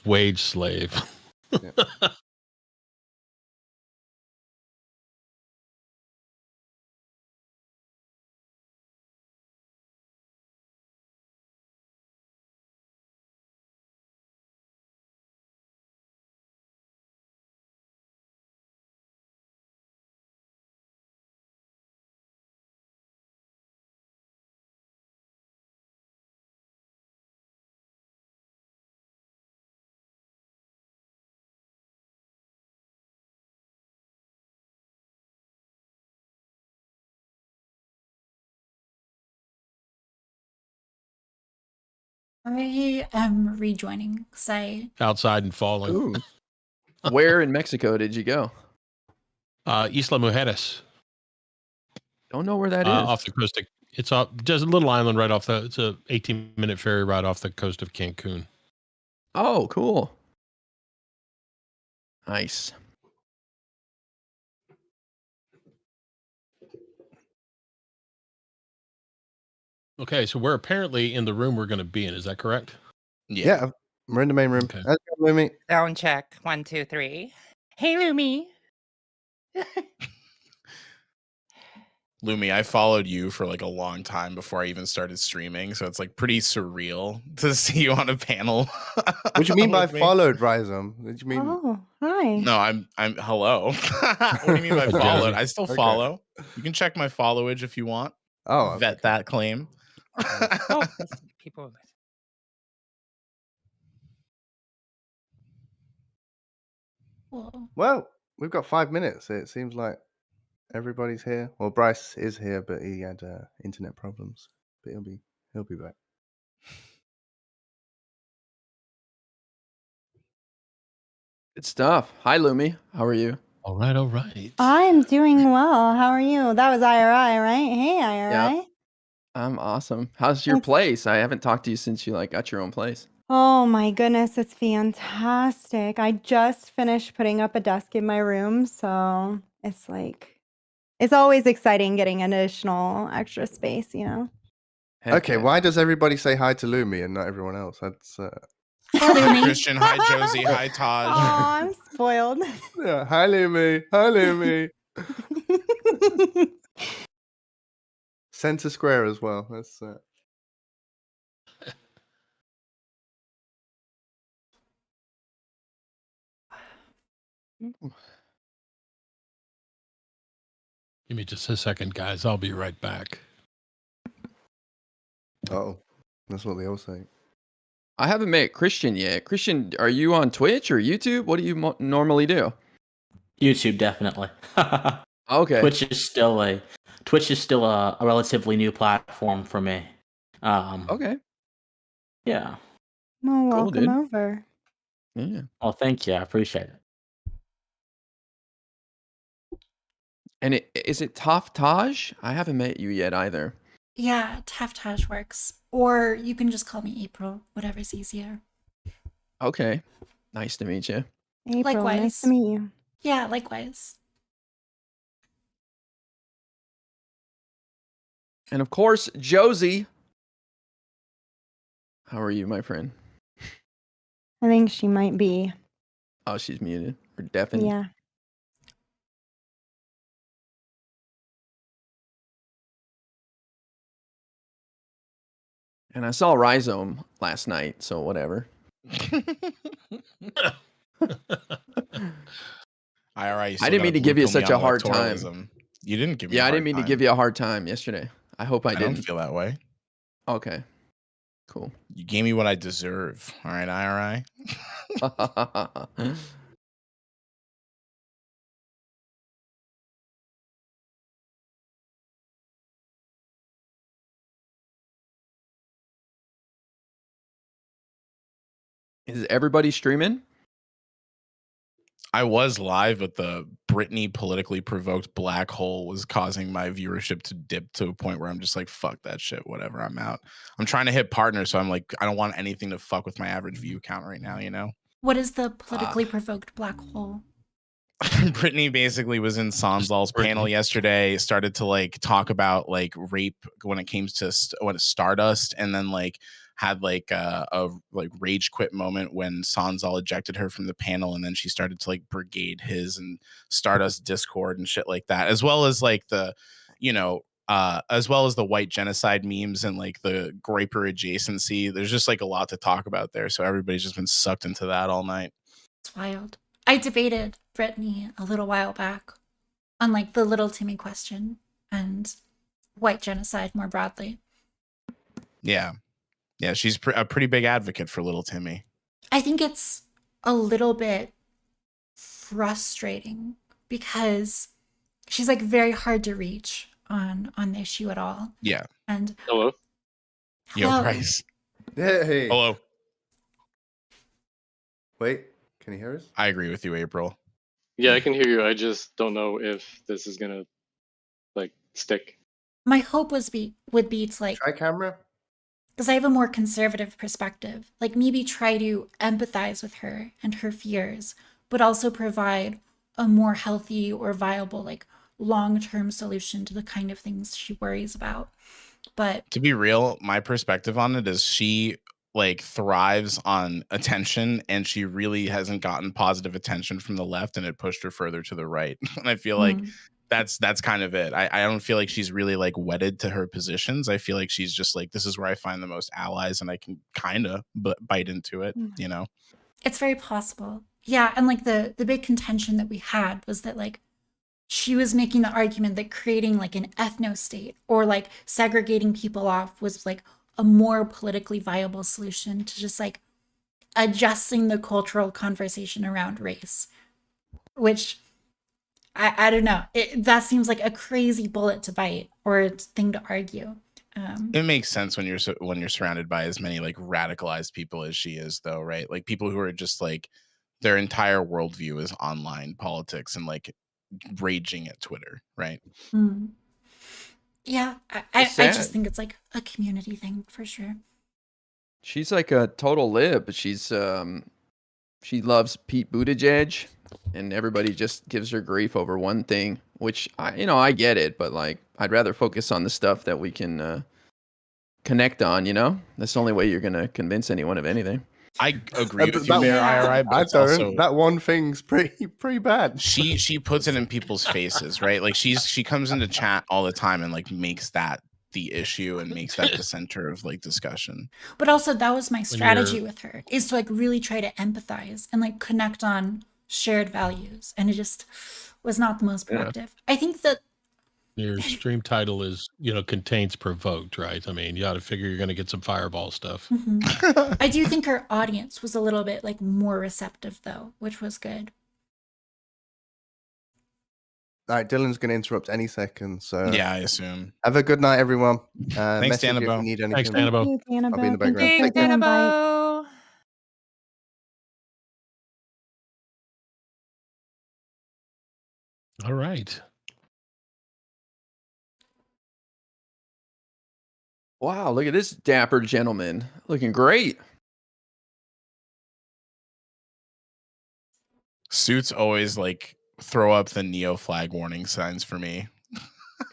wage slave. Yeah. I am rejoining because I Outside and falling. Ooh. Where in Mexico did you go? Isla Mujeres. Don't know where that is. Off the coast of, it's just a little island right off it's a 18-minute ferry ride off the coast of Cancun. Oh, cool. Nice. Okay, so we're apparently in the room we're going to be in. Is that correct? Yeah, we're in the main room. Okay. How's it going, Lumi? Sound check. 1, 2, 3. Hey, Lumi. Lumi, I followed you for like a long time before I even started streaming, so it's like pretty surreal to see you on a panel. What do you mean by with me. followed, Rhizome? What do you mean? Oh, hi. No, I'm hello. What do you mean by Okay. followed? I still Okay. follow. You can check my followage if you want. Oh, Vet that claim. Oh, people. well, well, we've got 5 minutes. It seems like everybody's here. Well, Bryce is here, but he had internet problems. But he'll be back. Good stuff. Hi, Lumi. How are you? All right, all right. I'm doing well. How are you? That was IRI, right? Hey, IRI. I'm awesome. How's your place? I haven't talked to you since you got your own place. Oh my goodness, it's fantastic. I just finished putting up a desk in my room, so it's always exciting getting additional extra space, you know. Heck Okay, yeah. why does everybody say hi to Lumi and not everyone else? That's Hi, Christian. Hi, Josie. Hi, Taj. Oh, I'm spoiled. yeah. Hi, Lumi. Hi, Lumi. Center square as well. That's Give me just a second, guys. I'll be right back. oh, that's what they all say. I haven't met Christian yet. Christian, are you on Twitch or YouTube? What do you normally do? YouTube, definitely. Okay. Twitch is still a relatively new platform for me. Okay. Yeah. Well, welcome dude. over. Yeah. Well, thank you. I appreciate it. And is it Tough Taj? I haven't met you yet either. yeah, Taftash works. Or you can just call me April, whatever's easier. Okay. Nice to meet you. April, nice Likewise. to meet you. Yeah, likewise. And of course, Josie. How are you, my friend? I think she might be. Oh, she's muted or deafened. Yeah. And I saw Rhizome last night, so whatever. IRI, I didn't mean to give you such a hard time. You didn't give me. Yeah, I didn't mean to give you a hard time yesterday. I hope I I didn't. don't feel that way. Okay. Cool. You gave me what I deserve. All right, IRI. Is everybody streaming? I was live, but the Britney politically provoked black hole was causing my viewership to dip to a point where I'm just like, fuck that shit, whatever, I'm out. I'm trying to hit partner, so I'm like, I don't want anything to fuck with my average view count right now, you know? What is the politically provoked black hole? Brittany basically was in Sansal's panel yesterday, started to like talk about like rape when it came to when it's Stardust, and then like had like a like rage quit moment when Sanzal ejected her from the panel, and then she started to like brigade his and Stardust Discord and shit like that, as well as like the, as well as the white genocide memes and like the Graper adjacency. There's just like a lot to talk about there. So everybody's just been sucked into that all night. It's wild. I debated Brittany a little while back on like the little Timmy question and white genocide more broadly. Yeah. Yeah, she's a pretty big advocate for little Timmy. I think it's a little bit frustrating because she's like very hard to reach on the issue at all. Yeah. And Hello. Yo, Bryce. Hey. Hello. Wait, can you hear us? I agree with you, April. Yeah, I can hear you. I just don't know if this is gonna like stick. my hope would be to like, Try camera. because I have a more conservative perspective, like maybe try to empathize with her and her fears, but also provide a more healthy or viable, like long-term solution to the kind of things she worries about. But to be real, my perspective on it is she like thrives on attention, and she really hasn't gotten positive attention from the left, and it pushed her further to the right. And I feel like that's kind of it. I don't feel like she's really like wedded to her positions. I feel like she's just like, this is where I find the most allies, and I can kind of bite into it, you know? it's very possible. Yeah, and like the big contention that we had was that like she was making the argument that creating like an ethno state or like segregating people off was like a more politically viable solution to just like adjusting the cultural conversation around race, which I don't know. That seems like a crazy bullet to bite or a thing to argue. It makes sense when you're surrounded by as many like radicalized people as she is, though, right? Like people who are just like their entire worldview is online politics and like raging at Twitter, right? Yeah, I just think it's like a community thing for sure. She's like a total lib. She's she loves Pete Buttigieg, and everybody just gives her grief over one thing, which I get it, but like I'd rather focus on the stuff that we can connect on. That's the only way you're gonna convince anyone of anything. I agree with you there, IRI, but it's also, that one thing's pretty bad. She puts it in people's faces, right? Like she comes into chat all the time and like makes that the issue and makes that the center of like discussion. But also that was my strategy with her, is to like really try to empathize and like connect on shared values, and it just was not the most productive. I think that your stream title is, contains provoked, right? I mean, you ought to figure you're going to get some fireball stuff. I do think her audience was a little bit like more receptive though, which was good. All right, Dylan's going to interrupt any second, so yeah, I assume. Have a good night, everyone. Thanks, Message if Danabo. you need anything. Thanks, Danabo. Thank you, I'll be in the Danabo. background. Thank you Take for the care. invite. Danabo. All right. Wow, look at this dapper gentleman, looking great. Suits always like throw up the neo flag warning signs for me.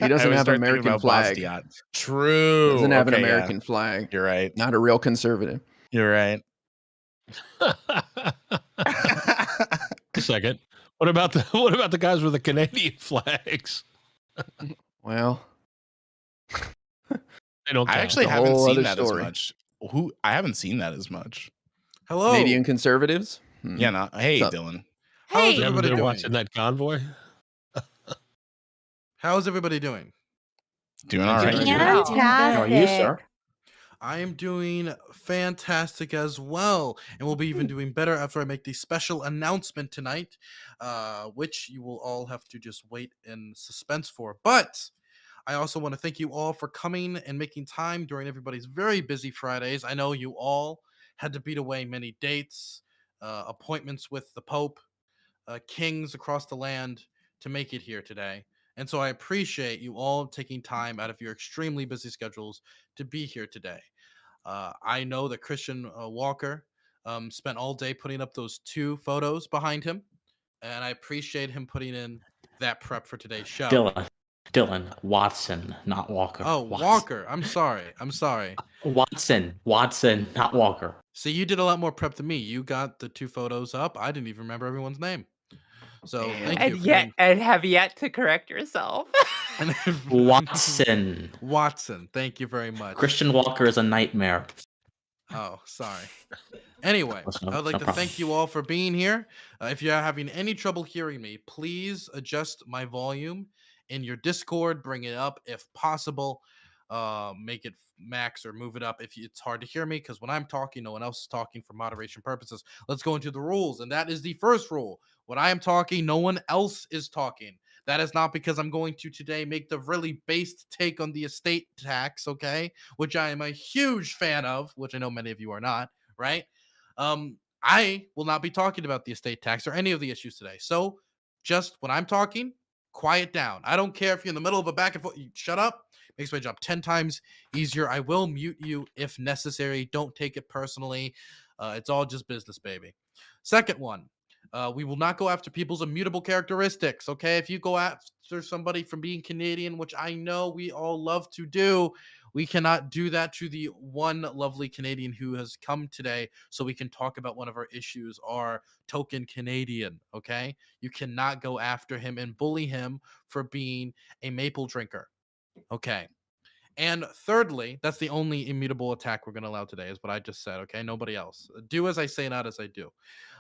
He doesn't I always have start an thinking American about flag. Bastiat. True. Doesn't have an Okay, yeah. American flag. You're right. Not a real conservative. You're right. Second. What about the guys with the Canadian flags? Well, They don't I count. actually a haven't whole seen other that story. as much. I haven't seen that as much. Hello. Canadian conservatives. Yeah, no. Hey, What's up? Dylan. How's You haven't everybody been doing? watching that convoy? How's everybody doing? Doing all right. Doing Yeah, well. doing good. How are you, sir? I am doing fantastic as well, and we'll be even doing better after I make the special announcement tonight, which you will all have to just wait in suspense for. But I also want to thank you all for coming and making time during everybody's very busy Fridays. I know you all had to beat away many dates, appointments with the Pope, kings across the land to make it here today. And so I appreciate you all taking time out of your extremely busy schedules to be here today. I know that Christian Walker spent all day putting up those 2 photos behind him, and I appreciate him putting in that prep for today's show. Dylan, Dylan, Watson, not Walker. Oh, Watson. Walker. I'm sorry. Watson, not Walker. See, you did a lot more prep than me. You got the 2 photos up. I didn't even remember everyone's name. So thank you. And have yet to correct yourself. Watson. Watson. Thank you very much. Christian Walker is a nightmare. Oh, sorry. Anyway, I would like to thank you all for being here. If you're having any trouble hearing me, please adjust my volume in your Discord. Bring it up if possible. Make it max or move it up if it's hard to hear me, because when I'm talking, no one else is talking for moderation purposes. Let's go into the rules, and that is the first rule. When I am talking, no one else is talking. That is not because I'm going to today make the really based take on the estate tax, okay? Which I am a huge fan of, which I know many of you are not, right? I will not be talking about the estate tax or any of the issues today. So just when I'm talking, quiet down. I don't care if you're in the middle of a back and forth. You shut up. Makes my job 10 times easier. I will mute you if necessary. Don't take it personally. It's all just business, baby. Second one. We will not go after people's immutable characteristics, okay? If you go after somebody from being Canadian, which I know we all love to do, we cannot do that to the one lovely Canadian who has come today so we can talk about one of our issues, our token Canadian, okay? You cannot go after him and bully him for being a maple drinker, okay? And thirdly, that's the only immutable attack we're going to allow today, is what I just said, okay? Nobody else. Do as I say, not as I do.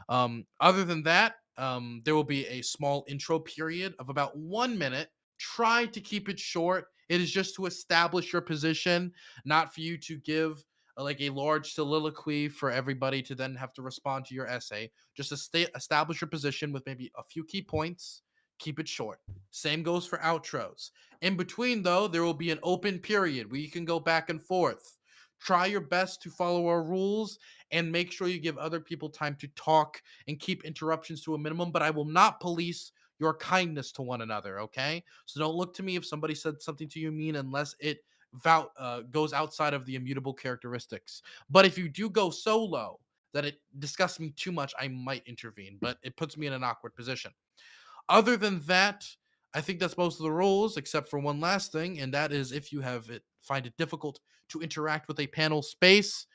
Other than that, there will be a small intro period of about 1 minute. Try to keep it short. It is just to establish your position, not for you to give like a large soliloquy for everybody to then have to respond to your essay. Just to establish your position with maybe a few key points. Keep it short. Same goes for outros. In between, though, there will be an open period where you can go back and forth. Try your best to follow our rules and make sure you give other people time to talk and keep interruptions to a minimum, but I will not police your kindness to one another, okay? So don't look to me if somebody said something to you mean unless it goes outside of the immutable characteristics. But if you do go so low that it disgusts me too much, I might intervene, but it puts me in an awkward position. Other than that, I think that's most of the rules, except for one last thing, and that is if you find it difficult to interact with a panel space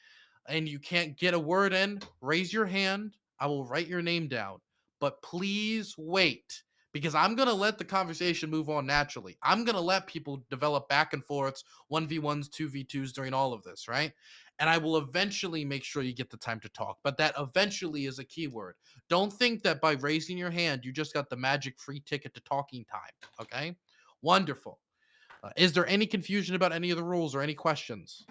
and you can't get a word in, raise your hand. I will write your name down. But please wait, because I'm going to let the conversation move on naturally. I'm going to let people develop back and forths, 1v1s, 2v2s during all of this, right? And I will eventually make sure you get the time to talk. But that eventually is a key word. Don't think that by raising your hand, you just got the magic free ticket to talking time, okay? Wonderful. Is there any confusion about any of the rules or any questions?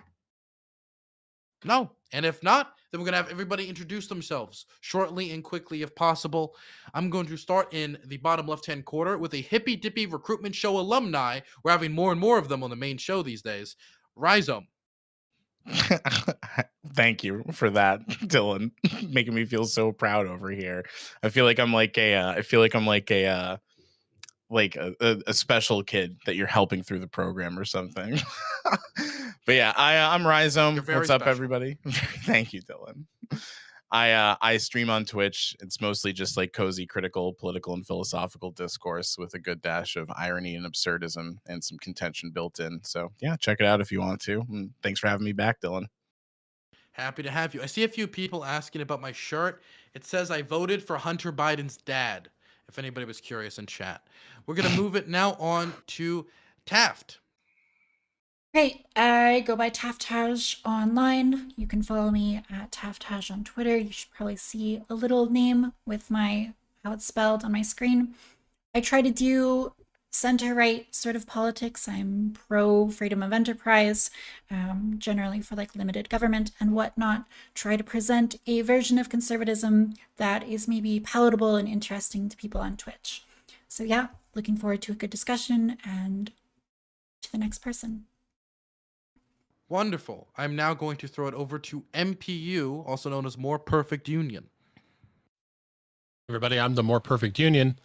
No. And if not, then we're going to have everybody introduce themselves shortly and quickly if possible. I'm going to start in the bottom left-hand corner with a Hippie Dippie recruitment show alumni. We're having more and more of them on the main show these days. Rhizome. Thank you for that, Dylan. Making me feel so proud over here. I feel like I'm like a special kid that you're helping through the program or something. But yeah, I'm Rhizome. What's up, everybody? Thank you, Dylan. I stream on Twitch. It's mostly just like cozy, critical, political, and philosophical discourse with a good dash of irony and absurdism and some contention built in. So yeah, check it out if you want to. And thanks for having me back, Dylan. Happy to have you. I see a few people asking about my shirt. It says I voted for Hunter Biden's dad, if anybody was curious in chat. We're going to move it now on to Taft. Great. I go by Taftage online. You can follow me at Taftage on Twitter. You should probably see a little name with how it's spelled on my screen. I try to do center-right sort of politics. I'm pro freedom of enterprise, generally for like limited government and whatnot. Try to present a version of conservatism that is maybe palatable and interesting to people on Twitch. So yeah, looking forward to a good discussion and to the next person. Wonderful. I'm now going to throw it over to MPU, also known as More Perfect Union. Everybody, I'm the More Perfect Union.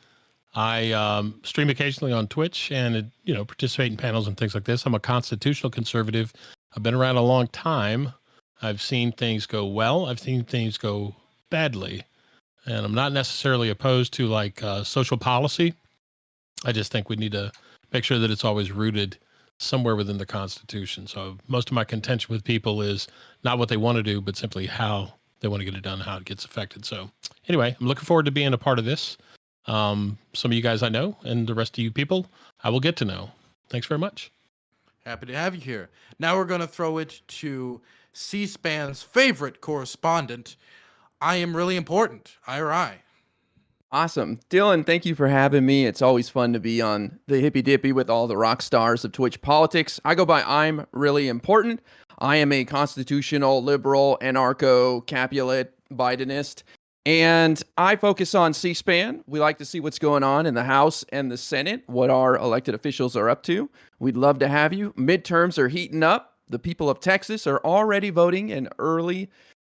I stream occasionally on Twitch and, participate in panels and things like this. I'm a constitutional conservative. I've been around a long time. I've seen things go well. I've seen things go badly. And I'm not necessarily opposed to social policy. I just think we need to make sure that it's always rooted somewhere within the Constitution. So most of my contention with people is not what they want to do, but simply how they want to get it done, how it gets affected. So anyway, I'm looking forward to being a part of this. Some of you guys I know, and the rest of you people I will get to know. Thanks very much. Happy to have you here. Now we're going to throw it to C-SPAN's favorite correspondent. I am really important, IRI. Awesome. Dylan, thank you for having me. It's always fun to be on the Hippie Dippie with all the rock stars of Twitch politics. I go by I'm really important. I am a constitutional, liberal, anarcho, Capulet, Bidenist, and I focus on C-SPAN. We like to see what's going on in the House and the Senate, what our elected officials are up to. We'd love to have you. Midterms are heating up. The people of Texas are already voting in early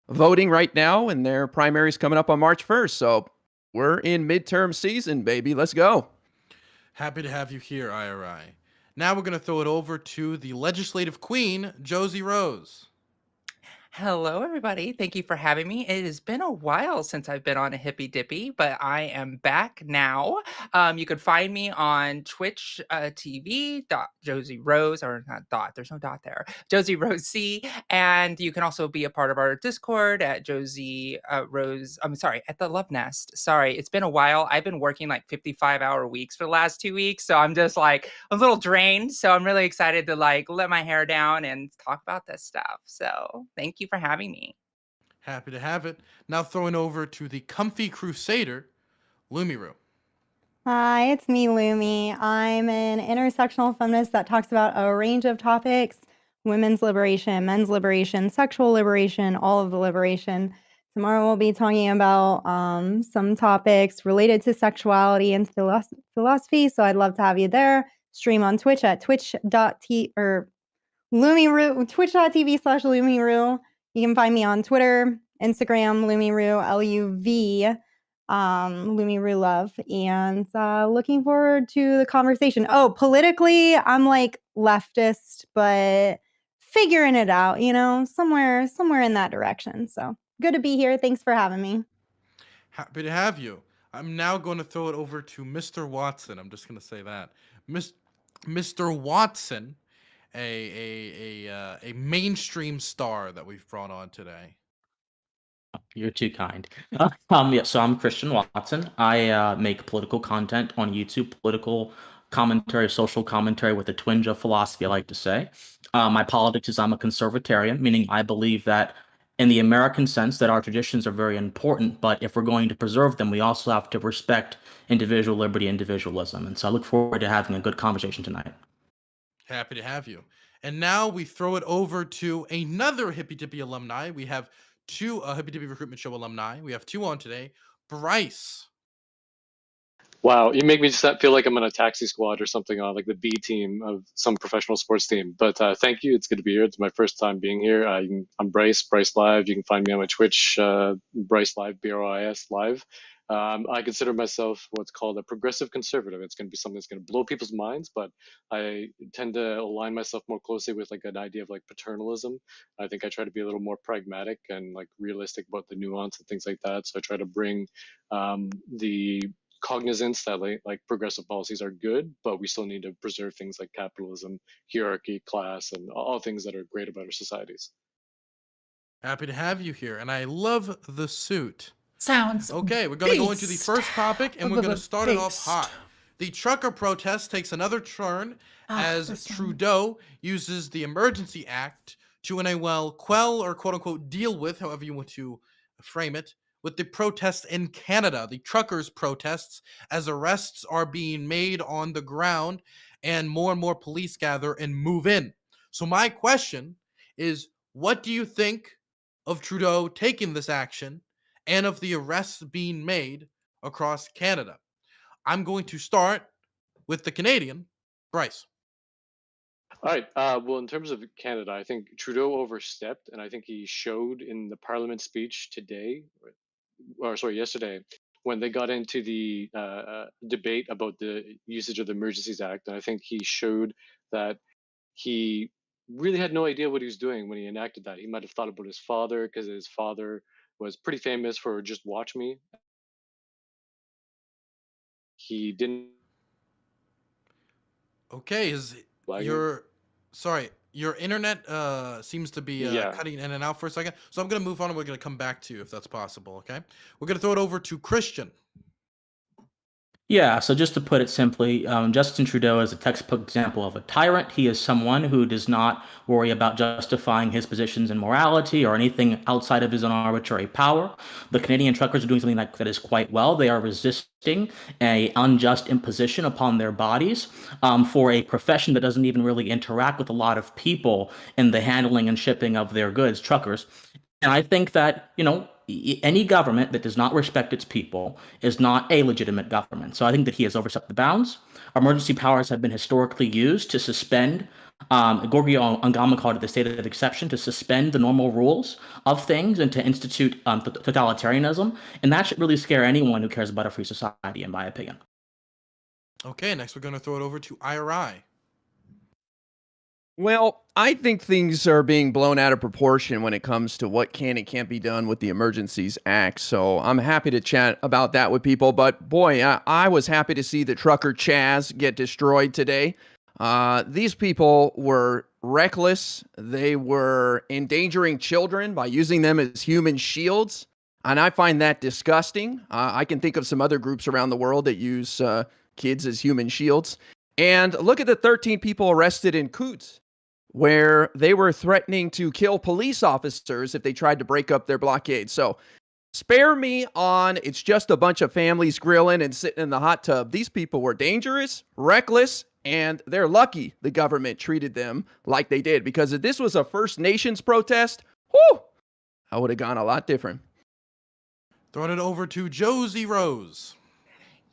voting right now, and their primaries coming up on March 1st. So we're in midterm season, baby. Let's go. Happy to have you here, IRI. Now we're going to throw it over to the legislative queen, Josie Rose. Hello, everybody. Thank you for having me. It has been a while since I've been on a Hippie Dippie, but I am back now. You can find me on Twitch TV, Josie Rose, or not dot, there's no dot there, Josie Rose C. And you can also be a part of our Discord at Josie Rose, I'm sorry, at the Love Nest. Sorry, it's been a while. I've been working like 55-hour weeks for the last 2 weeks, so I'm just like a little drained. So I'm really excited to like let my hair down and talk about this stuff. So thank you for having me. Happy to have it. Now throwing over to the comfy crusader, Lumiru. Hi, it's me, Lumi. I'm an intersectional feminist that talks about a range of topics: women's liberation, men's liberation, sexual liberation, all of the liberation. Tomorrow we'll be talking about some topics related to sexuality and philosophy, so I'd love to have you there. Stream on Twitch at twitch.tv twitch.tv/Lumiru. You can find me on Twitter, Instagram, Lumiru, Luv, Lumiru Love, and looking forward to the conversation. Oh, politically, I'm like leftist, but figuring it out, somewhere in that direction. So good to be here. Thanks for having me. Happy to have you. I'm now going to throw it over to Mr. Watson. I'm just going to say that. Mr. Watson, a mainstream star that we've brought on today. You're too kind. Yeah, so I'm Christian Watson. I make political content on YouTube, political commentary, social commentary with a twinge of philosophy, I like to say. My politics is I'm a conservatarian, meaning I believe that in the American sense that our traditions are very important, but if we're going to preserve them, we also have to respect individual liberty, individualism. And so I look forward to having a good conversation tonight. Happy to have you. And now we throw it over to another Hippie Dippie alumni. We have two Hippie Dippie Recruitment Show alumni. We have two on today. Bryce. Wow, you make me just feel like I'm on a taxi squad or something on like the B team of some professional sports team. But thank you. It's good to be here. It's my first time being here. I'm Bryce Live. You can find me on my Twitch, Bryce Live, BRIS Live. I consider myself what's called a progressive conservative. It's going to be something that's going to blow people's minds, but I tend to align myself more closely with like an idea of like paternalism. I think I try to be a little more pragmatic and like realistic about the nuance and things like that. So I try to bring the cognizance that like progressive policies are good, but we still need to preserve things like capitalism, hierarchy, class, and all things that are great about our societies. Happy to have you here, and I love the suit. Sounds okay. We're going to go into the first topic, and we're going to start it off hot. The trucker protest takes another turn as Trudeau uses the Emergency Act to, in a quell or quote unquote deal with, however you want to frame it, with the protests in Canada, the truckers' protests, as arrests are being made on the ground and more police gather and move in. So my question is, what do you think of Trudeau taking this action and of the arrests being made across Canada? I'm going to start with the Canadian, Bryce. All right. Well, in terms of Canada, I think Trudeau overstepped, and I think he showed in the Parliament speech today, or sorry, yesterday, when they got into the debate about the usage of the Emergencies Act. And I think he showed that he really had no idea what he was doing when he enacted that. He might have thought about his father, because his father was pretty famous for just watch me. He didn't. Okay, is Lagging? your internet seems to be Yeah. cutting in and out for a second. So I'm gonna move on and we're gonna come back to you if that's possible. Okay, we're gonna throw it over to Christian. Yeah, so just to put it simply, Justin Trudeau is a textbook example of a tyrant. He is someone who does not worry about justifying his positions in morality or anything outside of his own arbitrary power. The Canadian truckers are doing something that is quite well. They are resisting a unjust imposition upon their bodies for a profession that doesn't even really interact with a lot of people in the handling and shipping of their goods, truckers. And I think that, any government that does not respect its people is not a legitimate government. So I think that he has overstepped the bounds. Emergency powers have been historically used to suspend, Giorgio Angama called it the state of exception, to suspend the normal rules of things and to institute totalitarianism. And that should really scare anyone who cares about a free society, in my opinion. Okay, next we're gonna throw it over to IRI. Well, I think things are being blown out of proportion when it comes to what can and can't be done with the Emergencies Act. So I'm happy to chat about that with people. But boy, I was happy to see the trucker Chaz get destroyed today. These people were reckless. They were endangering children by using them as human shields. And I find that disgusting. I can think of some other groups around the world that use kids as human shields. And look at the 13 people arrested in Coutts, where they were threatening to kill police officers if they tried to break up their blockade. So spare me on it's just a bunch of families grilling and sitting in the hot tub. These people were dangerous, reckless, and they're lucky the government treated them like they did, because if this was a First Nations protest, whew, I would have gone a lot different. Throwing it over to Josie Rose.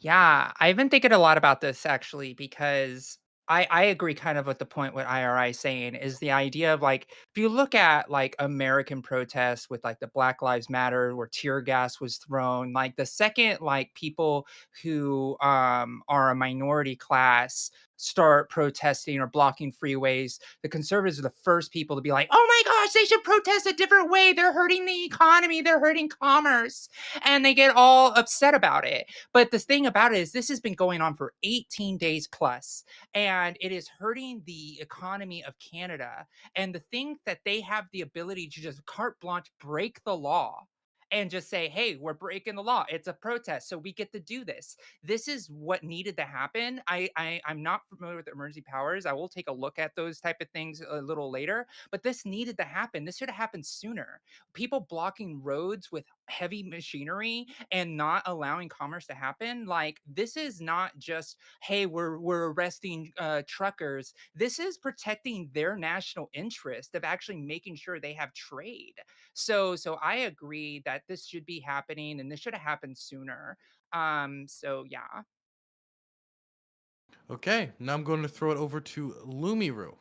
Yeah, I've been thinking a lot about this actually because I agree kind of with the point what IRI is saying is the idea of like if you look at like American protests with like the Black Lives Matter where tear gas was thrown, like the second like people who are a minority class start protesting or blocking freeways, the conservatives are the first people to be like, oh my gosh, they should protest a different way. They're hurting the economy, they're hurting commerce. And they get all upset about it. But the thing about it is this has been going on for 18 days plus, and it is hurting the economy of Canada. And the thing that they have the ability to just carte blanche break the law and just say, hey, we're breaking the law. It's a protest, so we get to do this. This is what needed to happen. I'm not familiar with emergency powers. I will take a look at those type of things a little later, but this needed to happen. This should have happened sooner. People blocking roads with heavy machinery and not allowing commerce to happen. Like this is not just, hey, we're arresting truckers. This is protecting their national interest of actually making sure they have trade. So I agree that this should be happening and this should have happened sooner. So yeah. Okay, now I'm going to throw it over to Lumiru.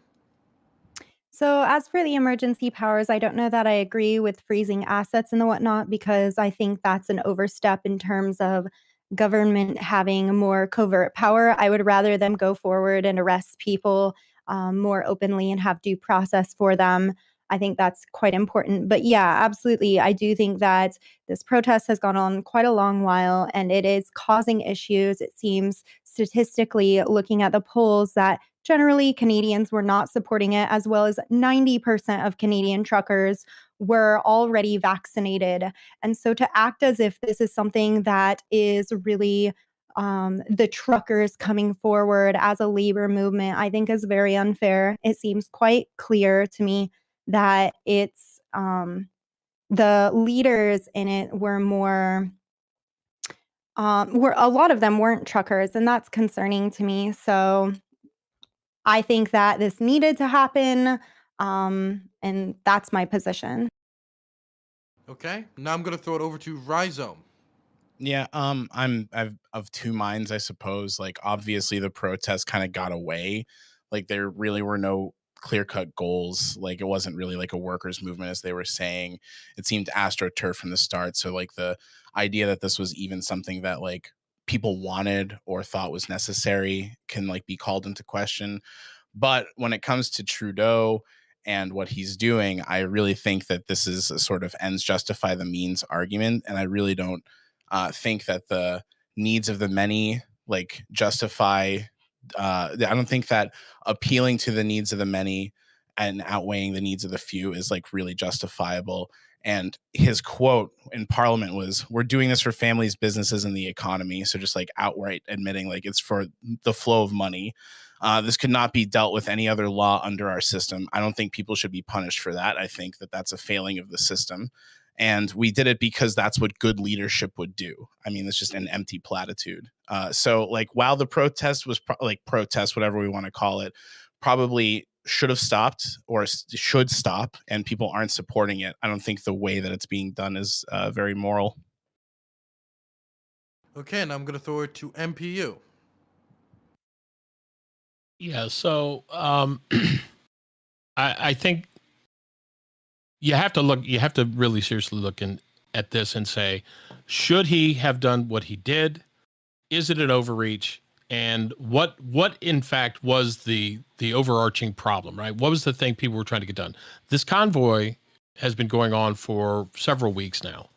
So, as for the emergency powers, I don't know that I agree with freezing assets and the whatnot, because I think that's an overstep in terms of government having more covert power. I would rather them go forward and arrest people more openly and have due process for them. I think that's quite important. But yeah, absolutely. I do think that this protest has gone on quite a long while and it is causing issues. It seems statistically, looking at the polls, that generally Canadians were not supporting it, as well as 90% of Canadian truckers were already vaccinated. And so to act as if this is something that is really the truckers coming forward as a labor movement, I think is very unfair. It seems quite clear to me that it's the leaders in it were more were a lot of them weren't truckers, and that's concerning to me. So I think that this needed to happen, and that's my position. Okay, now I'm going to throw it over to Rhizome. Yeah, I've of two minds, I suppose. Like, obviously, the protests kind of got away. Like, there really were no clear-cut goals. Like, it wasn't really like a workers' movement, as they were saying. It seemed astroturf from the start. So, like, the idea that this was even something that like people wanted or thought was necessary can like be called into question. But when it comes to Trudeau and what he's doing, I really think that this is a sort of ends justify the means argument, and I really don't think that the needs of the many like justify I don't think that appealing to the needs of the many and outweighing the needs of the few is like really justifiable. And his quote in Parliament was, "We're doing this for families, businesses, and the economy." So just like outright admitting like it's for the flow of money. This could not be dealt with any other law under our system. I don't think people should be punished for that. I think that that's a failing of the system. And we did it because that's what good leadership would do. I mean, it's just an empty platitude. So like while the protest was protest, whatever we want to call it, probably should have stopped or should stop, and people aren't supporting it, I don't think the way that it's being done is very moral. Okay, and I'm going to throw it to MPU. Yeah, so I think you have to really seriously look at this and say, should he have done what he did? Is it an overreach? And what in fact was the overarching problem, right? What was the thing people were trying to get done? This convoy has been going on for several weeks now,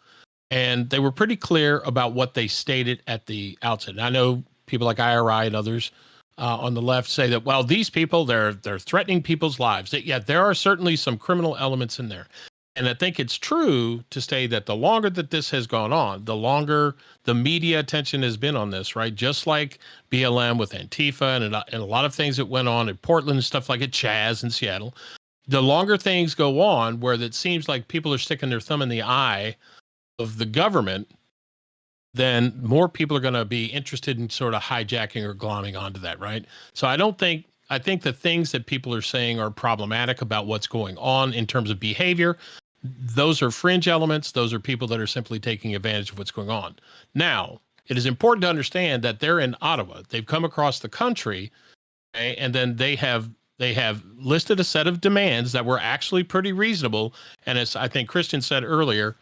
and they were pretty clear about what they stated at the outset. And I know people like IRI and others on the left say that, well, these people, they're threatening people's lives. Yeah, there are certainly some criminal elements in there. And I think it's true to say that the longer that this has gone on, the longer the media attention has been on this, right? Just like BLM with Antifa and a lot of things that went on in Portland and stuff like it, Chaz in Seattle. The longer things go on where it seems like people are sticking their thumb in the eye of the government, then more people are going to be interested in sort of hijacking or glomming onto that, right? So I think the things that people are saying are problematic about what's going on in terms of behavior. Those are fringe elements. Those are people that are simply taking advantage of what's going on. Now, it is important to understand that they're in Ottawa. They've come across the country, okay, and then they have listed a set of demands that were actually pretty reasonable. And as I think Christian said earlier,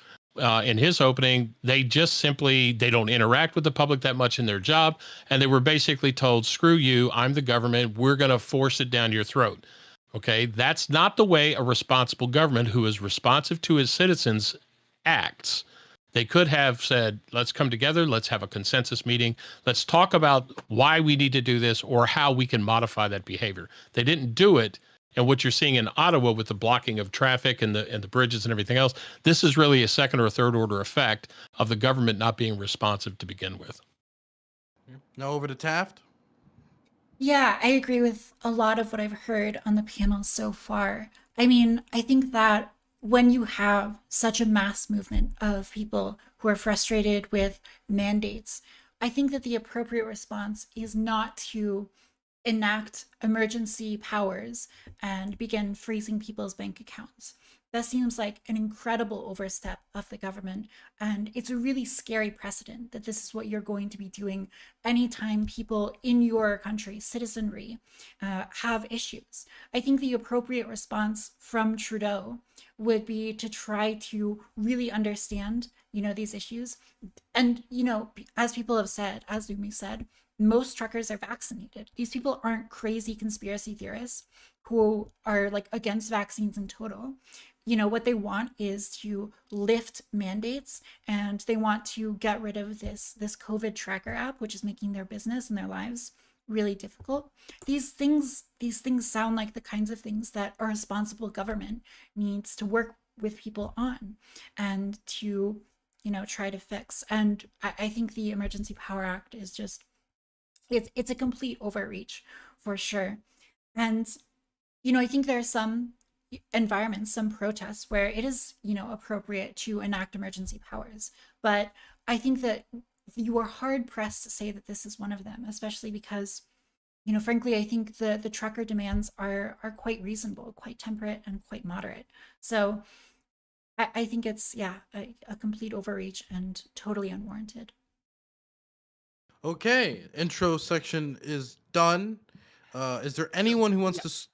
in his opening, they don't interact with the public that much in their job. And they were basically told, screw you, I'm the government, we're going to force it down your throat. Okay, that's not the way a responsible government who is responsive to his citizens acts. They could have said, let's come together, let's have a consensus meeting, let's talk about why we need to do this or how we can modify that behavior. They didn't do it. And what you're seeing in Ottawa with the blocking of traffic and the bridges and everything else, this is really a second or third order effect of the government not being responsive to begin with. Now over to Taft. Yeah, I agree with a lot of what I've heard on the panel so far. I mean, I think that when you have such a mass movement of people who are frustrated with mandates, I think that the appropriate response is not to enact emergency powers and begin freezing people's bank accounts. That seems like an incredible overstep of the government. And it's a really scary precedent that this is what you're going to be doing anytime people in your country, citizenry, have issues. I think the appropriate response from Trudeau would be to try to really understand, these issues. And, as people have said, as Lumi said, most truckers are vaccinated. These people aren't crazy conspiracy theorists who are like against vaccines in total. What they want is to lift mandates, and they want to get rid of this COVID tracker app, which is making their business and their lives really difficult. These things sound like the kinds of things that a responsible government needs to work with people on and to, try to fix. And I think the Emergency Power Act is just, it's a complete overreach for sure. And, I think there are some environments, some protests where it is, appropriate to enact emergency powers. But I think that you are hard pressed to say that this is one of them, especially because, frankly, I think the trucker demands are quite reasonable, quite temperate, and quite moderate. So I think it's, a complete overreach and totally unwarranted. Okay, intro section is done. Is there anyone who wants to?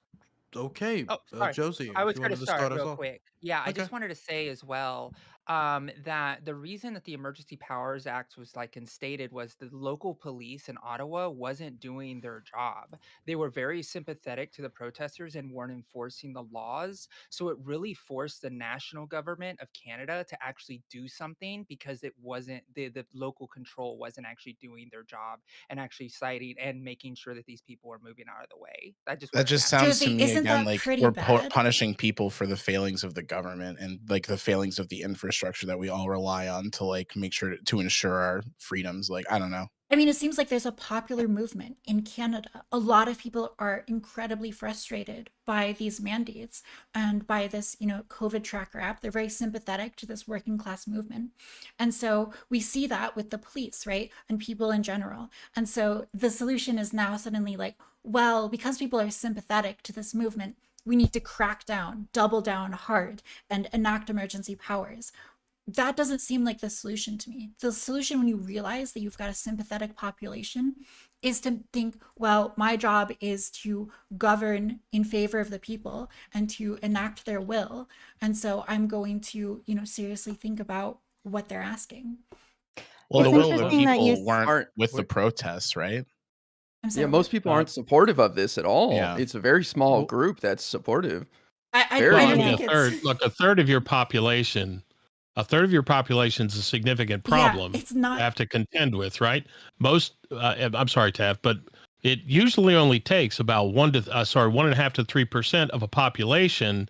Okay, Oh, sorry. Josie, I if was you going to wanted to start us real off. quick. Yeah, I Okay. just wanted to say as well, that the reason that the Emergency Powers Act was like instated was the local police in Ottawa wasn't doing their job. They were very sympathetic to the protesters and weren't enforcing the laws. So it really forced the national government of Canada to actually do something because it wasn't the local control wasn't actually doing their job and actually citing and making sure that these people were moving out of the way. I just That wanted to just add sounds to Josie, me isn't again that like pretty we're bad? punishing people for the failings of the government and like the failings of the infrastructure that we all rely on to like make sure to ensure our freedoms. Like, I don't know. I mean, it seems like there's a popular movement in Canada. A lot of people are incredibly frustrated by these mandates and by this, COVID tracker app. They're very sympathetic to this working class movement. And so we see that with the police, right? And people in general. And so the solution is now suddenly like, well, because people are sympathetic to this movement, we need to crack down, double down hard, and enact emergency powers. That doesn't seem like the solution to me. The solution, when you realize that you've got a sympathetic population, is to think, well, my job is to govern in favor of the people and to enact their will. And so I'm going to, seriously think about what they're asking. Well, It's the will of the interesting that you people weren't aren't with the protests, right? I'm Yeah, sorry. most people aren't supportive of this at all. Yeah. It's a very small Well- group that's supportive. I Very Well, I don't mean, think a it's third. Look, a third of your population is a significant problem Yeah, it's not. you have to contend with, right? Most, I'm sorry, Taff, but it usually only takes about 1.5 to 3% of a population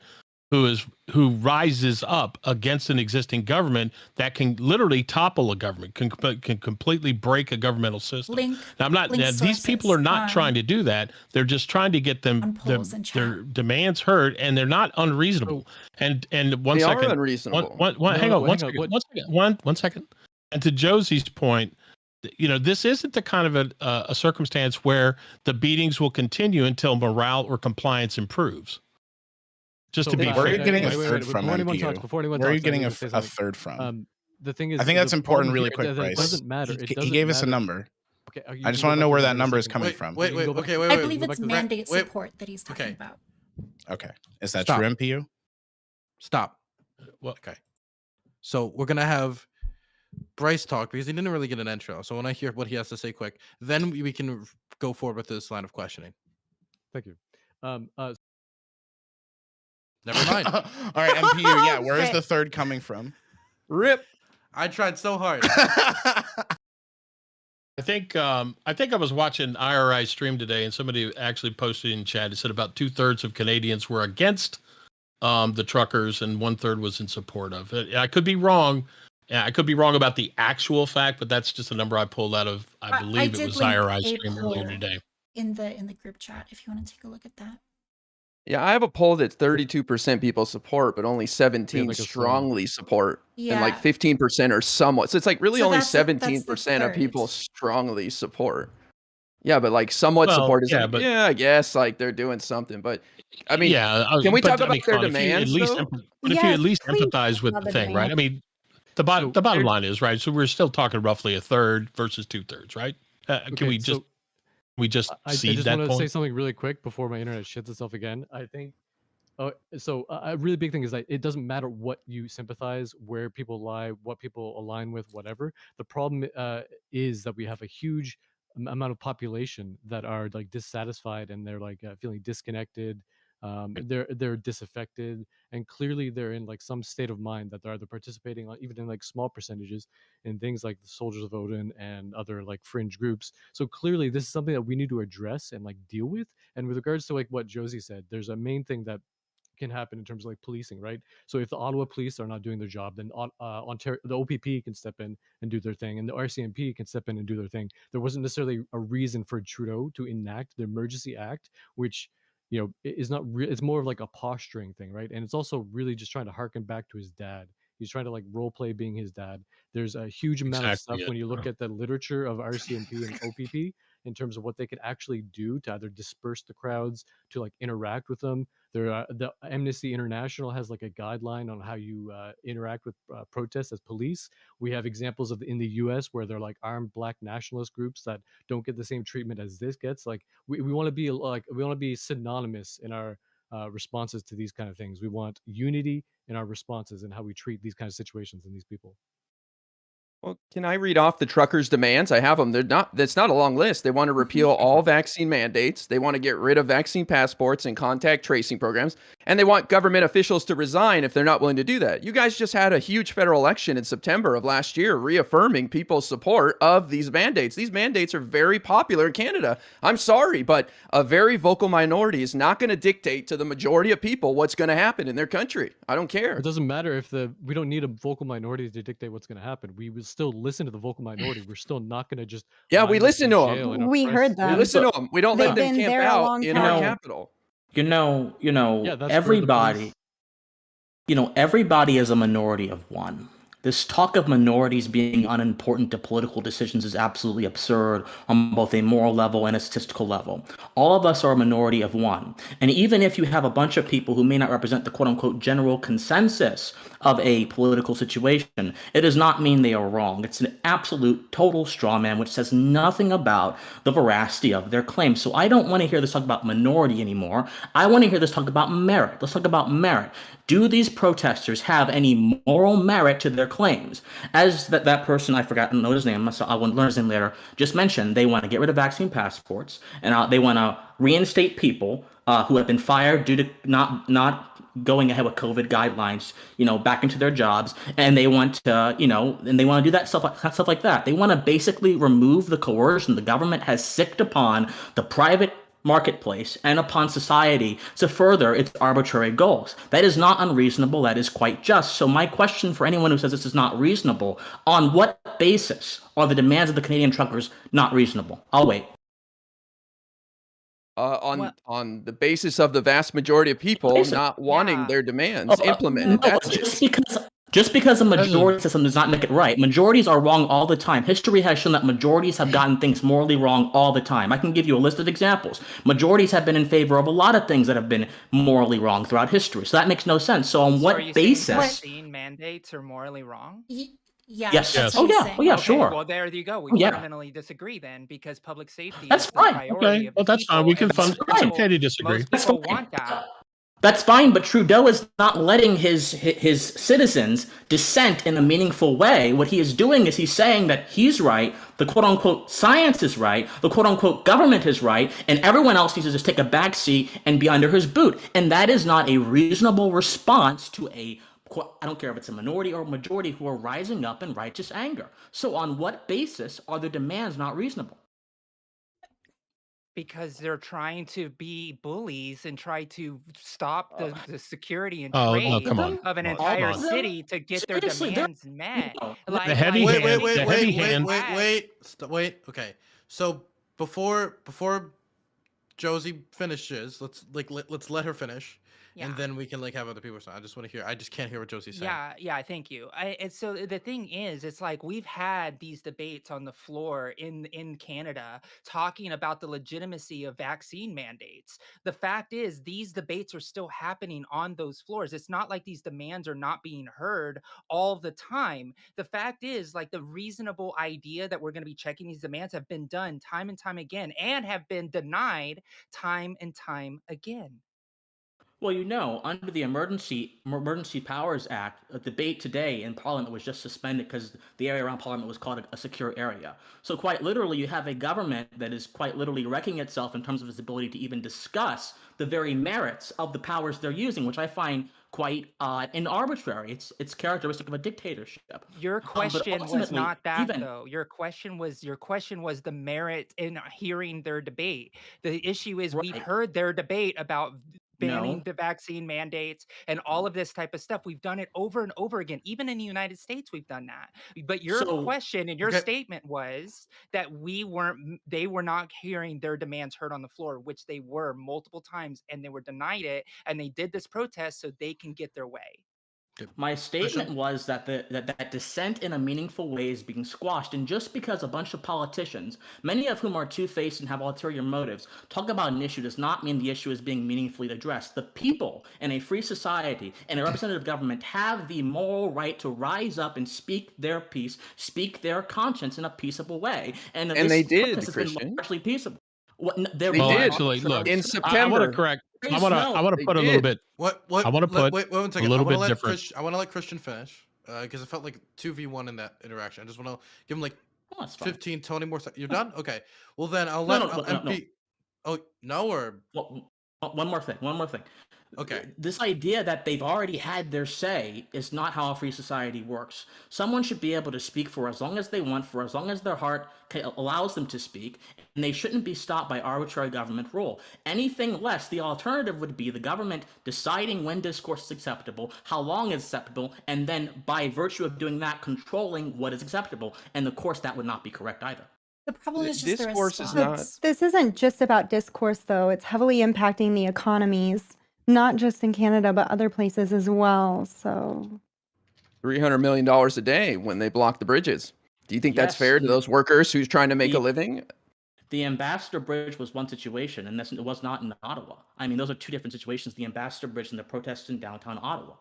who rises up against an existing government that can literally topple a government, can completely break a governmental system. Link, Now, I'm not. link Now, these people are sources not on- trying to do that. They're just trying to get on polls and their chat. demands heard, and they're not unreasonable. And one They are second, unreasonable. hang No, on, hang on, one second. And to Josie's point, this isn't the kind of a circumstance where the beatings will continue until morale or compliance improves. Just to be where are you fair. getting a wait, third wait, from, before anyone MPU? talks, before anyone Where are you talks, I getting need a to say something. third from? The thing is, I think that's the important, problem really here quick, is that it Bryce. doesn't matter. He It doesn't gave us a matter. number. Okay, I just want to know where that number is coming Wait, from. wait, You can go wait. back- Okay, wait, I wait. believe go it's back to the- mandate wait. support that he's talking Okay. about. Okay, is that Stop. true, MPU? Stop. Well, Okay. So we're gonna have Bryce talk because he didn't really get an intro. So when I hear what he has to say quick, then we can go forward with this line of questioning. Thank you. Never mind. All right, MPU. Yeah, where is Right. the third coming from? Rip. I tried so hard. I think I was watching IRI stream today, and somebody actually posted in chat. It said about 2/3 of Canadians were against the truckers, and 1/3 was in support of it. I could be wrong. I could be wrong about the actual fact, but that's just a number I pulled out of. I believe it did was link IRI a stream earlier poll today. in the group chat if you want to take a look at that. Yeah, I have a poll that's 32% people support, but only 17 like a strongly support. And like Yeah. 15% are somewhat. So it's like really So only that's the 17% of people third. strongly support. Yeah, but like somewhat Well, support is yeah, like, but- I guess like they're doing something. But I mean, yeah. can we but, talk I mean, about their come on, if you at demands, least though? but if you Yes, at least please empathize talk with about the the thing, right? I demands. mean, the bottom here- line is right. So we're still talking roughly a third versus 2/3, right? Can Okay, we just so I cede just that want to say point? something really quick before my internet shits itself again. I think. A really big thing is that it doesn't matter what you sympathize, where people lie, what people align with, whatever. The problem is that we have a huge amount of population that are like dissatisfied and they're like feeling disconnected. They're disaffected, and clearly they're in like some state of mind that they're either participating even in like small percentages in things like the Soldiers of Odin and other like fringe groups. So clearly this is something that we need to address and like deal with. And with regards to like what Josie said, there's a main thing that can happen in terms of like policing, right? So if the Ottawa police are not doing their job, then Ontario, the OPP can step in and do their thing, and the RCMP can step in and do their thing. There wasn't necessarily a reason for Trudeau to enact the Emergency Act, which is not real. It's more of like a posturing thing, right? And it's also really just trying to harken back to his dad. He's trying to like role play being his dad. There's a huge amount of Exactly stuff it. when you look at the literature of RCMP and OPP in terms of what they could actually do to either disperse the crowds, to like interact with them. The Amnesty International has like a guideline on how you interact with protests as police. We have examples of in the U.S. where they're like armed black nationalist groups that don't get the same treatment as this gets. Like we want to be synonymous in our responses to these kind of things. We want unity in our responses and how we treat these kind of situations and these people. Well, can I read off the truckers' demands? I have them. That's not a long list. They want to repeal all vaccine mandates. They want to get rid of vaccine passports and contact tracing programs. And they want government officials to resign if they're not willing to do that. You guys just had a huge federal election in September of last year, reaffirming people's support of these mandates. These mandates are very popular in Canada. I'm sorry, but a very vocal minority is not going to dictate to the majority of people what's going to happen in their country. I don't care. It doesn't matter if we don't need a vocal minority to dictate what's going to happen. We will still listen to the vocal minority. We're still not going to just we listen to them. We heard them. We listen to them. We don't let them camp out in our capital. Everybody is a minority of one. This talk of minorities being unimportant to political decisions is absolutely absurd on both a moral level and a statistical level. All of us are a minority of one. And even if you have a bunch of people who may not represent the quote-unquote general consensus of a political situation, it does not mean they are wrong. It's an absolute total straw man, which says nothing about the veracity of their claims. So I don't want to hear this talk about minority anymore. I want to hear this talk about merit. Let's talk about merit. Do these protesters have any moral merit to their claims? As that person, I forgot to know his name, so I will learn his name later, just mentioned, they want to get rid of vaccine passports, and they want to reinstate people who have been fired due to not going ahead with COVID guidelines, back into their jobs, and they want to, and they want to do that stuff like that. They want to basically remove the coercion the government has sicked upon the private marketplace and upon society to further its arbitrary goals. That is not unreasonable. That is quite just. So my question for anyone who says this is not reasonable, on what basis are the demands of the Canadian truckers not reasonable? I'll wait. On the basis of the vast majority of people not wanting their demands implemented. That's just because a majority system does not make it right. Majorities are wrong all the time. History has shown that majorities have gotten things morally wrong all the time. I can give you a list of examples. Majorities have been in favor of a lot of things that have been morally wrong throughout history. So that makes no sense. So on what basis? Vaccine mandates are morally wrong? Yeah. Yes. Oh yeah, sure. Well, there you go. We fundamentally disagree then, because public safety is the priority. Okay. Well, that's fine. We can it's okay to disagree. Most people want that. That's fine, but Trudeau is not letting his citizens dissent in a meaningful way. What he is doing is he's saying that he's right, the quote-unquote science is right, the quote-unquote government is right, and everyone else needs to just take a back seat and be under his boot. And that is not a reasonable response to I don't care if it's a minority or a majority who are rising up in righteous anger. So on what basis are their demands not reasonable? Because they're trying to be bullies and try to stop the security and trade of an entire city to get their demands met. Wait. Okay, so before Josie finishes, let's let her finish. Yeah. And then we can have other people say. I just want to hear. I just can't hear what Josie's saying. Yeah. Thank you. And so the thing is, it's like we've had these debates on the floor in Canada talking about the legitimacy of vaccine mandates. The fact is, these debates are still happening on those floors. It's not like these demands are not being heard all the time. The fact is, the reasonable idea that we're going to be checking these demands have been done time and time again, and have been denied time and time again. Well, under the Emergency Powers Act, a debate today in Parliament was just suspended because the area around Parliament was called a secure area. So quite literally, you have a government that is quite literally wrecking itself in terms of its ability to even discuss the very merits of the powers they're using, which I find quite arbitrary. It's characteristic of a dictatorship. Your question was not that, though. Your question was the merit in hearing their debate. The issue is we've heard their debate about banning the vaccine mandates and all of this type of stuff. We've done it over and over again. Even in the United States, we've done that. But your question and your statement was that they were not hearing their demands heard on the floor, which they were multiple times, and they were denied it. And they did this protest so they can get their way. My statement was that that dissent in a meaningful way is being squashed, and just because a bunch of politicians, many of whom are two-faced and have ulterior motives, talk about an issue does not mean the issue is being meaningfully addressed. The people in a free society and a representative government have the moral right to rise up and speak their piece, speak their conscience in a peaceable way, and they did, Christian. Largely peaceable. Actually, look, in September. I want to They put a little did. bit. What? I want to put Wait 1 a second. little bit different. I want to let Christian finish because it felt like 2v1 in that interaction. I just want to give him like Oh, that's fine. 15, 20 more seconds. You're done? Okay. Well, then I'll No, let no, no, no. MP. Oh, no, or Well, one more thing. okay. This idea that they've already had their say is not how a free society works. Someone should be able to speak for as long as they want, for as long as their heart allows them to speak, and they shouldn't be stopped by arbitrary government rule. Anything less, the alternative would be the government deciding when discourse is acceptable, how long is acceptable, and then by virtue of doing that, controlling what is acceptable. And of course, that would not be correct either. The problem is just the Discourse is response. This isn't just about discourse, though. It's heavily impacting the economies, not just in Canada, but other places as well. So $300 million a day when they block the bridges. Do you think that's Yes, fair to those workers who's trying to make a the- living? The Ambassador Bridge was one situation, and it was not in Ottawa. I mean, those are two different situations, the Ambassador Bridge and the protests in downtown Ottawa.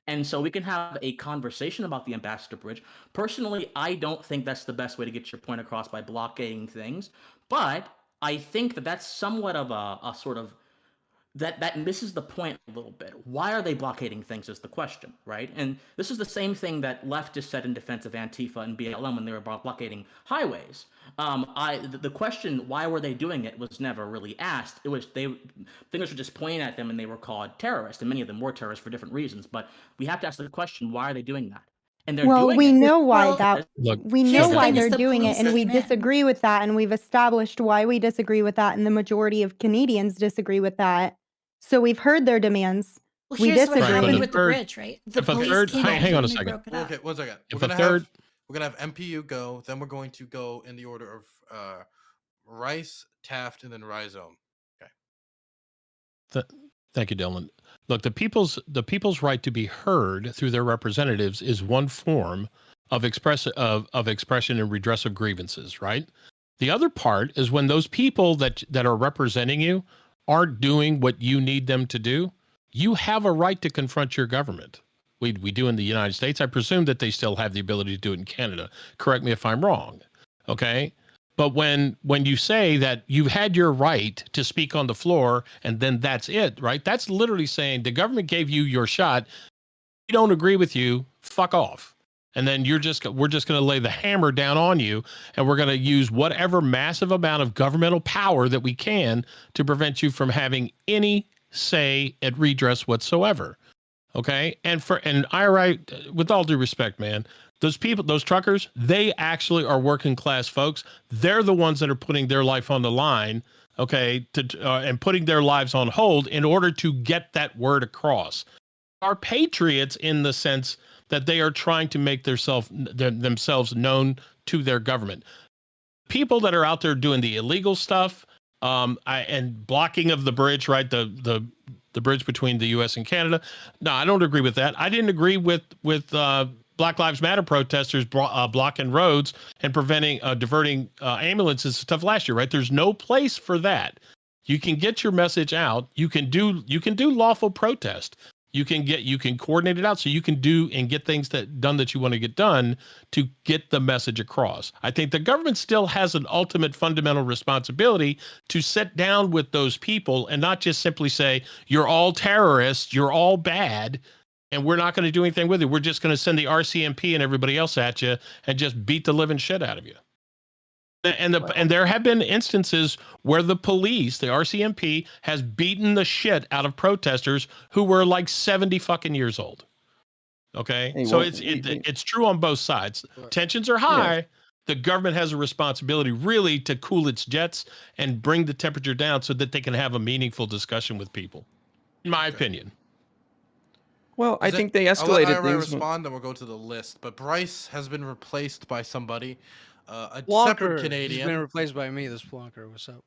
And so we can have a conversation about the Ambassador Bridge. Personally, I don't think that's the best way to get your point across by blockading things. But I think that that's somewhat of a sort of that misses the point a little bit. Why are they blockading things is the question, right? And this is the same thing that leftists said in defense of Antifa and BLM when they were blockading highways. The question, why were they doing it, was never really asked. It was fingers were just pointing at them and they were called terrorists, and many of them were terrorists for different reasons. But we have to ask the question, why are they doing that? And they're well, doing we it. know why Well, that Look, we here's know the why thing is they're the doing it, police and we came in. disagree with that, and we've established why we disagree with that, and the majority of Canadians disagree with that. So we've heard their demands. Well, We here's what disagree. happened But with the third- bridge, right? The if a police third- came hang in on a and they second. broke it Well, up. okay, 1 second. If We're a gonna third- have MPU go, then we're going to go in the order of Rice, Taft, and then Rhizome. Thank you, Dylan. Look, the people's right to be heard through their representatives is one form of expression and redress of grievances, right? The other part is when those people that are representing you aren't doing what you need them to do, you have a right to confront your government. We do in the United States. I presume that they still have the ability to do it in Canada. Correct me if I'm wrong. Okay? But when you say that you've had your right to speak on the floor and then that's it, right? That's literally saying the government gave you your shot. We don't agree with you. Fuck off. And then we're just going to lay the hammer down on you, and we're going to use whatever massive amount of governmental power that we can to prevent you from having any say at redress whatsoever. Okay? And IRI, with all due respect, man, those people, those truckers, they actually are working class folks. They're the ones that are putting their life on the line, okay, and putting their lives on hold in order to get that word across. Are patriots in the sense that they are trying to make themselves known to their government. People that are out there doing the illegal stuff and blocking of the bridge, right? The bridge between the U.S. and Canada. No, I don't agree with that. I didn't agree with Black Lives Matter protesters blocking roads and diverting ambulances and stuff last year, right? There's no place for that. You can get your message out. You can do lawful protest. You can coordinate it out so you can do and get things done that you want to get done to get the message across. I think the government still has an ultimate fundamental responsibility to sit down with those people and not just simply say, you're all terrorists, you're all bad, and we're not going to do anything with it. We're just going to send the RCMP and everybody else at you and just beat the living shit out of you. And there have been instances where the police, the RCMP, has beaten the shit out of protesters who were like 70 fucking years old. Okay, Hey, so well, it's true on both sides. Tensions are high. Yes. The government has a responsibility really to cool its jets and bring the temperature down so that they can have a meaningful discussion with people. In my opinion. Well, I think they I'll let escalated IRA things. respond, then we'll go to the list. But Bryce has been replaced by somebody, a Plonker. separate He's Canadian. been replaced by me. This Plonker. What's up?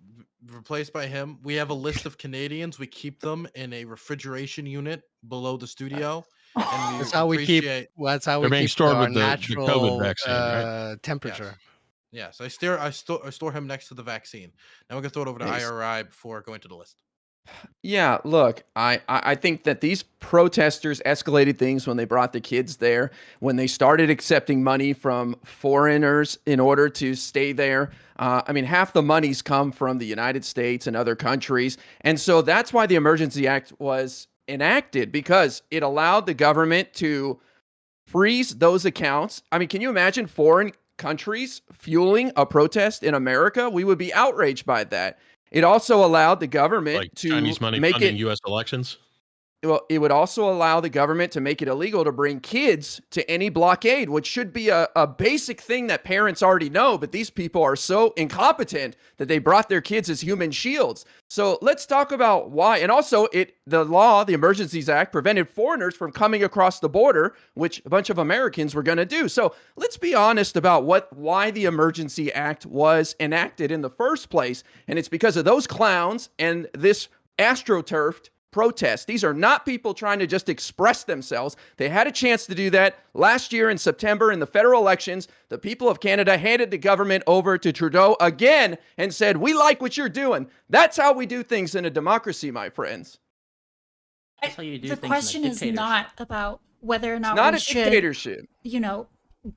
Replaced by him. We have a list of Canadians. We keep them in a refrigeration unit below the studio. And That's how we keep. That's how we They're being keep stored our with the natural COVID vaccine, right? temperature. Yes, I store him next to the vaccine. Now we're gonna throw it over to Nice. IRI before going to the list. Yeah, look, I think that these protesters escalated things when they brought the kids there, when they started accepting money from foreigners in order to stay there. I mean, half the monies come from the United States and other countries. And so that's why the Emergency Act was enacted, because it allowed the government to freeze those accounts. I mean, can you imagine foreign countries fueling a protest in America? We would be outraged by that. It also allowed the government Like to Chinese money make funding it U.S. elections. well, it would also allow the government to make it illegal to bring kids to any blockade, which should be a basic thing that parents already know. But these people are so incompetent that they brought their kids as human shields. So let's talk about why. And also, the Emergencies Act, prevented foreigners from coming across the border, which a bunch of Americans were going to do. So let's be honest about why the Emergency Act was enacted in the first place. And it's because of those clowns and this astroturfed protest. These are not people trying to just express themselves. They had a chance to do that last year in September in the federal elections. The people of Canada handed the government over to Trudeau again and said, "We like what you're doing." That's how we do things in a democracy, my friends. That's how you do The things in a question is dictatorship. not about whether or It's not not we a should, dictatorship.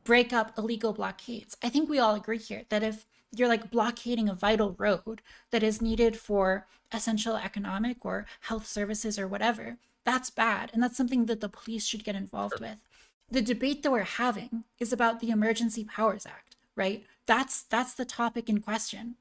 break up illegal blockades. I think we all agree here that if you're like blockading a vital road that is needed for essential economic or health services or whatever, that's bad. And that's something that the police should get involved with. The debate that we're having is about the Emergency Powers Act, right? That's the topic in question.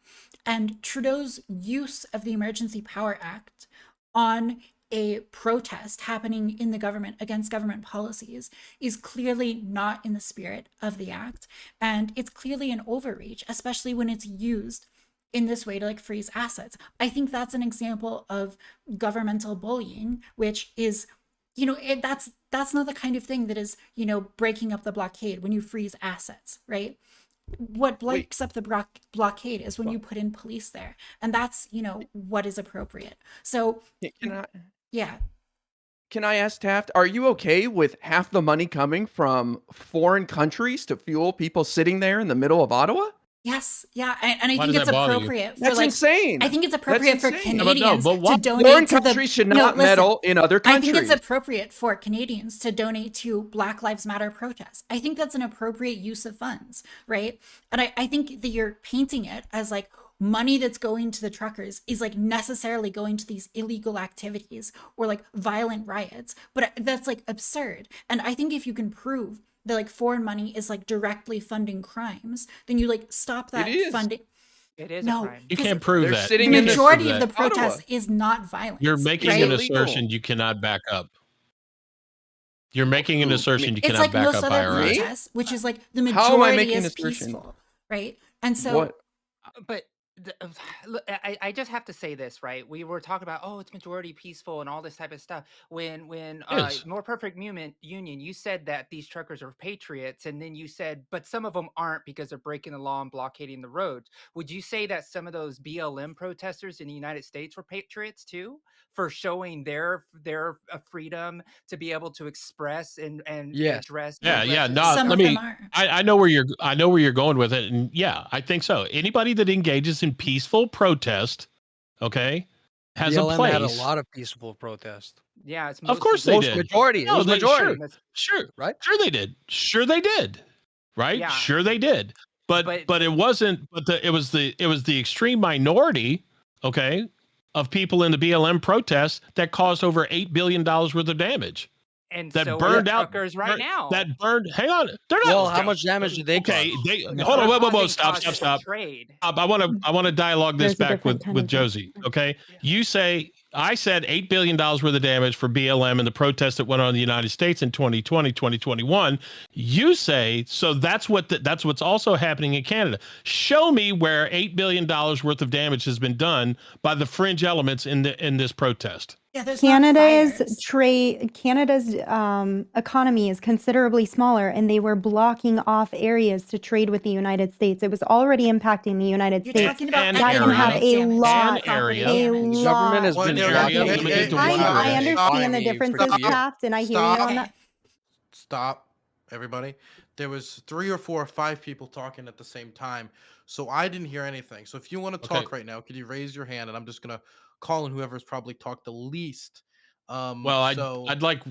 And Trudeau's use of the Emergency Power Act on a protest happening in the government against government policies is clearly not in the spirit of the act. And it's clearly an overreach, especially when it's used in this way to like freeze assets. I think that's an example of governmental bullying, which is, that's not the kind of thing that is, breaking up the blockade when you freeze assets, right? What breaks up the blockade is when you put in police there. And that's, what is appropriate. So yeah. Can I ask Taft, are you okay with half the money coming from foreign countries to fuel people sitting there in the middle of Ottawa? Yes, yeah, and I Why think does it's that bother you? appropriate for That's insane. I think it's That's appropriate for insane. Canadians but why- to donate Foreign to the. countries should No, not listen, meddle in other I think countries. it's appropriate for Canadians to donate to Black Lives Matter protests. I think that's an appropriate use of funds, right? And I think that you're painting it as like money that's going to the truckers is like necessarily going to these illegal activities or like violent riots, but that's like absurd. And I think if you can prove that like foreign money is like directly funding crimes, then you like stop that is. funding. It is a No, crime. You 'cause can't prove They're that. sitting the in this- majority of the Ottawa. protest is not violent. You're making right? an illegal. assertion you cannot back up. You're making an Who? assertion you It's cannot like back most up other IRS. protests, which is like the How am I majority making an is assertion? peaceful, right? And so What? But look, I just have to say this, right? We were talking about, oh, it's majority peaceful and all this type of stuff. When Is. More Perfect Union, you said that these truckers are patriots, and then you said, but some of them aren't because they're breaking the law and blockading the roads. Would you say that some of those BLM protesters in the United States were patriots too, for showing their freedom to be able to express and Yes. address? Yeah. No, some let of me. them are. I know where you're going with it, and yeah, I think so. Anybody that engages in peaceful protest, okay, has BLM a place. had a lot of peaceful protest. Yeah, it's Of course they Most did. majority. It No, was they- majority. Sure, Right? Sure they did. Sure they did. Right? Yeah. Sure they did. But it wasn't. But it was the extreme minority, okay, of people in the BLM protests that caused over $8 billion worth of damage. And That so burned are out truckers right now. That burned. Hang on. They're not. Well, how much damage did they Okay, cause? hold on. Whoa. Causing Stop. causes of trade. I want to dialogue this There's a back with different kind of Josie. damage. Okay, I said $8 billion worth of damage for BLM and the protests that went on in the United States in 2020, 2021. You say so. That's what's also happening in Canada. Show me where $8 billion worth of damage has been done by the fringe elements in this protest. Yeah, there's not fires. Canada's economy is considerably smaller, and they were blocking off areas to trade with the United States. It was already impacting the United You're States. talking about An That can area. have a economic lot, damage, property area. a damage. lot. Government has been One blocking area it. limited to I one understand the economy for differences, 2 years. Taft, and I hear you on that. Stop, everybody. there was 3 or 4 or 5 people talking at the same time, so I didn't hear anything. So if you want to Okay. talk right now, could you raise your hand, and I'm just gonna call on whoever's probably talked the least. Well, I'd like,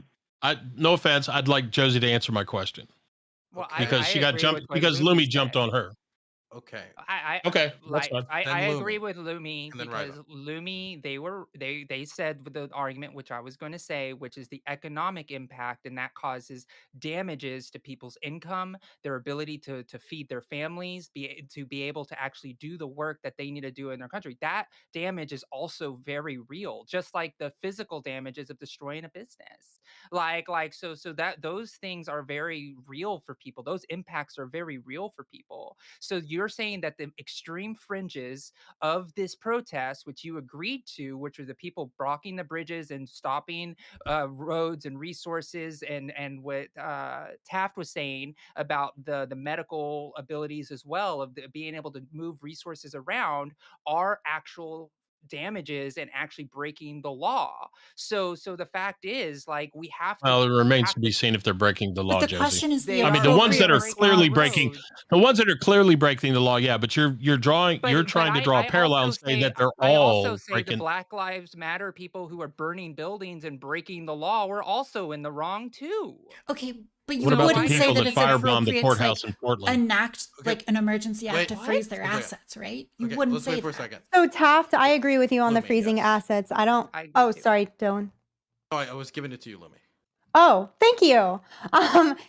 no offense, I'd like Josie to answer my question Well, Okay. because I she got agree jumped with what because Lumi Lumi jumped said. on her. Okay. Okay, that's fine. I Then agree Lumi, with Lumi and then because Ryder. Lumi they said with the argument which I was going to say, which is the economic impact, and that causes damages to people's income, their ability to feed their families, to be able to actually do the work that they need to do in their country. That damage is also very real, just like the physical damages of destroying a business. So that those things are very real for people. Those impacts are very real for people. So you're saying that the extreme fringes of this protest, which you agreed to, which are the people blocking the bridges and stopping roads and resources, and what Taft was saying about the medical abilities as well of being able to move resources around, are actual damages and actually breaking the law. So the fact is, like, we have to. Well, it we remains have to be seen if they're breaking the But law, the Josie. question is the They I mean, are the ones that appropriate are clearly response. breaking, the ones that are clearly breaking the law, yeah. But you're trying to draw a parallel and say that they're I also all say the breaking. Black Lives Matter people who are burning buildings and breaking the law were also in the wrong too. Okay, but you What about the wouldn't say people that that it's firebombed the appropriate to like courthouse in Portland? enact Okay. like an emergency act Wait, to what? freeze their Okay. assets, right? You Okay, wouldn't let's say wait for a that. second. So Taft, I agree with you on the Lumi, freezing yes. assets. I don't. I agree Oh, too. sorry, Dylan. Oh, I was giving it to you, Lumi. Oh, thank you.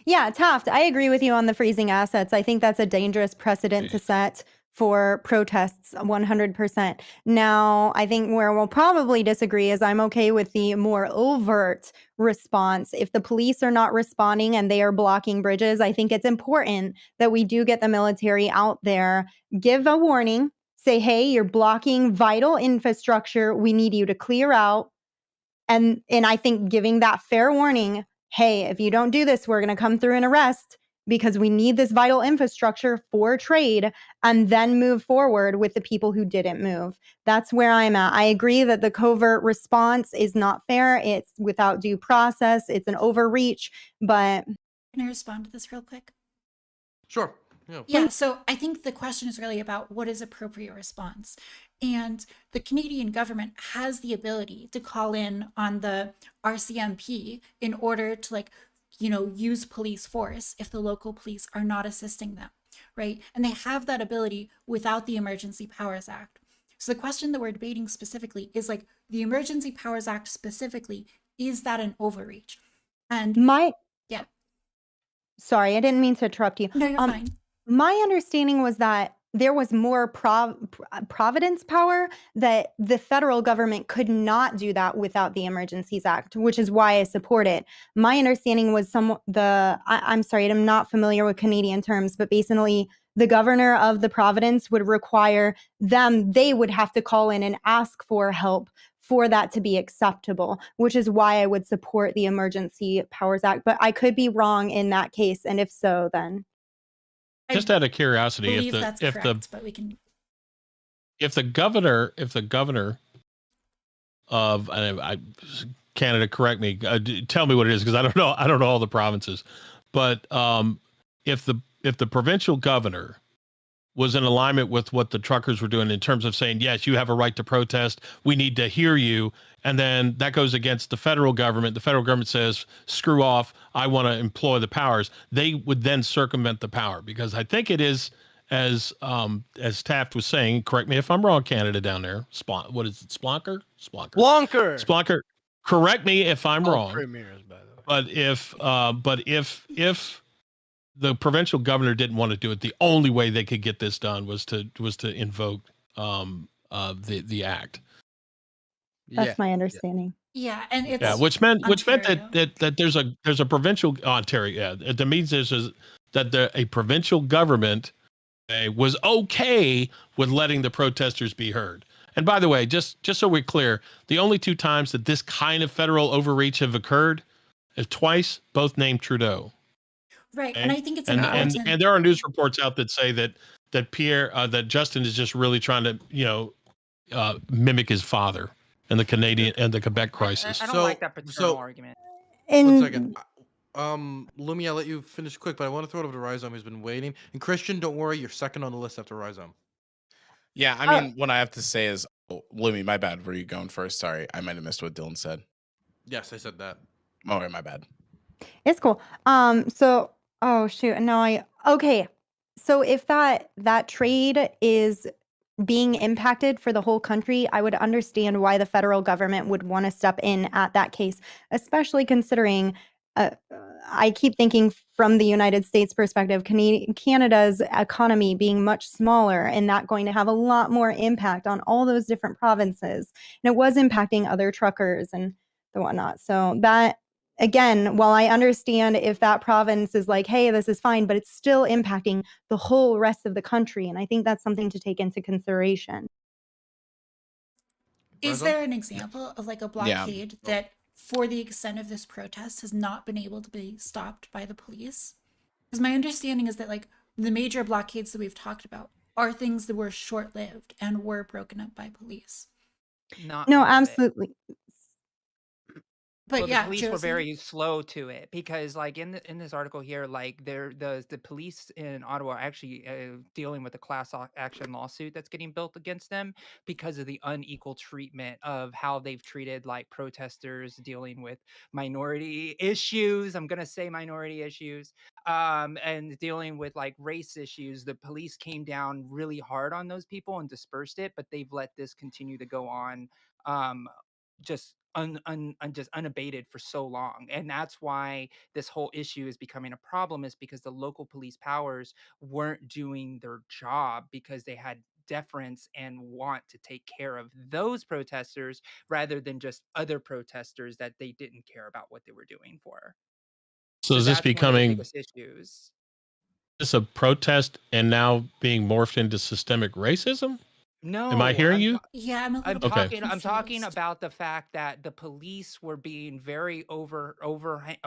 Yeah, Taft, I agree with you on the freezing assets. I think that's a dangerous precedent to set for protests 100%. Now, I think where we'll probably disagree is I'm okay with the more overt response. If the police are not responding and they are blocking bridges, I think it's important that we do get the military out there, give a warning, say, hey, you're blocking vital infrastructure. We need you to clear out. And I think giving that fair warning, hey, if you don't do this, we're going to come through and arrest because we need this vital infrastructure for trade, and then move forward with the people who didn't move. That's where I'm at. I agree that the covert response is not fair. It's without due process. It's an overreach, but Can I respond to this real quick? Sure. Yeah, so I think the question is really about what is appropriate response. And the Canadian government has the ability to call in on the RCMP in order to, like, you know, use police force if the local police are not assisting them, right? And they have that ability without the Emergency Powers Act. So the question that we're debating specifically is like the Emergency Powers Act specifically, is that an overreach? And yeah. Sorry, I didn't mean to interrupt you. No, you're fine. My understanding was that there was more providence power, that the federal government could not do that without the Emergencies Act, which is why I support it. My understanding was I'm sorry, I'm not familiar with Canadian terms, but basically the governor of the province would require they would have to call in and ask for help for that to be acceptable, which is why I would support the Emergency Powers Act. But I could be wrong in that case, and if so, then Just out of curiosity, believe that's correct, but we can. If the governor of Canada, correct me, tell me what it is, because I don't know all the provinces, but if the provincial governor was in alignment with what the truckers were doing in terms of saying, yes, you have a right to protest, we need to hear you, and then that goes against the federal government says, screw off, I want to employ the powers, they would then circumvent the power, because I think it is, as Taft was saying, correct me if I'm wrong, Canada down there, what is it, Splonker? Splonker, correct me if I'm wrong. Premiers, by the way. But if the provincial governor didn't want to do it, the only way they could get this done was to invoke the act. that's my understanding. Yeah, and it's which meant Ontario. that there's a provincial Ontario. Yeah, that means that a provincial government was okay with letting the protesters be heard. And by the way, just so we're clear, the only two times that this kind of federal overreach have occurred is twice, both named Trudeau. Right, Okay? and I think it's and important. and there are news reports out that say that that Justin is just really trying to mimic his father and the Canadian and the Quebec crisis. I don't like that paternal argument. One second. Lumi, I'll let you finish quick, but I want to throw it over to Rhizome, who's been waiting. And Christian, don't worry, you're second on the list after Rhizome. Yeah, I mean, what I have to say is, Lumi, my bad. Were you going first? Sorry, I might have missed what Dylan said. Yes, I said that. Oh, my bad. It's cool. So, oh shoot, no, okay. So if that trade is being impacted for the whole country, I would understand why the federal government would want to step in at that case, especially considering I keep thinking from the United States perspective, Canada's economy being much smaller and that going to have a lot more impact on all those different provinces. And it was impacting other truckers and the whatnot. So that, again, while I understand if that province is like, hey, this is fine, but it's still impacting the whole rest of the country. And I think that's something to take into consideration. Is there an example of like a Yeah. blockade that for the extent of this protest has not been able to be stopped by the police? Because my understanding is that like the major blockades that we've talked about are things that were short-lived and were broken up by police. Not No, all of it. absolutely. But Well, yeah, the police were Josie. very slow to it because, like in this article here, like the police in Ottawa are actually dealing with a action lawsuit that's getting built against them because of the unequal treatment of how they've treated like protesters dealing with minority issues. I'm gonna say minority issues, and dealing with like race issues. The police came down really hard on those people and dispersed it, but they've let this continue to go on. Just just unabated for so long, and that's why this whole issue is becoming a problem, is because the local police powers weren't doing their job because they had deference and want to take care of those protesters rather than just other protesters that they didn't care about what they were doing for. So is this that's one of the becoming biggest issues. this a protest and now being morphed into systemic racism? Am I No, hearing you? Yeah, I'm a little Okay. bit I'm talking confused. about the fact that the police were being very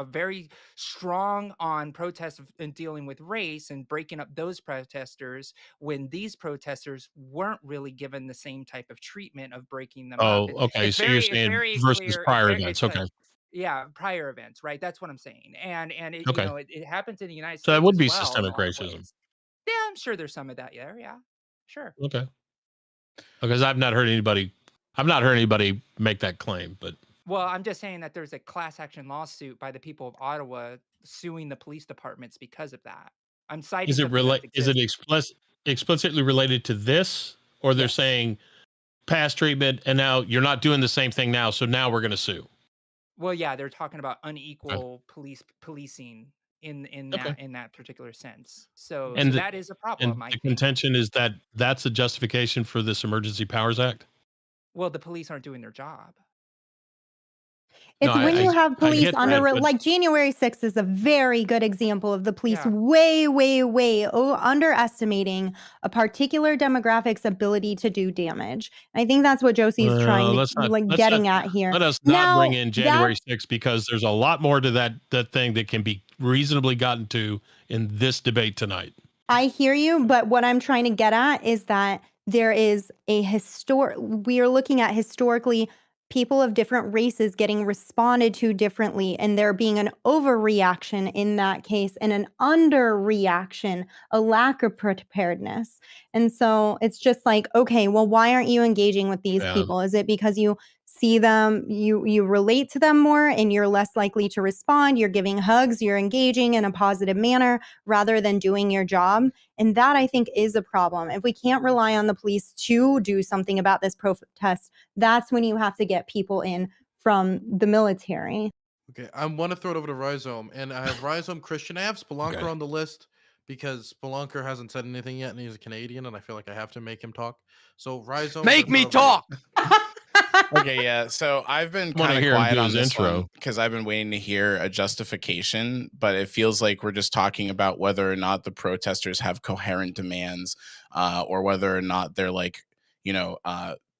very strong on protests and dealing with race and breaking up those protesters when these protesters weren't really given the same type of treatment of breaking them up. Oh, okay. So you're It's saying very versus clear. prior events. Okay. Yeah, prior events, right? That's what I'm saying. And it, Okay. it happens in the United So that States would as be well in a systemic lot of racism. ways. Yeah, I'm sure there's some of that there. Yeah, sure. Okay. Because I've not heard anybody make that claim, but Well, I'm just saying that there's a class action lawsuit by the people of Ottawa suing the police departments because of that. I'm citing is it something that is it exists. explicitly related to this, or they're Yes. saying past treatment and now you're not doing the same thing now, so now we're going to sue? Well, yeah, they're talking about unequal policing in Okay. that particular sense. So And that is a problem, I the think. contention is that that's a justification for this Emergency Powers Act? Well, the police aren't doing their job. It's No, when you have I police get that, but like January 6th is a very good example of the police Yeah. way underestimating a particular demographic's ability to do damage. And I think that's what Josie's trying to getting at here. Let us not bring Now, in January 6th, because there's a lot more to that thing that can be reasonably gotten to in this debate tonight. I hear you, but what I'm trying to get at is that there is we are looking at historically people of different races getting responded to differently, and there being an overreaction in that case and an underreaction, a lack of preparedness. And so it's just like, okay, well, why aren't you engaging with these people? Is it because you see them, you relate to them more and you're less likely to respond, you're giving hugs, you're engaging in a positive manner rather than doing your job? And that, I think, is a problem. If we can't rely on the police to do something about this protest, that's when you have to get people in from the military. Okay, I want to throw it over to Rhizome, and I have Rhizome, Christian. I have Spelunker on the list because Spelunker hasn't said anything yet, and he's a Canadian, and I feel like I have to make him talk. So Rhizome, Make me talk. Okay, Okay, yeah. So I've been Wanna kind of hear him quiet do on his this intro. one because I've been waiting to hear a justification, but it feels like we're just talking about whether or not the protesters have coherent demands, or whether or not they're like,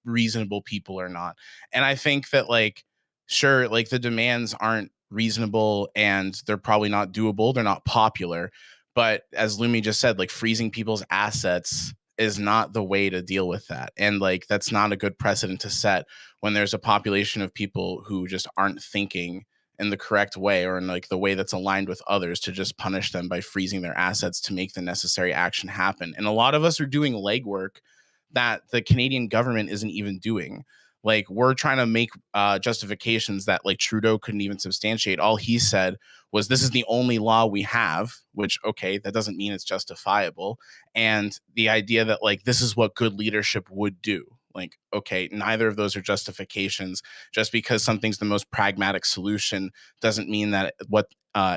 reasonable people or not. And I think that, like, sure, like the demands aren't reasonable and they're probably not doable. They're not popular. But as Lumi just said, like freezing people's assets is not the way to deal with that. And like, that's not a good precedent to set when there's a population of people who just aren't thinking in the correct way or in like the way that's aligned with others to just punish them by freezing their assets to make the necessary action happen. And a lot of us are doing legwork that the Canadian government isn't even doing. Like, we're trying to make justifications that like Trudeau couldn't even substantiate. All he said was, this is the only law we have, which, okay, that doesn't mean it's justifiable. And the idea that like, this is what good leadership would do. Like, okay, neither of those are justifications. Just because something's the most pragmatic solution doesn't mean that what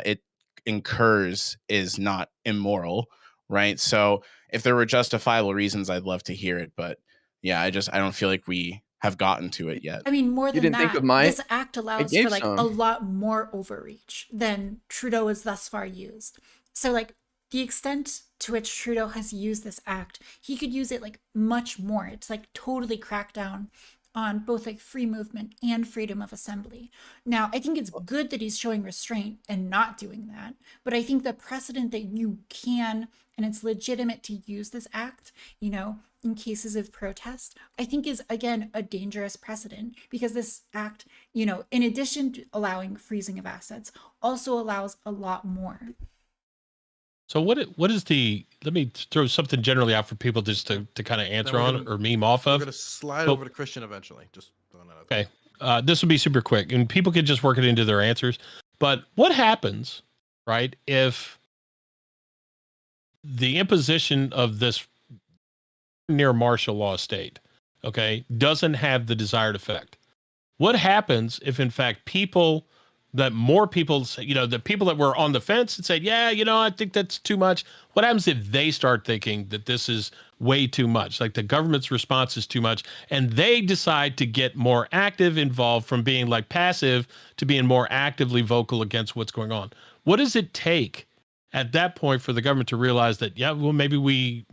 it incurs is not immoral, right? So if there were justifiable reasons, I'd love to hear it. But yeah, I don't feel like we have gotten to it yet. I mean, more You than didn't think that, of mine? this act allows gave for like a some. lot more overreach than Trudeau has thus far used. So like the extent to which Trudeau has used this act, he could use it like much more. It's like totally crack down on both like free movement and freedom of assembly. Now, I think it's good that he's showing restraint and not doing that, but I think the precedent that you can, and it's legitimate to use this act, you know, in cases of protest, I think is again a dangerous precedent, because this act, you know, in addition to allowing freezing of assets, also allows a lot more. So what is the, let me throw something generally out for people just to kind of answer we're on gonna- or meme off We're of. gonna slide But- over to Christian eventually. Just throwing that out there. Okay. This will be super quick and people can just work it into their answers. But what happens, right, if the imposition of this near martial law state, okay, doesn't have the desired effect? What happens if, in fact, more people say, you know, the people that were on the fence and said, yeah, you know, I think that's too much. What happens if they start thinking that this is way too much, like the government's response is too much, and they decide to get more active, involved, from being like passive to being more actively vocal against what's going on? What does it take at that point for the government to realize that, yeah, well, maybe we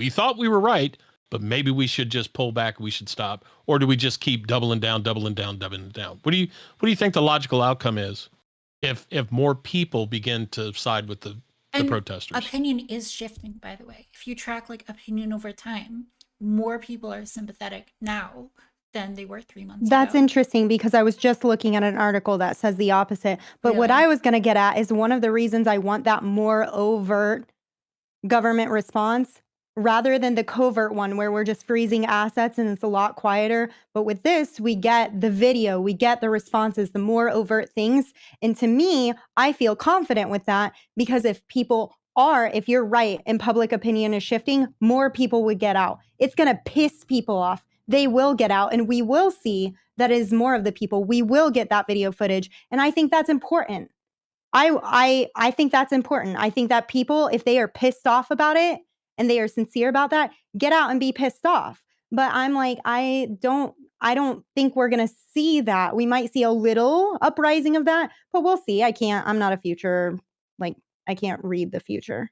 thought we were right, but maybe we should just pull back, we should stop? Or do we just keep doubling down? What do you think the logical outcome is if more people begin to side with the protesters? Opinion is shifting, by the way. If you track like opinion over time, more people are sympathetic now than they were 3 months That's ago. interesting, because I was just looking at an article that says the opposite. But what Really? I was going to get at is one of the reasons I want that more overt government response rather than the covert one where we're just freezing assets and it's a lot quieter. But with this, we get the video, we get the responses, the more overt things. And to me, I feel confident with that, because if you're right and public opinion is shifting, more people would get out. It's going to piss people off. They will get out, and we will see that is more of the people. We will get that video footage. And I think that's important. I think that's important. I think that people, if they are pissed off about it and they are sincere about that, get out and be pissed off. But I'm like, I don't think we're going to see that. We might see a little uprising of that, but we'll see. I'm not a future, like, I can't read the future.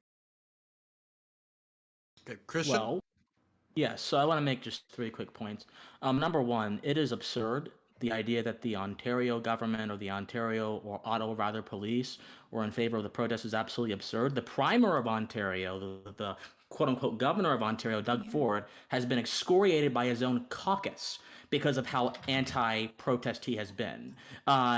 Okay, Christian. Well, yes. So I want to make just 3 quick points. Number one, it is absurd, the idea that the Ontario government or the Ontario or Ottawa rather police were in favor of the protest is absolutely absurd. The Premier of Ontario, the quote unquote governor of Ontario, Doug Ford, has been excoriated by his own caucus because of how anti-protest he has been.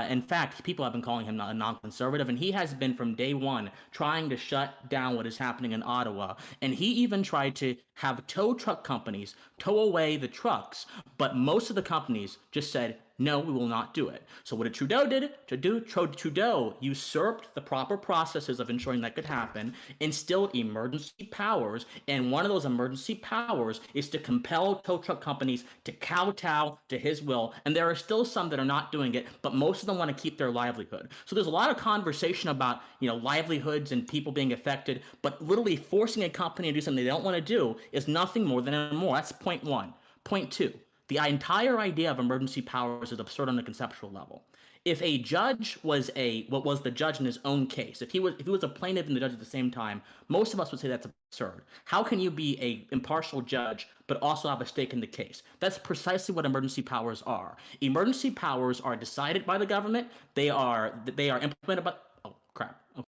In fact, people have been calling him a non-conservative, and he has been from day one trying to shut down what is happening in Ottawa. And he even tried to have tow truck companies tow away the trucks, but most of the companies just said, no, we will not do it. So what did Trudeau do? Trudeau usurped the proper processes of ensuring that could happen, instilled emergency powers, and one of those emergency powers is to compel tow truck companies to kowtow to his will. And there are still some that are not doing it, but most of them want to keep their livelihood. So there's a lot of conversation about, livelihoods and people being affected, but literally forcing a company to do something they don't want to do is nothing more than immoral. That's point one. Point two. The entire idea of emergency powers is absurd on a conceptual level. If a judge was the judge in his own case, if he was a plaintiff and the judge at the same time, most of us would say that's absurd. How can you be an impartial judge but also have a stake in the case? That's precisely what emergency powers are. Emergency powers are decided by the government. They are implemented by. Oh crap. Okay.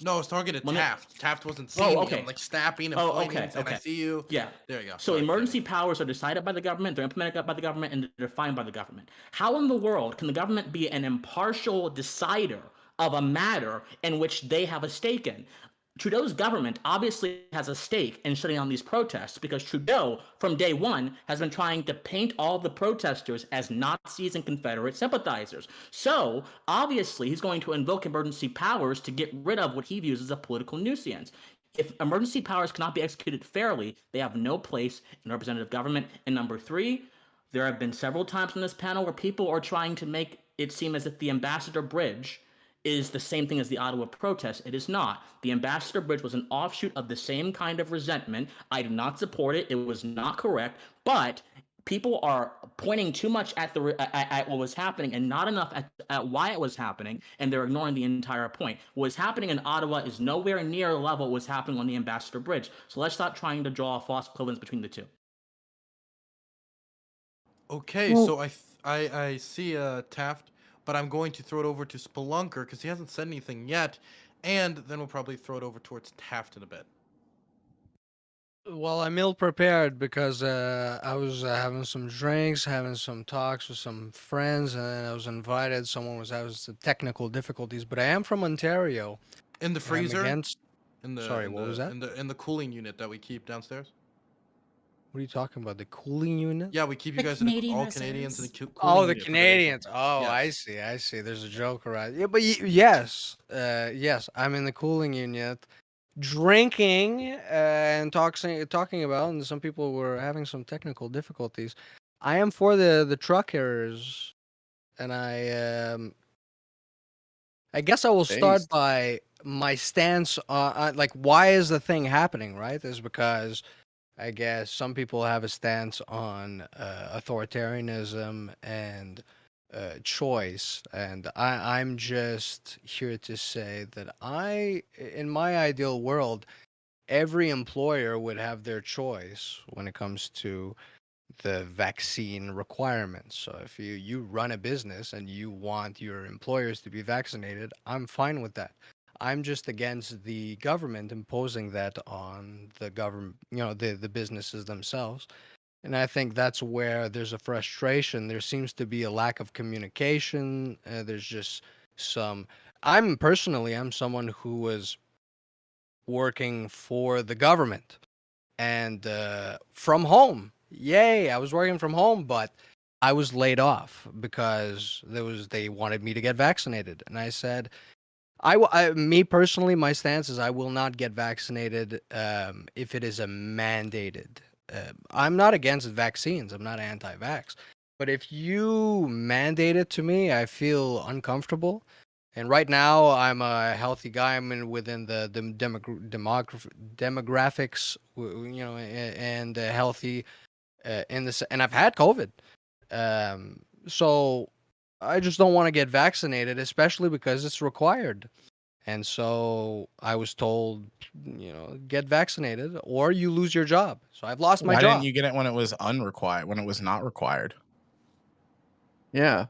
No, it's targeted When it- Taft. Taft wasn't seeing me. okay. I'm like snapping and Oh, pointing okay, and saying, I okay. see you. Yeah. There you go. So Sorry, emergency powers are decided by the government, they're implemented by the government, and they're defined by the government. How in the world can the government be an impartial decider of a matter in which they have a stake in? Trudeau's government obviously has a stake in shutting down these protests because Trudeau, from day one, has been trying to paint all the protesters as Nazis and Confederate sympathizers. So, obviously, he's going to invoke emergency powers to get rid of what he views as a political nuisance. If emergency powers cannot be executed fairly, they have no place in representative government. And number three, there have been several times on this panel where people are trying to make it seem as if the Ambassador Bridge is the same thing as the Ottawa protest. It is not. The Ambassador Bridge was an offshoot of the same kind of resentment. I do not support it. It was not correct. But people are pointing too much at what was happening and not enough at why it was happening, and they're ignoring the entire point. What was happening in Ottawa is nowhere near the level what was happening on the Ambassador Bridge. So let's stop trying to draw a false equivalence between the two. Okay, Well- so I see Taft, but I'm going to throw it over to Spelunker because he hasn't said anything yet, and then we'll probably throw it over towards Taft in a bit. Well, I'm ill prepared because I was having some drinks, having some talks with some friends, and I was invited. Someone was having some technical difficulties, but I am from Ontario. In the and I'm freezer? against. In the Sorry, in what the, was that? In the cooling unit that we keep downstairs. What are you talking about? The cooling unit? Yeah, we keep you The guys Canadian all Canadians in the reserves. cooling Oh, the unit for Canadians. day. Oh, Yes. I see. There's a joke around. Yeah, but yes, yes, I'm in the cooling unit, drinking and talking about, and some people were having some technical difficulties. I am for the truckers, and I guess I will start Based. by my stance on like why is the thing happening, right? Is because I guess some people have a stance on authoritarianism and choice, and I'm just here to say that in my ideal world, every employer would have their choice when it comes to the vaccine requirements. So if you run a business and you want your employers to be vaccinated, I'm fine with that. I'm just against the government imposing that on the government, the businesses themselves. And I think that's where there's a frustration. There seems to be a lack of communication. There's just I'm someone who was working for the government and from home. Yay, I was working from home, but I was laid off because they wanted me to get vaccinated. And I said, me personally, my stance is I will not get vaccinated if it is a mandated. I'm not against vaccines. I'm not anti-vax. But if you mandate it to me, I feel uncomfortable. And right now, I'm a healthy guy. I'm within the demographics, and healthy. And I've had COVID. So I just don't want to get vaccinated, especially because it's required. And so I was told, get vaccinated or you lose your job. So I've lost my Why job. didn't you get it when it was unrequired, when it was not required? Yeah.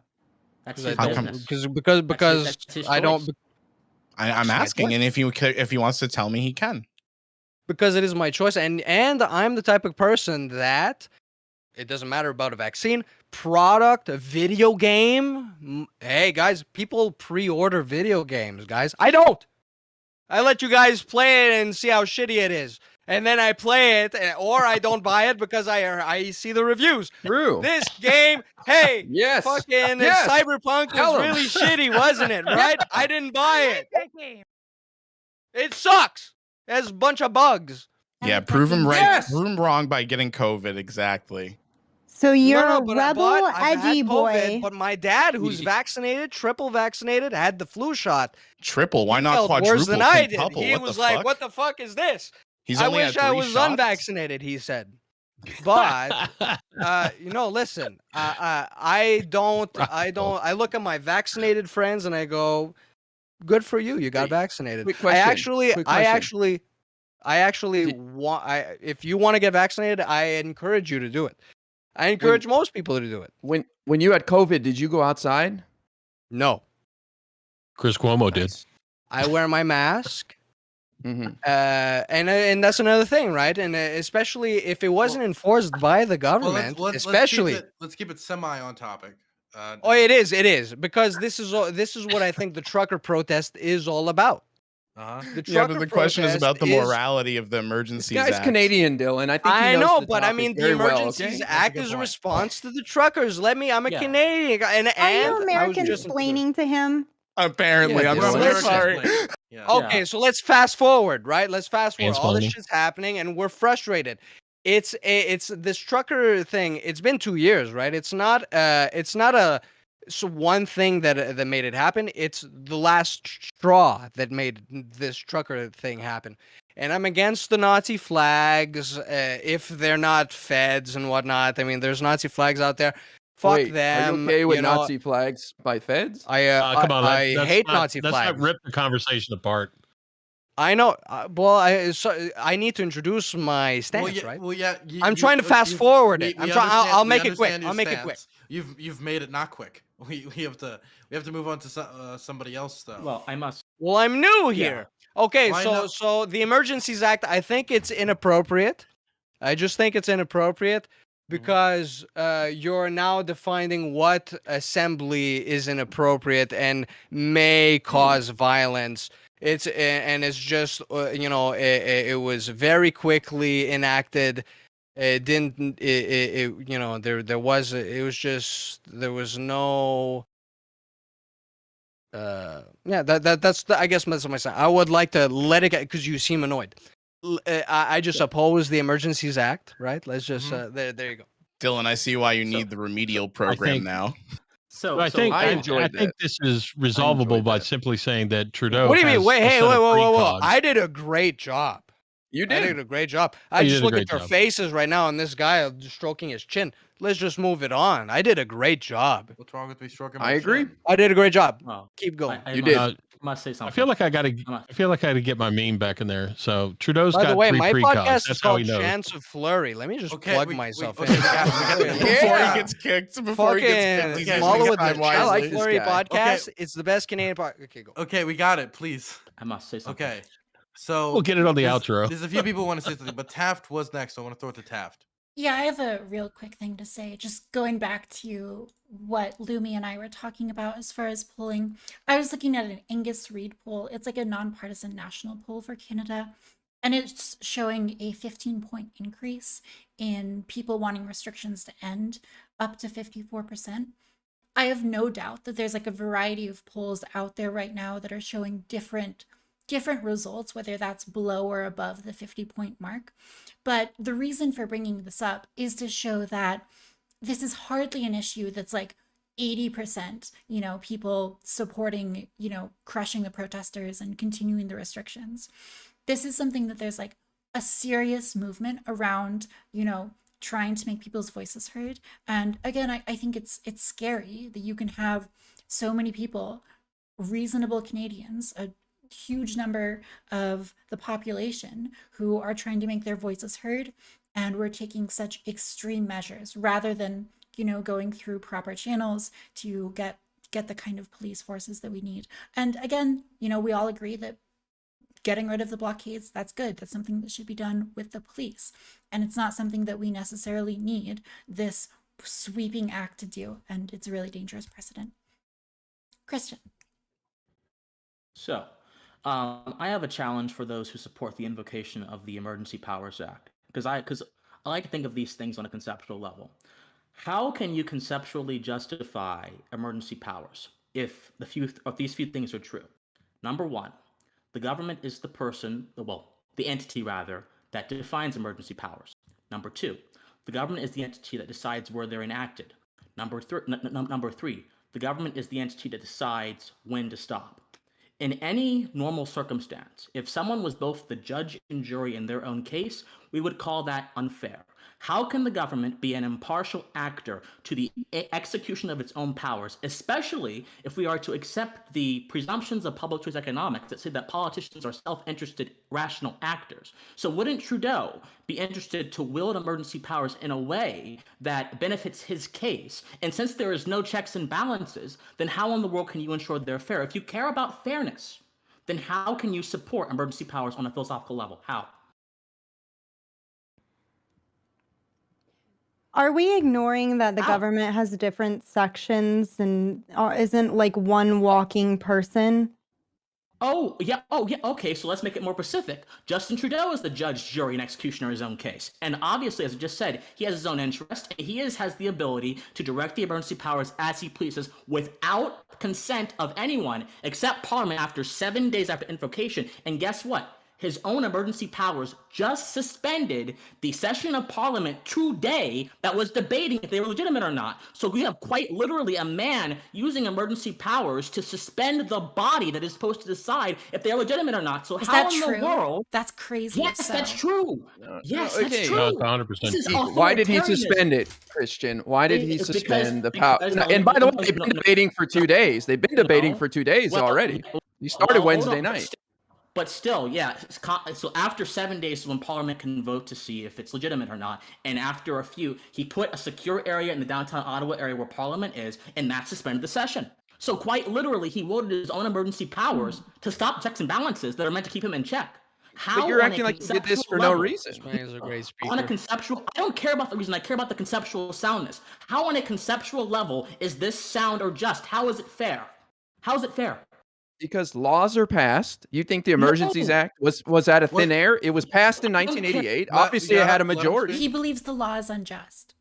That's Because his I don't, business. because That's his I don't, choice. I'm It's my asking, and choice. if he wants to tell me, he can. because it is my choice. And I'm the type of person that it doesn't matter about a vaccine, product, a video game. Hey, guys, people pre-order video games, guys. I don't. I let you guys play it and see how shitty it is. And then I play it, or I don't buy it because I see the reviews. True. This game, hey, Yes. fucking Yes. Cyberpunk was Tell 'em. really shitty, wasn't it? Right? I didn't buy it. That game. It sucks. It has a bunch of bugs. I Yeah, like that prove him game. right. Yes! Prove him wrong by getting COVID. Exactly. So you're No, a but rebel I've had edgy COVID, boy. but my dad, who's Ye- vaccinated, triple vaccinated, had the flu shot. Triple. Why He not felt quadruple? worse than I did. Quintuple? He What was the like, fuck? "What the fuck is this?" He's I only wish had I 3 was shots? unvaccinated, he said. But listen, I look at my vaccinated friends and I go, "Good for you, you got Wait, vaccinated." quick question, quick question. If you want to get vaccinated, I encourage you to do it. I encourage most people to do it. When you had COVID, did you go outside? No. Chris Cuomo did. Nice. I wear my mask. Mhm. And that's another thing, right? And especially if it wasn't enforced by the Well, government, let's especially. let's keep it semi on topic. Oh, it is because this is what I think the trucker protest is all about. Uh-huh. The Yeah, trucker but the question is protest about the is- morality of the This Emergencies guy's Act. Canadian, Dylan. I think he I knows know, the but I topic mean, the very well, Emergencies okay? Act good is a point. response to the truckers. Let me. I'm a Yeah. Canadian guy, and Are you I was American just explaining to him? Apparently, Yeah, I'm Dylan. so Let's- sorry. Yeah. Okay, Yeah. so let's fast forward, right? Let's fast forward. All this Mansplaining. shit's happening, and we're frustrated. It's this trucker thing. It's been 2 years, right? It's not a one thing that made it happen. It's the last straw that made this trucker thing happen. And I'm against the Nazi flags if they're not feds and whatnot. I mean, there's Nazi flags out there. Fuck Wait, them. are you okay with you know, Nazi flags by feds? Come on, I let's hate not, Nazi let's flags. not rip the conversation apart. I know. Well, I need to introduce my stance, right? Well, yeah. I'm trying to fast forward it. I'm trying. I'll make it quick. understand your I'll make it quick. stance. You've made it not quick. We have to move on to somebody else though. Well, I must. Well, I'm new here. Okay, Why so not? so the Emergencies Act, I think it's inappropriate. I just think it's inappropriate because you're now defining what assembly is inappropriate and may cause violence. It's just it was very quickly enacted. It didn't there was no I guess that's my sign. I would like to let it get because you seem annoyed. I just oppose the Emergencies Act, right? Let's just there you go. Dylan, I see why you need the remedial program think- now. So I think I I enjoyed think that. this is resolvable enjoyed by that. simply saying that Trudeau. What do you mean? has Wait, a hey, set of whoa! precogs. I did a great job. You I did. did a great job. Oh, I you just did a look at great their job. faces right now, and this guy just stroking his chin. Let's just move it on. I did a great job. What's wrong with me stroking? I my agree. chin? I did a great job. Well, Keep going. I You must, did. must say something. I feel like I got to. I feel like I got to get my meme back in there. So Trudeau's By got the way, 3 my precogs. podcast is That's how called he knows. Chance of Flurry. Let me just Okay, plug we- myself okay, in. we got it. Before Yeah. he gets kicked. Before he gets kicked. Fucking he's Okay, follow using with his the time I Chance wisely. like of this Flurry guy. podcast. It's the best Canadian podcast. Okay, go. Okay, we got it. Please. I must say something. Okay. So We'll get it on the there's- outro. There's a few people who want to say something, but Taft was next, so I want to throw it to Taft. Yeah, I have a real quick thing to say. Just going back to what Lumi and I were talking about as far as polling. I was looking at an Angus Reid poll. It's like a nonpartisan national poll for Canada. And it's showing a 15-point increase in people wanting restrictions to end, up to 54%. I have no doubt that there's like a variety of polls out there right now that are showing different results, whether that's below or above the 50-point mark. But the reason for bringing this up is to show that this is hardly an issue that's like 80%, people supporting, crushing the protesters and continuing the restrictions. This is something that there's like a serious movement around, trying to make people's voices heard. And again, I think it's scary that you can have so many people, reasonable Canadians, a huge number of the population who are trying to make their voices heard, and we're taking such extreme measures rather than going through proper channels to get the kind of police forces that we need. And again, we all agree that getting rid of the blockades, that's good. That's something that should be done with the police, and it's not something that we necessarily need this sweeping act to do, and it's a really dangerous precedent. Christian. So, I have a challenge for those who support the invocation of the Emergency Powers Act, because I like to think of these things on a conceptual level. How can you conceptually justify emergency powers if these few things are true? Number one, the government is the entity that defines emergency powers. Number two, the government is the entity that decides where they're enacted. Number three, the government is the entity that decides when to stop. In any normal circumstance, if someone was both the judge and jury in their own case, we would call that unfair. How can the government be an impartial actor to the execution of its own powers, especially if we are to accept the presumptions of public choice economics that say that politicians are self-interested, rational actors? So wouldn't Trudeau be interested to wield emergency powers in a way that benefits his case? And since there is no checks and balances, then how in the world can you ensure they're fair? If you care about fairness, then how can you support emergency powers on a philosophical level? How? Are we ignoring that the How? government has different sections and isn't like one walking person? Oh, yeah. Okay, so let's make it more specific. Justin Trudeau is the judge, jury, and executioner of his own case. And obviously, as I just said, he has his own interest, and he has the ability to direct the emergency powers as he pleases without consent of anyone except Parliament after 7 days after invocation. And guess what? His own emergency powers just suspended the session of Parliament today that was debating if they were legitimate or not. So we have quite literally a man using emergency powers to suspend the body that is supposed to decide if they're legitimate or not. So Is how that in true? the world? That's crazy. Yes, that's true. Yes, okay. that's true. No, it's 100% This is true. Why did he authoritarianism. suspend it, Christian? Why did he Because- suspend the because- power? no, And by the way, no, they've no, been no. debating for 2 days. They've been debating No. for 2 days Well, already. well, You started hold Wednesday on, night. But still, yeah. So after 7 days is when Parliament can vote to see if it's legitimate or not. And after a few, he put a secure area in the downtown Ottawa area where Parliament is, and that suspended the session. So quite literally, he wielded his own emergency powers to stop checks and balances that are meant to keep him in check. How But you're on a acting like you did this conceptual for no level- reason. This man is a great speaker. On a conceptual, I don't care about the reason. I care about the conceptual soundness. How on a conceptual level is this sound or just? How is it fair? How is it fair? Because laws are passed. You think the Emergencies No. Act was out of thin What? air? It was passed in I don't care. 1988. Let- Obviously, you it had a gotta let him majority. speak. He believes the law is unjust.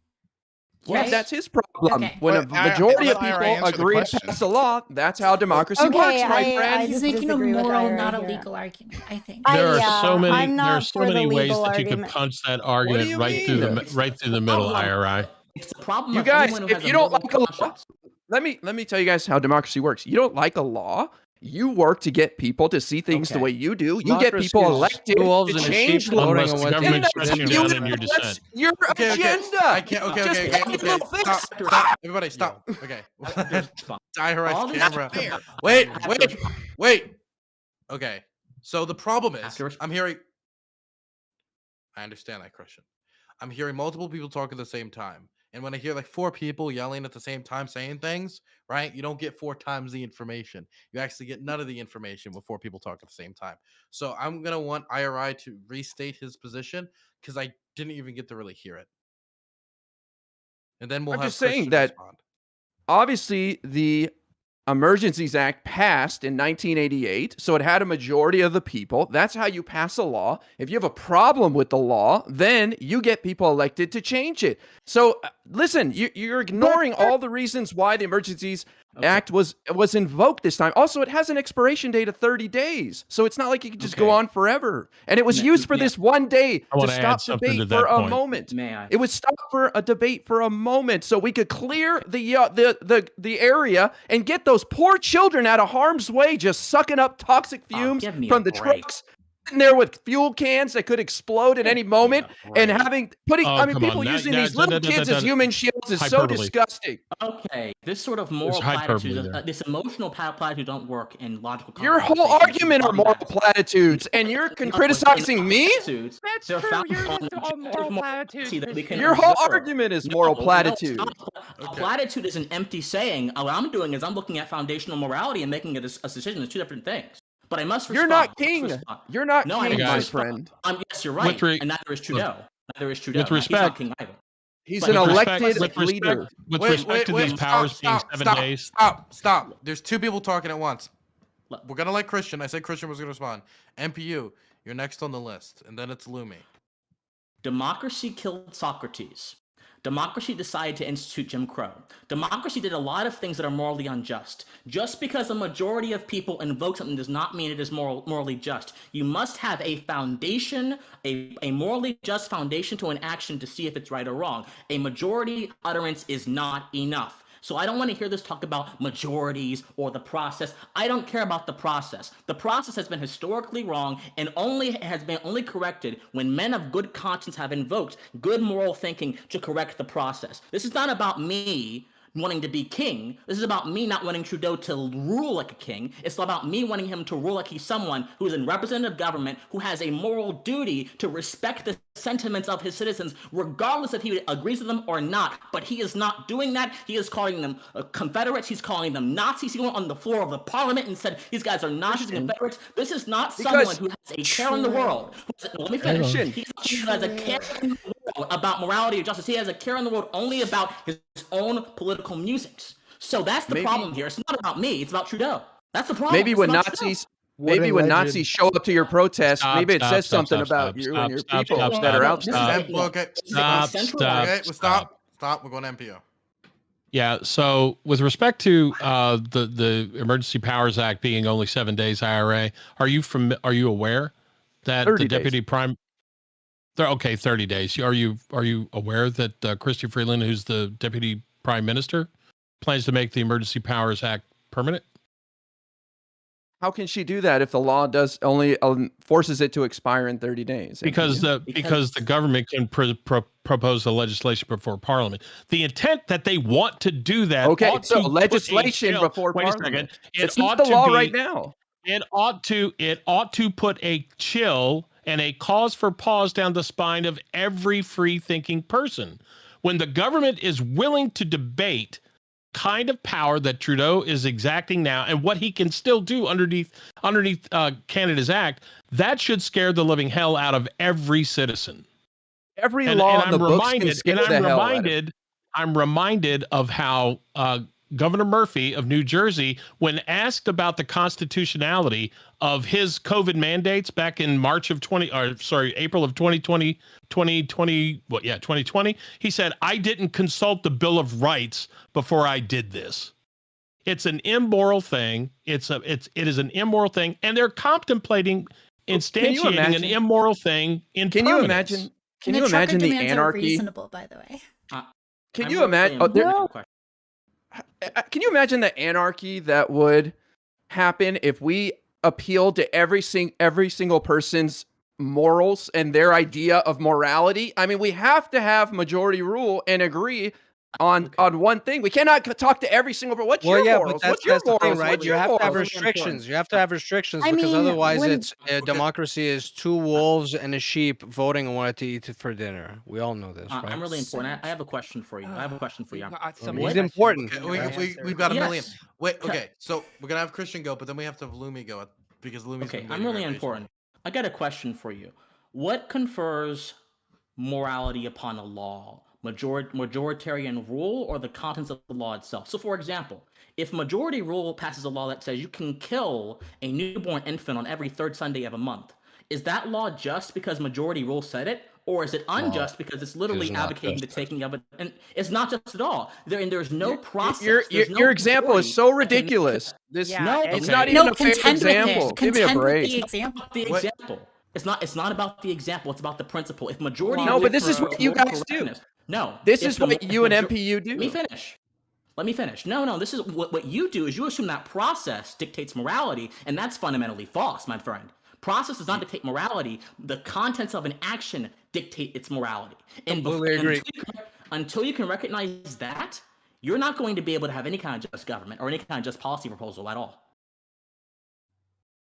Well, Right? that's his problem. Okay. When a But I- majority of let IRA people answer the agree to question. pass a law, that's how democracy Okay, works, my I friend. He's just making a disagree with moral, Ira not a here. legal argument, I think. There are yeah, so many. I'm There are not so for the many ways legal that you could argument. punch that do argument you right through mean? right through the middle, IRI. It's the problem You of guys, anyone who if has you a don't moral like a law, conscience. let me tell you guys how democracy works. You don't like a law, you work to get people to see things the Okay. way you do. You get Democracy people is elected two wolves to and a change sheep laws. voting Unless on the what government they shuts you do. down in your That's dissent. your Okay, agenda. I can't. Okay, Just okay, get okay. a little Okay, fix. stop. Everybody, stop. Okay. Diarize All this camera. fair. Wait, After- wait. Okay. So the problem is, After- I'm hearing. I understand that, Christian. I'm hearing multiple people talk at the same time. And when I hear like 4 people yelling at the same time saying things, right? You don't get 4 times the information. You actually get none of the information when 4 people talk at the same time. So I'm going to want IRI to restate his position because I didn't even get to really hear it. And then we'll I'm have just saying Christian that respond. obviously the Emergencies Act passed in 1988, so it had a majority of the people. That's how you pass a law. If you have a problem with the law, then you get people elected to change it. So listen, you're ignoring all the reasons why the Emergencies Act was invoked this time. Also, it has an expiration date of 30 days, so it's not like it could just go on forever. And it was used for this one day I to wanna add stop something debate to for that a point. moment. May I? It was stopped for a debate for a moment, so we could clear the area and get those poor children out of harm's way, just sucking up toxic fumes give me from a the break. trucks. Sitting there with fuel cans that could explode at any moment, and putting. Oh, I mean, come people on. using Now- these now- little no, no, kids no, as no. human shields is so Hyperbole. disgusting. Okay, this sort of moral hyperbole platitude, there. this emotional platitude don't work in logical. Your whole argument are moral platitudes, and you're criticizing me. That's true. You're all moral platitudes. Your whole argument is moral platitude. A platitude is an empty saying. What I'm doing is I'm looking at foundational morality and making a decision. It's 2 different things. But I must respond. You're not I must king. respond. You're not No, I king, must my respond. friend. Yes, you're right. With And neither is Trudeau. Neither is Trudeau. with He's not respect- king either. He's But an with elected With leader. respect, with respect to these powers being 7 days. Stop. There's 2 people talking at once. We're going to let Christian. I said Christian was going to respond. MPU, you're next on the list. And then it's Lumi. Democracy killed Socrates. Democracy decided to institute Jim Crow. Democracy did a lot of things that are morally unjust. Just because a majority of people invoke something does not mean it is morally just. You must have a foundation, a morally just foundation to an action to see if it's right or wrong. A majority utterance is not enough. So I don't want to hear this talk about majorities or the process. I don't care about the process. The process has been historically wrong and has been only corrected when men of good conscience have invoked good moral thinking to correct the process. This is not about me wanting to be king. This is about me not wanting Trudeau to rule like a king. It's about me wanting him to rule like he's someone who is in representative government, who has a moral duty to respect the sentiments of his citizens, regardless if he agrees with them or not. But he is not doing that. He is calling them Confederates. He's calling them Nazis. He went on the floor of the parliament and said these guys are Nazis and Confederates. This is not someone who has a care in the world. Let me finish. He has a care in the world about morality and justice. He has a care in the world only about his own political musings. So that's the problem here. It's not about me. It's about Trudeau. That's the problem. Maybe when Nazis show up to your protest, maybe it says something about you and your people that are out there. Okay, stop. We're going to MPO. Yeah. So with respect to the Emergency Powers Act being only 7 days IRA, are you aware that the deputy prime? Okay, 30 days. Are you aware that Chrystia Freeland, who's the deputy prime minister, plans to make the Emergency Powers Act permanent? How can she do that if the law does only forces it to expire in 30 days? Because the government can propose the legislation before Parliament. The intent that they want to do that. Okay, so legislation before Parliament. Wait a second. It's not the law right now. It ought to put a chill and a cause for pause down the spine of every free-thinking person. When the government is willing to debate kind of power that Trudeau is exacting now and what he can still do underneath Canada's Act, that should scare the living hell out of every citizen. Every law in the books can scare the hell out of it. I'm reminded of how Governor Murphy of New Jersey, when asked about the constitutionality of his COVID mandates back in April of 2020, he said, "I didn't consult the Bill of Rights before I did this." It's an immoral thing. It is an immoral thing, and they're contemplating instantiating an immoral thing in Can you imagine the anarchy? Reasonable, by the way. Can you imagine? Can you imagine the anarchy that would happen if we appealed to every single person's morals and their idea of morality? I mean, we have to have majority rule and agree on one thing. We cannot talk to every single person. What's your morals? But that's the thing, right? You have to have restrictions. You have to have restrictions because otherwise it's democracy is two wolves and a sheep voting on what to eat for dinner. We all know this, right? I'm really important. I have a question for you. It's important. We've got a million. Wait, okay. So we're going to have Christian go, but then we have to have Lumi go because Lumi's I'm really important. I got a question for you. What confers morality upon a law? Majoritarian rule or the contents of the law itself? So for example, if majority rule passes a law that says you can kill a newborn infant on every third Sunday of a month, is that law just because majority rule said it, or is it unjust because it's literally advocating the taking of it? And it's not just at all. There's no process. Your example is so ridiculous. It's not even a fair example. Give me a break. The example. It's not about the example. It's about the principle. If majority. No, but this is what you guys do. No, this is what you and MPU do. Let me finish. No, this is what you do is you assume that process dictates morality, and that's fundamentally false, my friend. Process does not dictate morality. The contents of an action dictate its morality. And until you can recognize that, you're not going to be able to have any kind of just government or any kind of just policy proposal at all.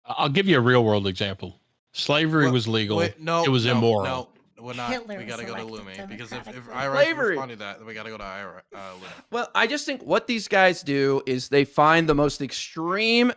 I'll give you a real world example. Slavery was legal. It was immoral. No, we're not. We got to go to Lumi because if IRA responded to that, then we got to go to IRA. Well, I just think what these guys do is they find the most extreme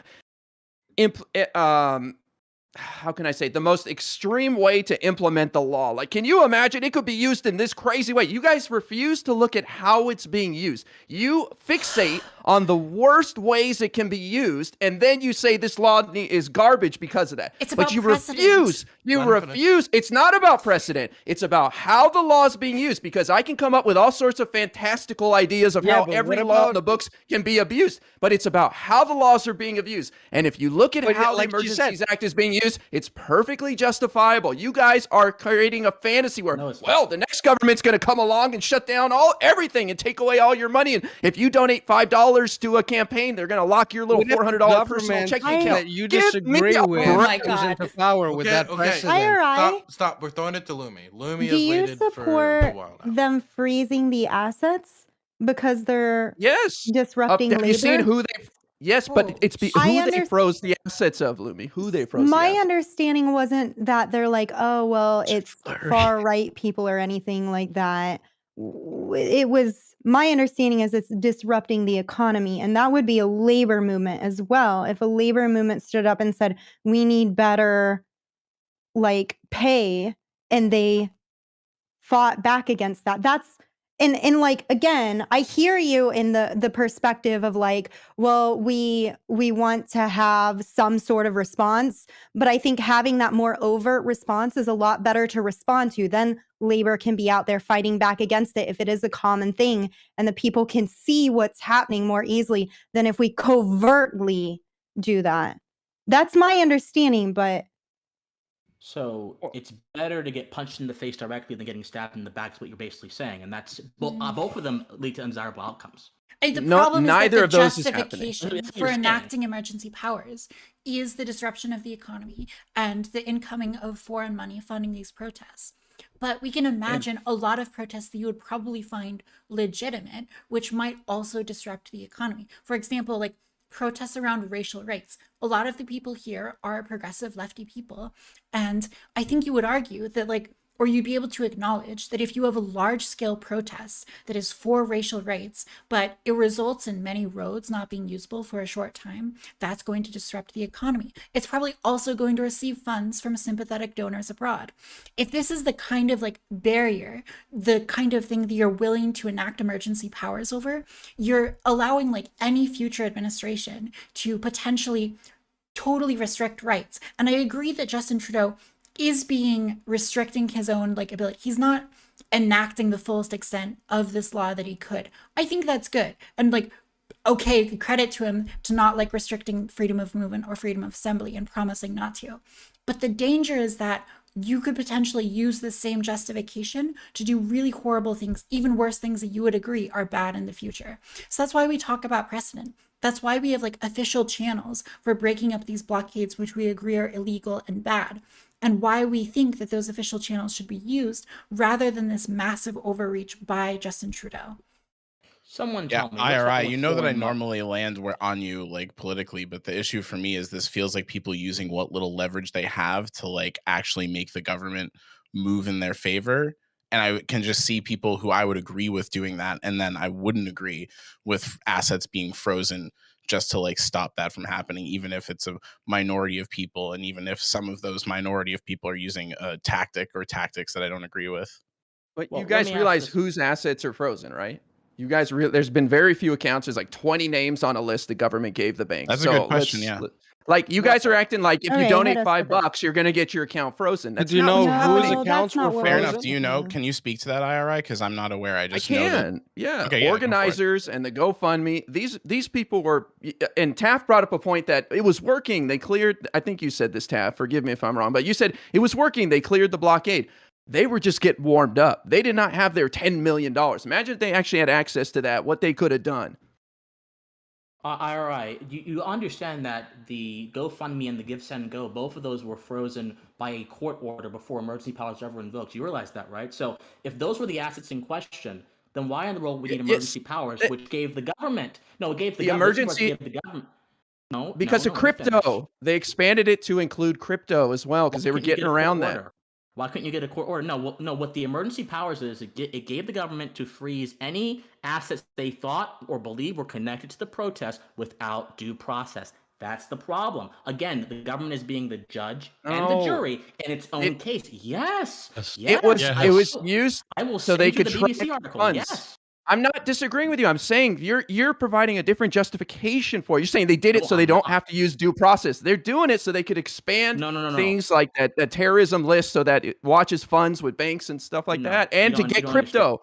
how can I say, the most extreme way to implement the law. Like, can you imagine it could be used in this crazy way? You guys refuse to look at how it's being used. You fixate on the worst ways it can be used, and then you say this law is garbage because of that. It's about refuse. You refuse. It's not about precedent. It's about how the law is being used, because I can come up with all sorts of fantastical ideas of how every law in the books can be abused, but it's about how the laws are being abused. And if you look at how the Emergencies Act is being used, it's perfectly justifiable. You guys are creating a fantasy where, the next government's going to come along and shut down everything and take away all your money. And if you donate $5 to a campaign, they're going to lock your little $400 personal checking account. That you disagree with comes into power with that precedent. Stop. We're throwing it to Lumi. Lumi Do you support them freezing the assets because they're Yes. disrupting Have you seen labor. who they? Yes, but it's I who they understand. froze the assets of, Lumi. Who they froze the My assets. understanding wasn't that they're like, oh, well, it's far right people or anything like that. It was, my understanding is it's disrupting the economy. And that would be a labor movement as well. If a labor movement stood up and said, we need better like pay, and they fought back against that. That's and like again, I hear you in the perspective of like, well, we want to have some sort of response, but I think having that more overt response is a lot better to respond to. Then labor can be out there fighting back against it if it is a common thing, and the people can see what's happening more easily than if we covertly do that. That's my understanding, but So it's better to get punched in the face directly than getting stabbed in the back. Is what you're basically saying, and that's both of them lead to undesirable outcomes. The problem is that neither the of those is happening. justification for enacting emergency powers is the disruption of the economy and the incoming of foreign money funding these protests. But we can imagine a lot of protests that you would probably find legitimate, which might also disrupt the economy. For example, like protests around racial rights. A lot of the people here are progressive lefty people. And I think you would argue that like, or you'd be able to acknowledge that if you have a large scale protest that is for racial rights, but it results in many roads not being usable for a short time, that's going to disrupt the economy. It's probably also going to receive funds from sympathetic donors abroad. If this is the kind of like barrier, the kind of thing that you're willing to enact emergency powers over, you're allowing like any future administration to potentially totally restrict rights. And I agree that Justin Trudeau is restricting his own like ability. He's not enacting the fullest extent of this law that he could. I think that's good. And like, okay, credit to him to not like restricting freedom of movement or freedom of assembly and promising not to. But the danger is that you could potentially use the same justification to do really horrible things, even worse things that you would agree are bad in the future. So that's why we talk about precedent. That's why we have like official channels for breaking up these blockades, which we agree are illegal and bad, and why we think that those official channels should be used rather than this massive overreach by Justin Trudeau. Someone Yeah, tell me. IRI, you know that I normally land on you like politically, but the issue for me is this feels like people using what little leverage they have to like actually make the government move in their favor. And I can just see people who I would agree with doing that, and then I wouldn't agree with assets being frozen just to like stop that from happening, even if it's a minority of people, and even if some of those minority of people are using a tactic or tactics that I don't agree with. But you guys realize whose assets are frozen, right? You guys, there's been very few accounts. There's like 20 names on a list the government gave the bank. That's a good question, yeah. Like you guys are acting like if you donate $5, you're gonna get your account frozen. That's Do you know whose accounts were frozen? Fair enough. Do you know? Can you speak to that, IRI? Because I'm not aware. I just know that. Yeah. Okay, yeah, organizers and the GoFundMe. These people were, and Taft brought up a point that it was working. They cleared. I think you said this, Taft. Forgive me if I'm wrong, but you said it was working. They cleared the blockade. They were just getting warmed up. They did not have their $10 million. Imagine if they actually had access to that, what they could have done. IRI, you understand that the GoFundMe and the Give, Send, Go, both of those were frozen by a court order before emergency powers were ever invoked. You realize that, right? So if those were the assets in question, then why in the world we need emergency powers, which gave the government? No, it gave the emergency. The government. No, because of crypto. They expanded it to include crypto as well because they were getting around that. Why couldn't you get a court order? No. What the emergency powers is, it gave the government to freeze any assets they thought or believed were connected to the protest without due process. That's the problem. Again, the government is being the judge and the jury in its own case. Yes. It was used so they could track funds. Yes. I'm not disagreeing with you. I'm saying you're providing a different justification for it. You're saying they did it so they don't have to use due process. They're doing it so they could expand things like that terrorism list so that it watches funds with banks and stuff like that, and to get crypto.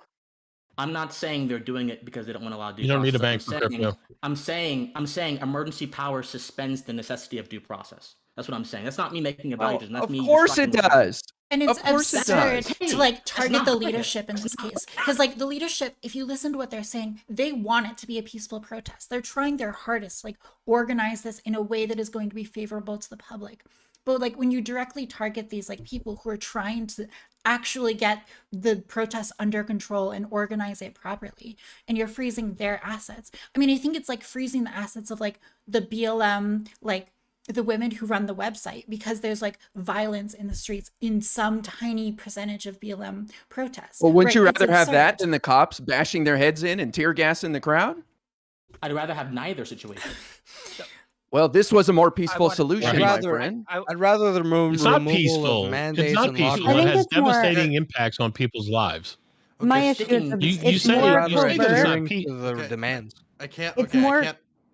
I'm not saying they're doing it because they don't want to allow due process. You don't need a bank for crypto. I'm saying emergency power suspends the necessity of due process. That's what I'm saying. That's not me making a violation. That's of course it does. And it's absurd to like target the leadership in this case. Because like the leadership, if you listen to what they're saying, they want it to be a peaceful protest. They're trying their hardest, like organize this in a way that is going to be favorable to the public. But like when you directly target these like people who are trying to actually get the protests under control and organize it properly. And you're freezing their assets. I mean, I think it's like freezing the assets of like the BLM, like the women who run the website, because there's like violence in the streets in some tiny percentage of BLM protests. Well, wouldn't you It's rather have that absurd. than the cops bashing their heads in and tear gas in the crowd? I'd rather have neither situation. Well, this was a more peaceful wanna- solution, I'd my rather, friend. I'd rather the It's not removal peaceful. of mandates It's not and peaceful. I It think has it's more- devastating impacts on people's lives. My Okay, issue is You- you it's say more you're- you say that it's not overt. pe- to the Okay. demands. I can't. It's Okay, more-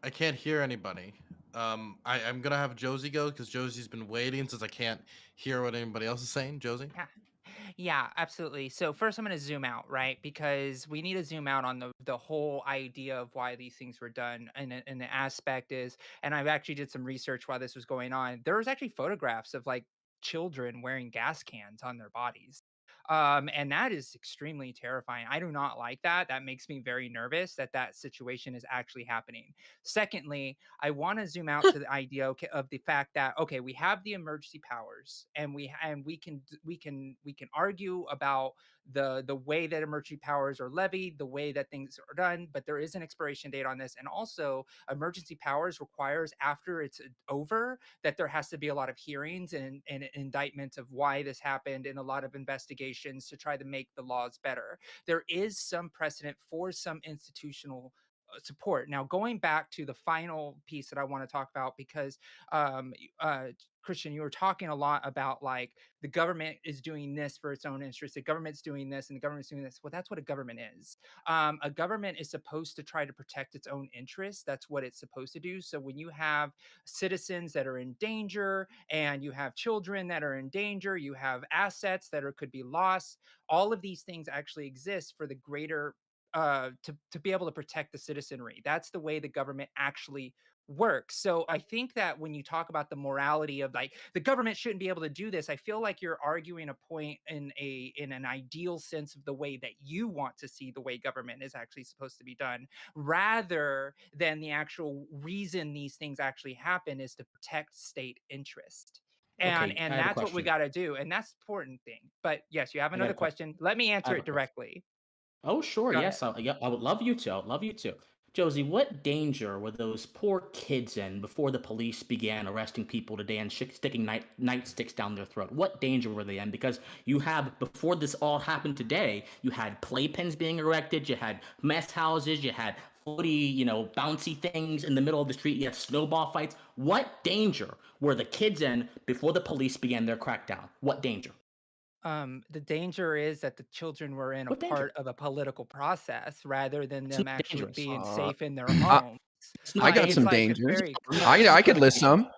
I can't hear anybody. I'm gonna have Josie go because Josie's been waiting since I can't hear what anybody else is saying. Josie. Yeah, absolutely. So first I'm going to zoom out, right? Because we need to zoom out on the whole idea of why these things were done. And the aspect is, and I've actually did some research while this was going on. There was actually photographs of like children wearing gas cans on their bodies. And that is extremely terrifying. I do not like that. That makes me very nervous that that situation is actually happening. Secondly, I want to zoom out to the idea of the fact that okay, we have the emergency powers, and we can argue about the way that emergency powers are levied, the way that things are done, but there is an expiration date on this, and also emergency powers requires after it's over that there has to be a lot of hearings and indictments of why this happened and a lot of investigations to try to make the laws better. There is some precedent for some institutional support. Now, going back to the final piece that I want to talk about, because Christian, you were talking a lot about like the government is doing this for its own interest, the government's doing this, and the government's doing this. Well, that's what a government is. A government is supposed to try to protect its own interests. That's what it's supposed to do. So when you have citizens that are in danger and you have children that are in danger, you have assets that could be lost, all of these things actually exist for the greater to be able to protect the citizenry. That's the way the government actually works. So I think that when you talk about the morality of like the government shouldn't be able to do this, I feel like you're arguing a point in an ideal sense of the way that you want to see the way government is actually supposed to be done, rather than the actual reason these things actually happen is to protect state interest. And Okay, I have a that's what we question. got to do, and that's the important thing. But yes, you have I got another a que- question. Let me I answer have a it question. directly. Oh, sure. Go Yes, I would love you to. I would love you to. Josie, what danger were those poor kids in before the police began arresting people today and sticking nightsticks down their throat? What danger were they in? Because you have, before this all happened today, you had playpens being erected, you had mess houses, you had floaty, bouncy things in the middle of the street, you had snowball fights. What danger were the kids in before the police began their crackdown? What danger? The danger is that the children were in a What danger? part of a political process rather than It's them not actually dangerous. being Uh, safe in their I, homes. It's not I got It's some like it's dangers. very I could list some.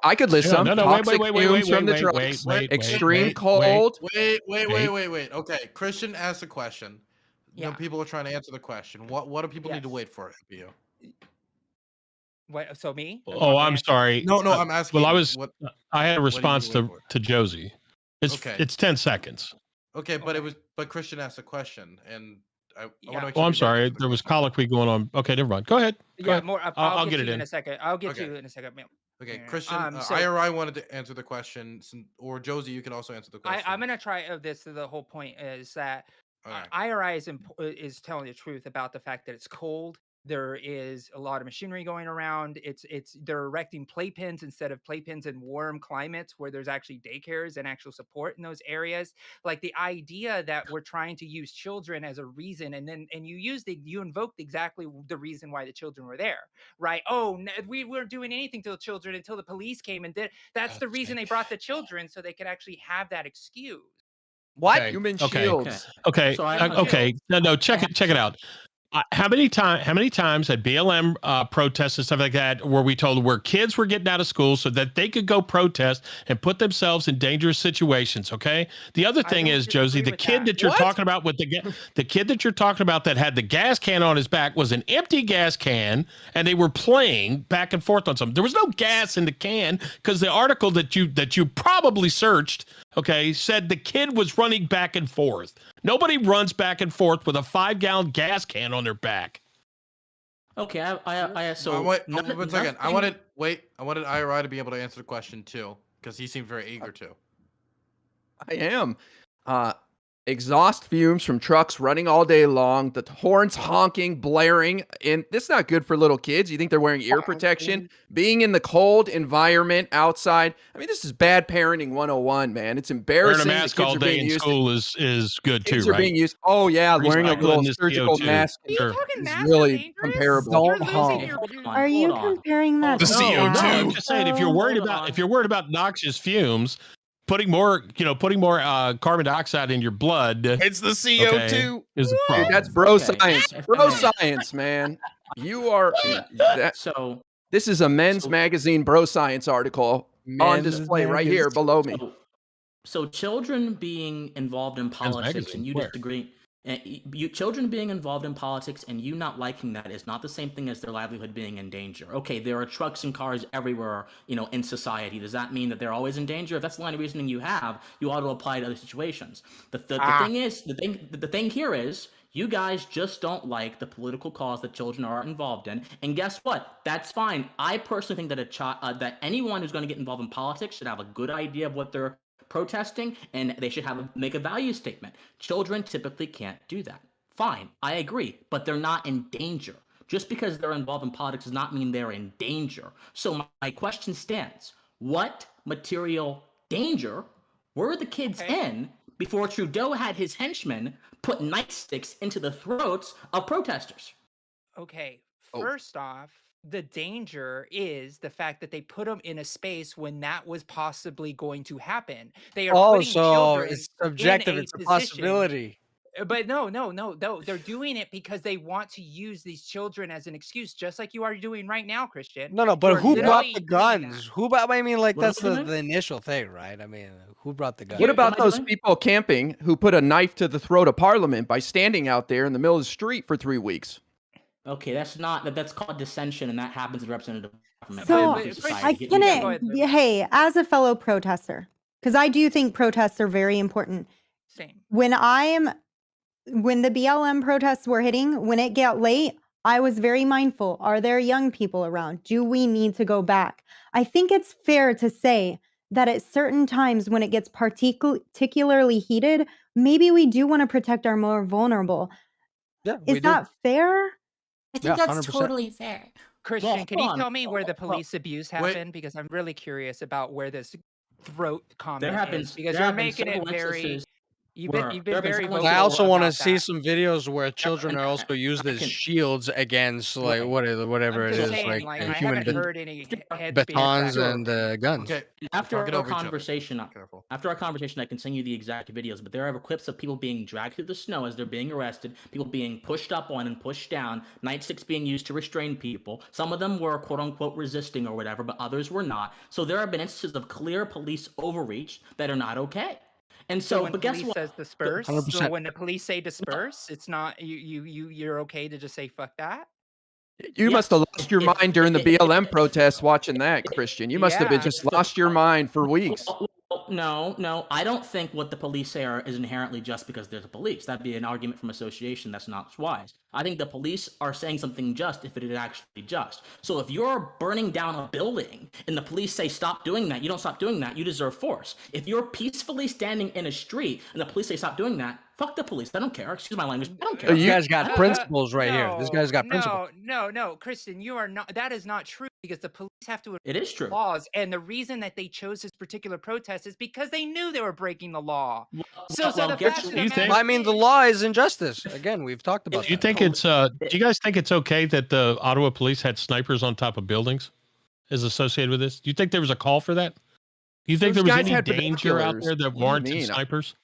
I could list No, some. no, no, Toxic fumes from the trucks, extreme cold. Wait. Okay, Christian asked a question. No, Yeah. people are trying to answer the question. What do people need to Yes. wait for? FBO? What? So me? You Oh, want me to I'm answer? sorry. No, I'm asking. Well, I had a what do you need response to wait to for? Josie. Okay. It's 10 seconds. Okay, but Okay. but Christian asked a question, and I want to Yeah. make Oh, sure I'm you guys sorry. answer the There was question. colloquy going on. Okay, never mind. Go ahead. Go Yeah, ahead. more. I'll get get to it you in. in a second. I'll get to Okay. you in a second. Okay, Yeah. Christian, So IRI wanted to answer the question, or Josie, you can also answer the question. I'm gonna try this. The whole point is that Okay. IRI is telling the truth about the fact that it's cold. There is a lot of machinery going around. They're erecting playpens instead of playpens in warm climates where there's actually daycares and actual support in those areas. Like the idea that we're trying to use children as a reason, and you invoked exactly the reason why the children were there, right? Oh, we weren't doing anything to the children until the police came and did. That's the reason they brought the children, so they could actually have that excuse. What? Okay. Human Okay. shields. Okay. So Okay. No, check it out. How many times at BLM protests and stuff like that were we told where kids were getting out of school so that they could go protest and put themselves in dangerous situations? Okay. The other thing is, Josie, the kid that you're talking about with the kid that you're talking about that had the gas can on his back was an empty gas can, and they were playing back and forth on something. There was no gas in the can because the article that you probably searched, okay, said the kid was running back and forth. Nobody runs back and forth with a 5-gallon gas can on their back. Okay, so wait, one second. I wanted IRI to be able to answer the question too, because he seemed very eager to. I am. exhaust fumes from trucks running all day long, the horns honking, blaring, and this is not good for little kids. You think they're wearing ear protection? Being in the cold environment outside. I mean, this is bad parenting 101, man. It's Wearing embarrassing. a mask all day in school is good too, Kids are right? being used. Oh yeah, wearing a little Recycling this surgical CO2. mask Sure. is really comparable. Don't losing honk. your Are you comparing that The to CO2. No, I'm gas, just saying if you're though? worried about noxious fumes, putting more carbon dioxide in your blood, It's the CO2. is a Dude, problem. that's bro Okay. science. Bro science, man. You are that. So This is a Men's Magazine Bro Science article on Men's display right here Magazine. below me. So children being involved in politics magazine, and you where? disagree, children being involved in politics and you not liking that is not the same thing as their livelihood being in danger. Okay, there are trucks and cars everywhere, in society. Does that mean that they're always in danger? If that's the line of reasoning you have, you ought to apply to other situations. The thing here is, you guys just don't like the political cause that children are involved in, and guess what? That's fine. I personally think that that anyone who's going to get involved in politics should have a good idea of what they're protesting, and they should make a value statement. Children typically can't do that. Fine, I agree, but they're not in danger. Just because they're involved in politics does not mean they're in danger. So my question stands: what material danger were the kids in before Trudeau had his henchmen put nightsticks into the throats of protesters? Okay, first off, the danger is the fact that they put them in a space when that was possibly going to happen. They are putting so children it's subjective. in It's a position. possibility. But no, they're doing it because they want to use these children as an excuse, just like you are doing right now, Christian. No, You but are who brought literally the doing guns? that. Who brought? I mean, like What that's am I the doing? initial thing, right? I mean, who brought the guns? What about am I those doing? people camping who put a knife to the throat of Parliament by standing out there in the middle of the street for 3 weeks? Okay, that's called dissension, and that happens in representative government. So Democracy society. I Get used to go it. ahead, Liv. hey, as a fellow protester, because I do think protests are very important. Same. When the BLM protests were hitting, when it got late, I was very mindful. Are there young people around? Do we need to go back? I think it's fair to say that at certain times when it gets particularly heated, maybe we do want to protect our more vulnerable. Yeah, we Is do. that fair? I think Yeah, that's 100%. totally fair. Christian, Well, can you hold on. tell me where the Well, police abuse happened? Because I'm really curious about where this throat comment have been is. Because there you're have been making it several very. instances You've where been there have been very several vocal I also want to about see that. some videos where children are also used I as can- shields against like Right. whatever I'm it just is, saying, like I human haven't heard any head batons spear and guns. Okay. After talking our over each other. conversation, Careful. I can send you the exact videos. But there are clips of people being dragged through the snow as they're being arrested, people being pushed up on and pushed down, nightsticks being used to restrain people. Some of them were quote unquote resisting or whatever, but others were not. So there have been instances of clear police overreach that are not okay. And so, when but the guess police what? says disperse, so 100%. when the police say disperse, it's not you're okay to just say fuck that. You must have lost your mind during the BLM if- protests watching that, Christian. You must have been Yeah. just lost your mind for weeks. No. I don't think what the police say is inherently just because there's a police. That'd be an argument from association that's not wise. I think the police are saying something just if it is actually just. So if you're burning down a building and the police say stop doing that, you don't stop doing that, you deserve force. If you're peacefully standing in a street and the police say stop doing that, fuck the police. I don't care. Excuse my language. I don't care. You guys got principles right here. This guy's got principles. No, Kristen, you are not. That is not true because the police have to It is true. laws, and the reason that they chose this particular protest is because they knew they were breaking the law. So the fact of the matter I mean, the law is injustice. Again, we've talked about. Do you think it's do you guys think it's okay that the Ottawa police had snipers on top of buildings is associated with this? Do you think there was a call for that? Do you think Those there was guys any had danger out binoculars. there that What do you warranted mean? snipers?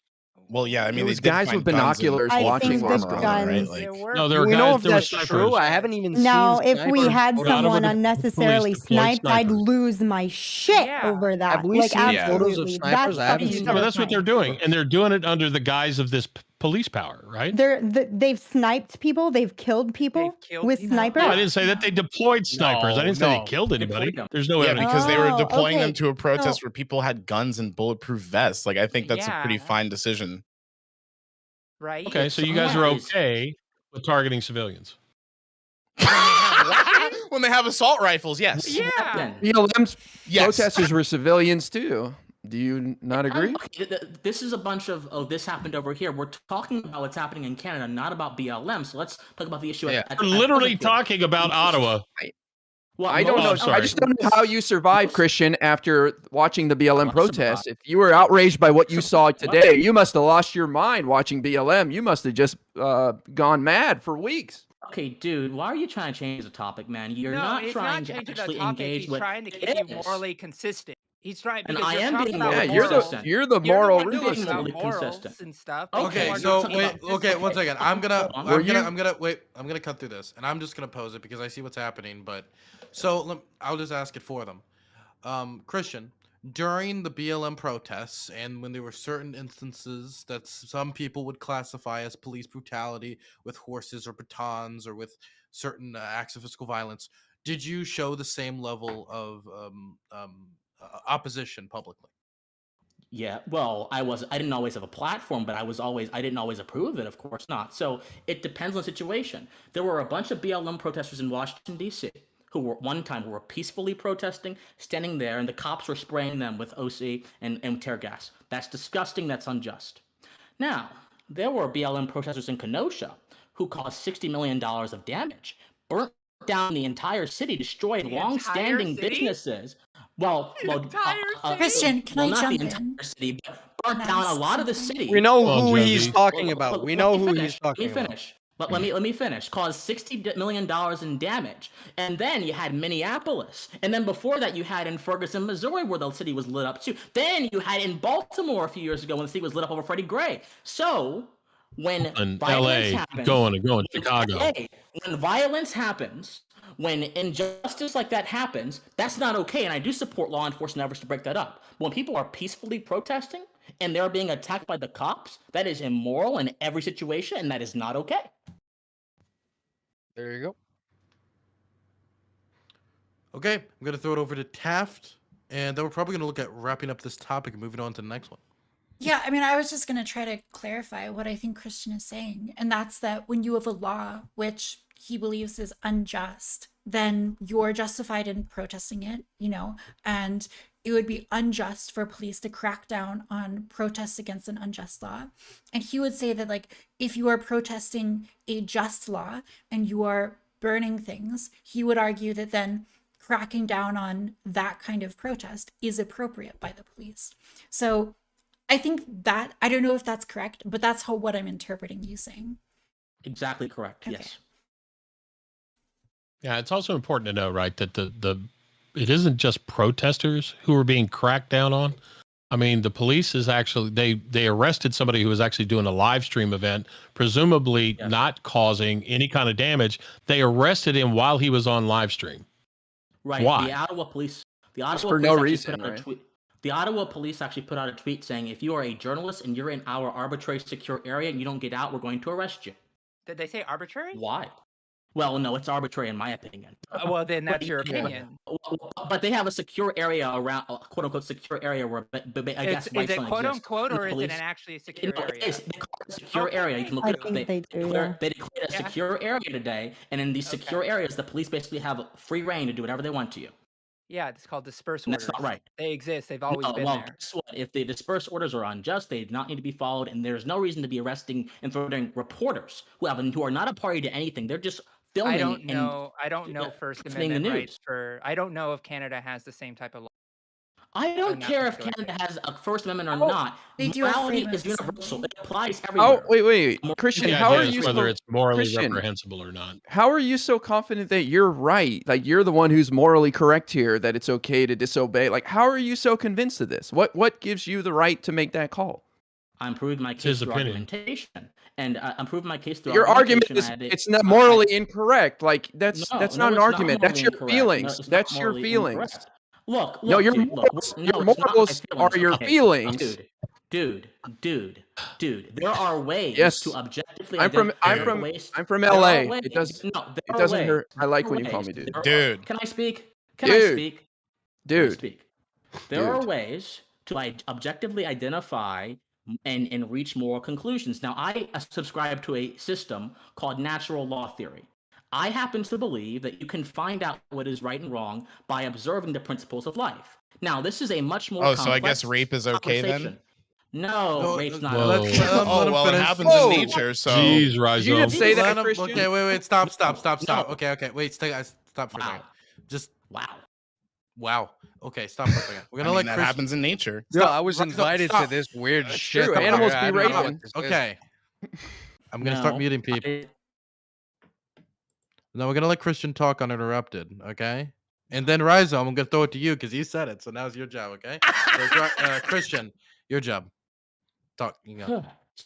Well, yeah, I mean, Those they did guys find with guns and binoculars I watching think armor the on them, right? guns. Like, No, there were we know guys. if There were that's snipers. true. I haven't even Now, seen. if we snipers. had Well, Ottawa, someone the unnecessarily police deployed sniped, I'd snipers. lose my shit Yeah. over that. Have we Like, seen photos of absolutely. snipers? That's I haven't fucking seen No, but that's what they're terrifying. doing, and they're doing it under the guise of this police power, right? They've sniped people. They've killed people They've killed with people. snipers. No, I didn't say that they deployed snipers. I didn't say no. they killed anybody. Deployed them. There's no yeah, evidence. because they were Oh, deploying them okay. to a protest So- where people had guns and bulletproof vests. Like, I think that's a pretty Yeah. fine decision. right? Okay, If so you guys are someone is- okay with targeting civilians. When they have assault rifles, yes. Yeah. Then, BLM's Yes. protesters were civilians too. Do you not agree? This is a bunch of, oh, this happened over here. We're talking about what's happening in Canada, not about BLM. So let's talk about the issue. Yeah. At We're present literally here. talking about Ottawa. Well, I don't Oh, know. I'm sorry. I just don't know how you survived, Christian, after watching the BLM I protests. survived. If you were outraged by what you saw today, you must have lost your mind watching BLM. You must have just gone mad for weeks. Okay, dude, why are you trying to change the topic, man? You're No, not he's trying not to changing the actually topic. engage He's with. trying to keep It you is. morally consistent. He's trying And because I you're am talking being about morally Yeah, morals. you're the You're the moral one being talking morally about morals consistent. and stuff. Okay, Okay, we're so talking wait, about this. okay, one second. I'm gonna Were wait. I'm gonna cut through this, and I'm just gonna pose it because I see what's happening. But so I'll just ask it for them. Christian, during the BLM protests, and when there were certain instances that some people would classify as police brutality with horses or batons or with certain acts of physical violence, did you show the same level of opposition publicly? Yeah, well, I didn't always have a platform, but I didn't always approve of it, of course not. So it depends on the situation. There were a bunch of BLM protesters in Washington, D.C., who were peacefully protesting, standing there, and the cops were spraying them with OC and tear gas. That's disgusting, that's unjust. Now, there were BLM protesters in Kenosha who caused $60 million of damage, burnt down the entire city, destroyed The long-standing entire city? businesses. Well, Christian, can well, I not jump the entire in? city, but burnt Can I down a ask lot of the something? city. We know Come on, who he's Josie. talking about. We know who he's Let talking me about. finish. But let me finish. Caused $60 million in damage. And then you had Minneapolis. And then before that, you had in Ferguson, Missouri, where the city was lit up too. Then you had in Baltimore a few years ago when the city was lit up over Freddie Gray. So when In violence LA, happens, going Chicago. when violence happens, when injustice like that happens, that's not okay. And I do support law enforcement efforts to break that up. When people are peacefully protesting and they're being attacked by the cops, that is immoral in every situation, and that is not okay. There you go. Okay, I'm gonna throw it over to Taft, and then we're probably gonna look at wrapping up this topic and moving on to the next one. Yeah, I mean, I was just going to try to clarify what I think Christian is saying. And that's that when you have a law which he believes is unjust, then you're justified in protesting it, and it would be unjust for police to crack down on protests against an unjust law. And he would say that, like, if you are protesting a just law and you are burning things, he would argue that then cracking down on that kind of protest is appropriate by the police. So I think that, I don't know if that's correct, but that's what I'm interpreting you saying. Exactly correct. Okay. Yes. Yeah, it's also important to know, right, that it isn't just protesters who are being cracked down on. I mean, the police is actually they arrested somebody who was actually doing a live stream event, presumably not causing any kind of damage. They arrested him while he was on live stream. Right. Why? The Ottawa police for no reason, put out a tweet. The Ottawa police actually put out a tweet saying, if you are a journalist and you're in our arbitrary secure area and you don't get out, we're going to arrest you. Did they say arbitrary? Why? Well, no, it's arbitrary in my opinion. Well, then that's your opinion. But they have a secure area around, quote unquote, secure area where, I guess, Is it quote unquote, or is it actually a secure area? They call it a secure area. You can look I it up. think they do. They declared a secure area today, and in these secure areas, the police basically have free reign to do whatever they want to you. Yeah, it's called disperse And orders. that's not right. They exist. They've always been well, there. guess what? If the disperse orders are unjust, they do not need to be followed, and there's no reason to be arresting and throwing reporters who are not a party to anything. They're just filming. I don't know First threatening the Amendment news. rights for. I don't know if Canada has the same type of law. I don't I'm not care if sure. Canada has a First Amendment or not. They do have Morality freedom is of universal. assembly. It applies everywhere. Oh, wait. Christian, The how idea are is you whether so, it's morally Christian, reprehensible or not? how are you so confident that you're right? Like, you're the one who's morally correct here, that it's okay to disobey. Like, how are you so convinced of this? What gives you the right to make that call? I'm proving my case through argumentation. And I'm proving my case through Your argument argumentation. is it's not morally incorrect. Like, that's not an argument. That's your feelings. That's your feelings. Look, no, your dude, morals, look, your no, it's not my morals are feelings. your Okay, feelings. Dude. There are ways Yes. to objectively. I'm from LA. It doesn't hurt. I like when you call me dude. Dude. Can I speak? Dude. There are ways to objectively identify and reach moral conclusions. Now, I subscribe to a system called natural law theory. I happen to believe that you can find out what is right and wrong by observing the principles of life. Now, this is a much more Oh, so I guess complex rape is okay then? conversation. No, rape's not Whoa. okay. Let Oh, him well, it finish. happens in Whoa! nature, so. Jeez, Did you just Rhizo. say that, Let him. Christian? Okay, wait. Stop. No. Okay. Wait, stop for a second. Wow. Just Wow. wow. Okay, stop for a second. We're I gonna mean, let that Christian. happens in nature. No, Stop. I was Rhizo, invited to stop. this weird That's shit. true. over Animals here. be I don't know raping. what this is. Okay. I'm gonna start muting people. No, we're gonna let Christian talk uninterrupted, okay? And then Rhizo, I'm gonna throw it to you because you said it, so now's your job, okay? So, Christian, your job. Talk. You go.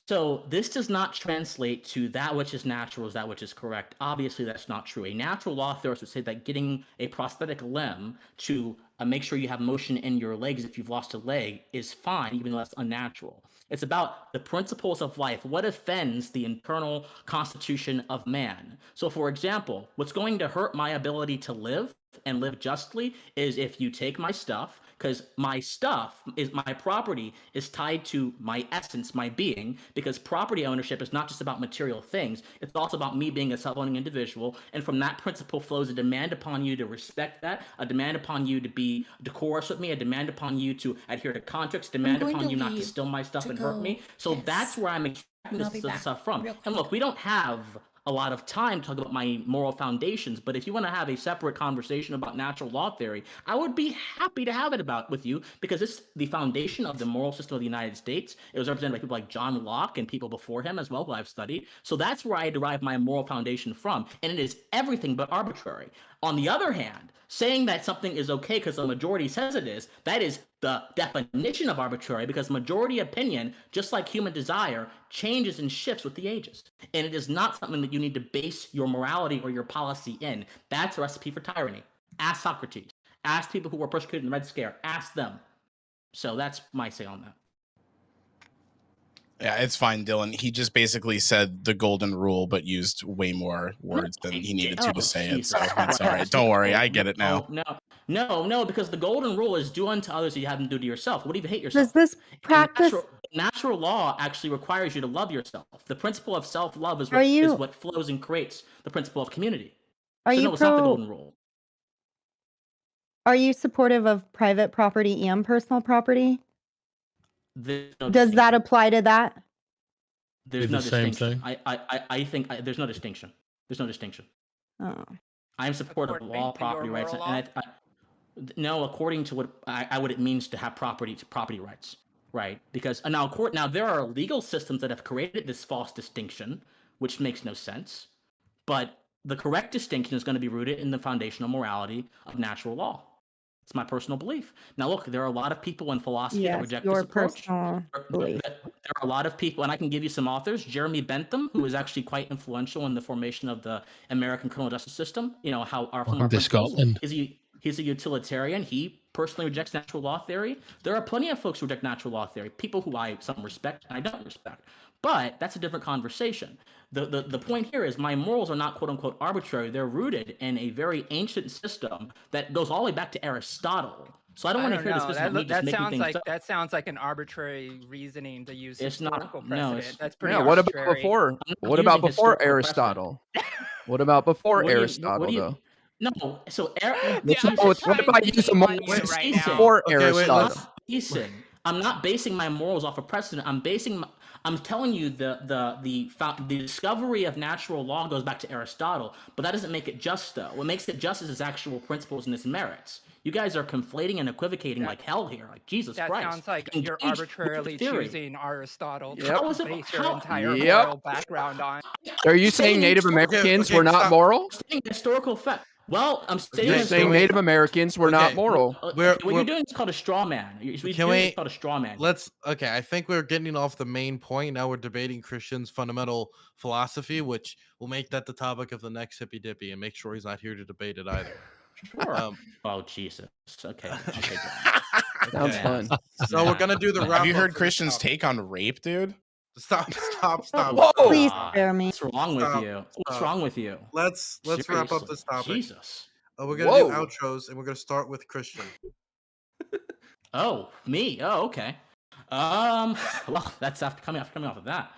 So this does not translate to that which is natural is that which is correct. Obviously, that's not true. A natural law theorist would say that getting a prosthetic limb to make sure you have motion in your legs if you've lost a leg is fine, even though that's unnatural. It's about the principles of life. What offends the internal constitution of man? So, for example, what's going to hurt my ability to live and live justly is if you take my stuff, because my stuff is my property is tied to my essence, my being, because property ownership is not just about material things, it's also about me being a self-owning individual. And from that principle flows a demand upon you to respect that, a demand upon you to be decorous with me, a demand upon you to adhere to contracts, demand going upon to you not to leave steal my stuff to and hurt me. go So piss. that's where I'm extracting And I'll be this back stuff from. real And look, we don't have a lot of time to talk about my moral foundations, but if you want to have a separate conversation about natural law theory, I would be happy to have it with you, because it's the foundation of the moral system of the United States. It was represented by people like John Locke and people before him as well, who I've studied. So that's where I derive my moral foundation from, and it is everything but arbitrary. On the other hand, saying that something is okay because the majority says it is, that is the definition of arbitrary, because majority opinion, just like human desire, changes and shifts with the ages. And it is not something that you need to base your morality or your policy in. That's a recipe for tyranny. Ask Socrates. Ask people who were persecuted in the Red Scare. Ask them. So that's my say on that. Yeah, it's fine, Dylan. He just basically said the golden rule, but used way more words than he needed to say it. So it's all right. Don't worry. I get it now. No, because the golden rule is do unto others as you have them do to yourself. What if you hate yourself? Does this practice? Natural law actually requires you to love yourself. The principle of self-love is what flows and creates the principle of community. It's not the golden rule. Are you supportive of private property and personal property? Does that apply to that? There's no distinction. I think there's no distinction. There's no distinction. Oh. I'm supportive of all property rights, and no, according to what it means to have property rights, right? Because now there are legal systems that have created this false distinction, which makes no sense. But the correct distinction is going to be rooted in the foundational morality of natural law. It's my personal belief. Now, look, there are a lot of people in philosophy that reject this approach. Personal belief. There are a lot of people, and I can give you some authors. Jeremy Bentham, who is actually quite influential in the formation of the American criminal justice system. You know how our Scotland. He's a utilitarian. He personally rejects natural law theory. There are plenty of folks who reject natural law theory, people who some respect and I don't respect. But that's a different conversation. The point here is my morals are not quote unquote arbitrary. They're rooted in a very ancient system that goes all the way back to Aristotle. So I don't want to hear this business of me just making things up. That sounds like an arbitrary reasoning to use It's historical not. No, precedent. That's pretty What about arbitrary. before? What about before Aristotle? What about before Aristotle, though? No, so what if I use a moral before Aristotle? I'm not basing my morals off of precedent. I'm telling you the discovery of natural law goes back to Aristotle, but that doesn't make it just, though. What makes it just is its actual principles and its merits. You guys are conflating and equivocating like hell here. Like Jesus Christ. That sounds like you're arbitrarily choosing Aristotle to base your entire moral background on. Are you saying Native Americans were not moral? Historical fact. Well, I'm saying Native Americans were not moral. What you're doing is called a straw man. It's called a straw man. I think we're getting off the main point. Now we're debating Christian's fundamental philosophy, which will make that the topic of the next Hippie Dippie, and make sure he's not here to debate it either. Sure. Oh Jesus. Okay. Sounds fun. So we're gonna do the wrap. Have you heard Christian's take on rape, dude? Stop. Whoa. Please spare me. What's wrong with you? What's wrong with you? Let's wrap up this topic. Jesus. We're gonna do outros, and we're gonna start with Christian. Oh, me? Oh, okay. Well, that's after coming off of that.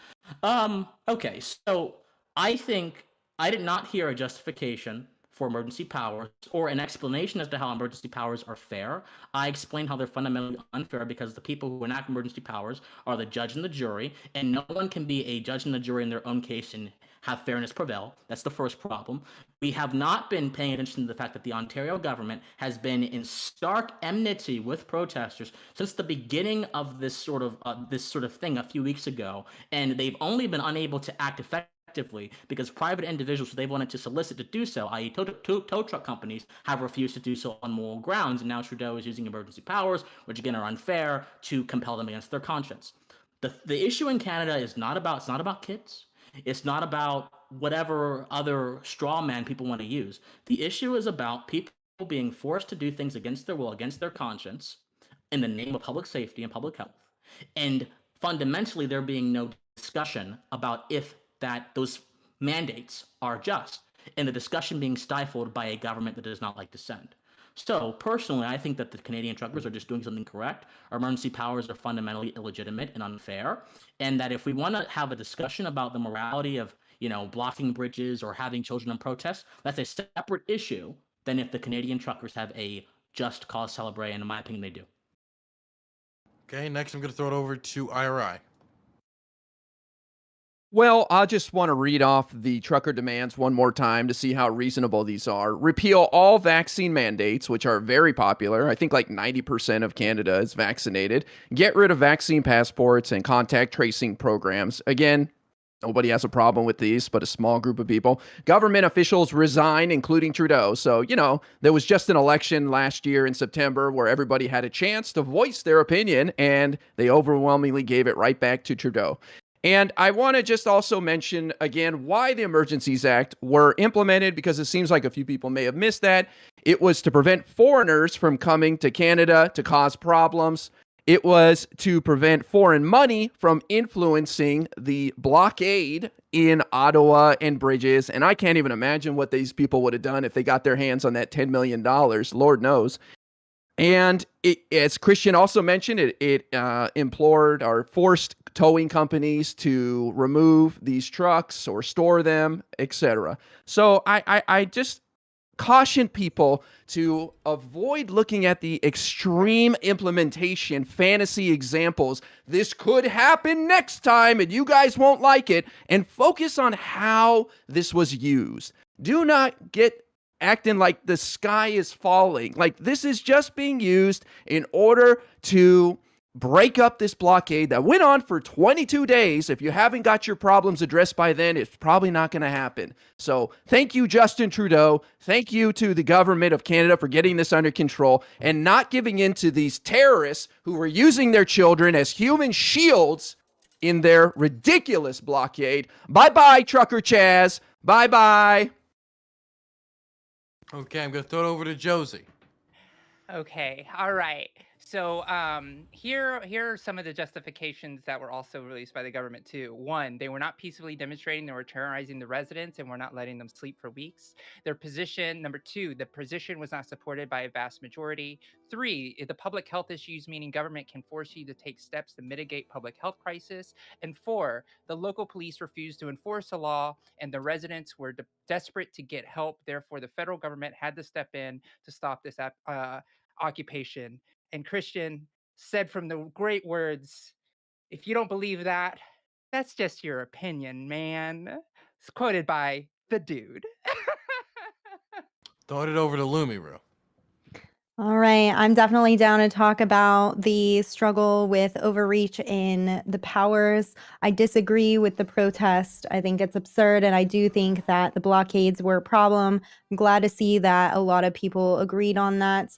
Okay, so I think I did not hear a justification for emergency powers or an explanation as to how emergency powers are fair. I explained how they're fundamentally unfair because the people who enact emergency powers are the judge and the jury, and no one can be a judge and the jury in their own case and have fairness prevail. That's the first problem. We have not been paying attention to the fact that the Ontario government has been in stark enmity with protesters since the beginning of this sort of thing a few weeks ago, and they've only been unable to act effectively because private individuals they wanted to solicit to do so, i.e. tow truck companies, have refused to do so on moral grounds, and now Trudeau is using emergency powers, which again are unfair, to compel them against their conscience. The issue in Canada is not about kids. It's not about whatever other straw man people want to use. The issue is about people being forced to do things against their will, against their conscience, in the name of public safety and public health. And fundamentally, there being no discussion about if those mandates are just, and the discussion being stifled by a government that does not like dissent. So personally, I think that the Canadian truckers are just doing something correct. Our emergency powers are fundamentally illegitimate and unfair, and that if we want to have a discussion about the morality of blocking bridges or having children in protest, that's a separate issue than if the Canadian truckers have a just cause celebrate, and in my opinion, they do. Okay, next I'm going to throw it over to IRI. Well, I just want to read off the trucker demands one more time to see how reasonable these are. Repeal all vaccine mandates, which are very popular. I think like 90% of Canada is vaccinated. Get rid of vaccine passports and contact tracing programs. Again, nobody has a problem with these, but a small group of people. Government officials resign, including Trudeau. So, there was just an election last year in September where everybody had a chance to voice their opinion, and they overwhelmingly gave it right back to Trudeau. And I want to just also mention again why the Emergencies Act were implemented, because it seems like a few people may have missed that. It was to prevent foreigners from coming to Canada to cause problems. It was to prevent foreign money from influencing the blockade in Ottawa and bridges. And I can't even imagine what these people would have done if they got their hands on that $10 million. Lord knows. And as Christian also mentioned, it implored or forced towing companies to remove these trucks or store them, etc. So I just caution people to avoid looking at the extreme implementation fantasy examples. This could happen next time and you guys won't like it, and focus on how this was used. Do not get acting like the sky is falling. Like, this is just being used in order to break up this blockade that went on for 22 days. If you haven't got your problems addressed by then, it's probably not going to happen. So thank you, Justin Trudeau. Thank you to the government of Canada for getting this under control and not giving in to these terrorists who were using their children as human shields in their ridiculous blockade. Bye-bye, Trucker Chaz. Bye-bye. Okay, I'm going to throw it over to Josie. Okay, all right. So here are some of the justifications that were also released by the government too. One, they were not peacefully demonstrating, they were terrorizing the residents and were not letting them sleep for weeks. Their position, number two, the position was not supported by a vast majority. Three, the public health issues, meaning government can force you to take steps to mitigate public health crisis. And four, the local police refused to enforce the law and the residents were desperate to get help. Therefore, the federal government had to step in to stop this occupation. And Christian said from the great words, if you don't believe that, that's just your opinion, man. It's quoted by the dude. Throw it over to Lumiru. All right, I'm definitely down to talk about the struggle with overreach in the powers. I disagree with the protest. I think it's absurd, and I do think that the blockades were a problem. I'm glad to see that a lot of people agreed on that.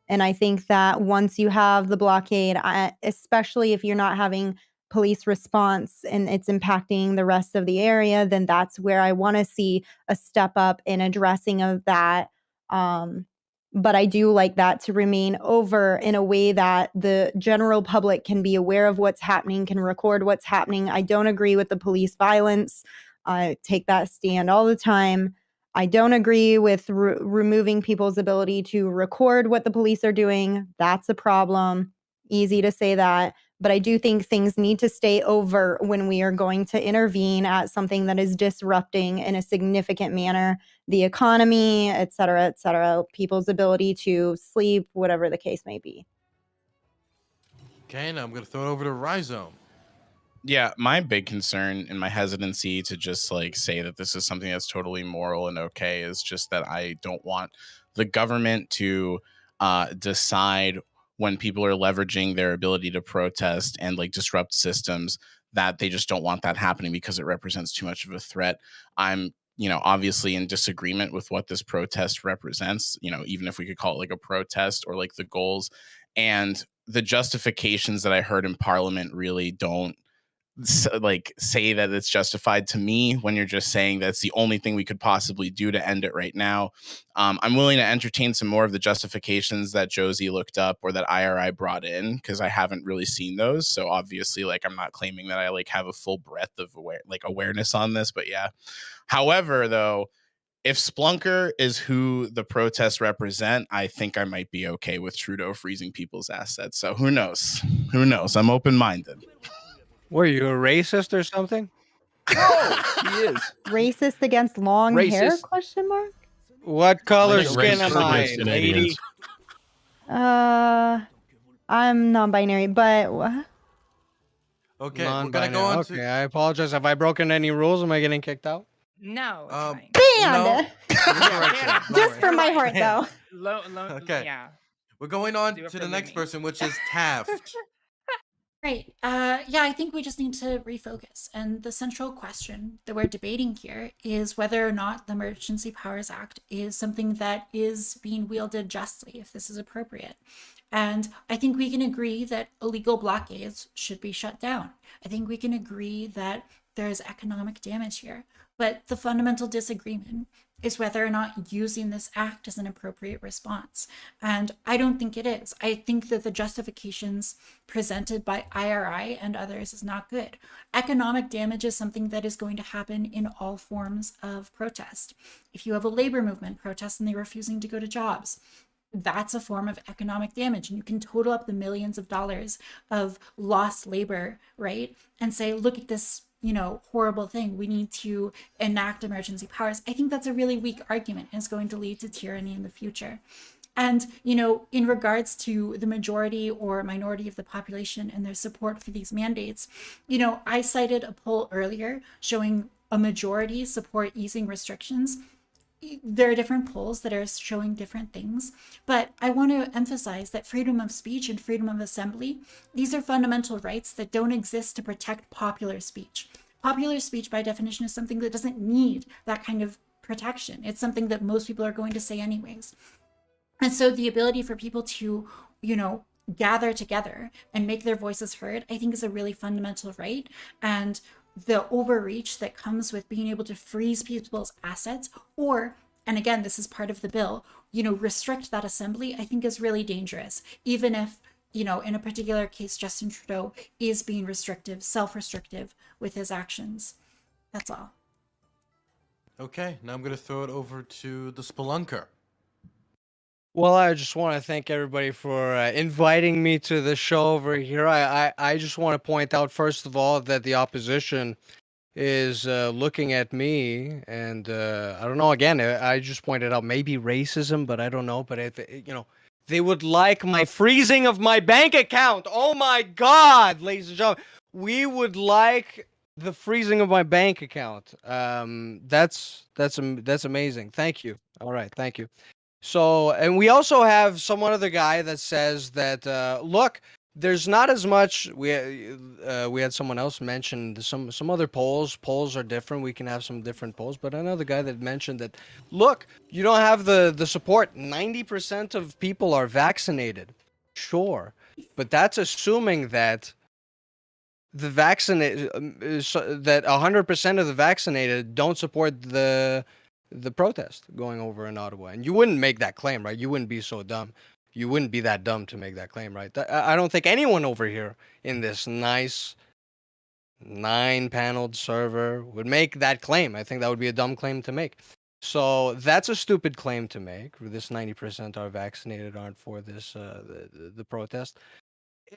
And I think that once you have the blockade, especially if you're not having police response and it's impacting the rest of the area, then that's where I want to see a step up in addressing of that. But I do like that to remain over in a way that the general public can be aware of what's happening, can record what's happening. I don't agree with the police violence. I take that stand all the time. I don't agree with removing people's ability to record what the police are doing. That's a problem. Easy to say that. But I do think things need to stay overt when we are going to intervene at something that is disrupting in a significant manner the economy, et cetera, people's ability to sleep, whatever the case may be. Okay, now I'm going to throw it over to Rhizome. Yeah, my big concern and my hesitancy to just like say that this is something that's totally moral and okay is just that I don't want the government to decide when people are leveraging their ability to protest and like disrupt systems, that they just don't want that happening because it represents too much of a threat. I'm, obviously in disagreement with what this protest represents, even if we could call it like a protest or like the goals. And the justifications that I heard in Parliament really don't say that it's justified to me when you're just saying that's the only thing we could possibly do to end it right now. I'm willing to entertain some more of the justifications that Josie looked up or that IRI brought in, because I haven't really seen those. So obviously, like, I'm not claiming that I like have a full breadth of awareness on this, but yeah. However, though, if Splunker is who the protests represent, I think I might be okay with Trudeau freezing people's assets. So who knows? Who knows? I'm open-minded. Were you a racist or something? He is. Racist against long hair? Racist. Question mark. What color think skin racist am I, against lady? Canadians. I'm non-binary, but what? Okay, we're going to go on Okay, I apologize. Have I broken any rules? Am I getting kicked out? No, it's fine. Banned. Yeah, Just for my heart, though. Okay. Yeah. We're going on Do it to for the next Looney. person, which is Taft. Right. Yeah, I think we just need to refocus. And the central question that we're debating here is whether or not the Emergency Powers Act is something that is being wielded justly, if this is appropriate. And I think we can agree that illegal blockades should be shut down. I think we can agree that there's economic damage here. But the fundamental disagreement is whether or not using this act is an appropriate response. And I don't think it is. I think that the justifications presented by IRI and others is not good. Economic damage is something that is going to happen in all forms of protest. If you have a labor movement protest and they're refusing to go to jobs, that's a form of economic damage. And you can total up the millions of dollars of lost labor, right? And say, look at this, horrible thing. We need to enact emergency powers. I think that's a really weak argument and it's going to lead to tyranny in the future. And, in regards to the majority or minority of the population and their support for these mandates, I cited a poll earlier showing a majority support easing restrictions. There are different polls that are showing different things, but I want to emphasize that freedom of speech and freedom of assembly, these are fundamental rights that don't exist to protect popular speech. Popular speech, by definition, is something that doesn't need that kind of protection. It's something that most people are going to say anyways. And so the ability for people to, gather together and make their voices heard, I think is a really fundamental right. And the overreach that comes with being able to freeze people's assets or, and again, this is part of the bill, restrict that assembly, I think is really dangerous. Even if, in a particular case, Justin Trudeau is being restrictive, self-restrictive with his actions. That's all. Okay, now I'm going to throw it over to the Spelunker. Well, I just want to thank everybody for inviting me to the show over here. I just want to point out, first of all, that the opposition is looking at me, and I don't know. Again, I just pointed out maybe racism, but I don't know. But if they would like my freezing of my bank account. Oh my God, ladies and gentlemen, we would like the freezing of my bank account. That's amazing. Thank you. All right, thank you. So, and we also have some other guy that says that look, there's not as much. We had someone else mention some other polls. Polls are different. We can have some different polls. But another guy that mentioned that, look, you don't have the support. 90% of people are vaccinated. Sure, but that's assuming that the vaccinated that 100% of the vaccinated don't support the protest going over in Ottawa. And you wouldn't make that claim, right? You wouldn't be so dumb. You wouldn't be that dumb to make that claim, right? I don't think anyone over here in this nice 9-paneled server would make that claim. I think that would be a dumb claim to make. So that's a stupid claim to make. This 90% are vaccinated aren't for this the protest.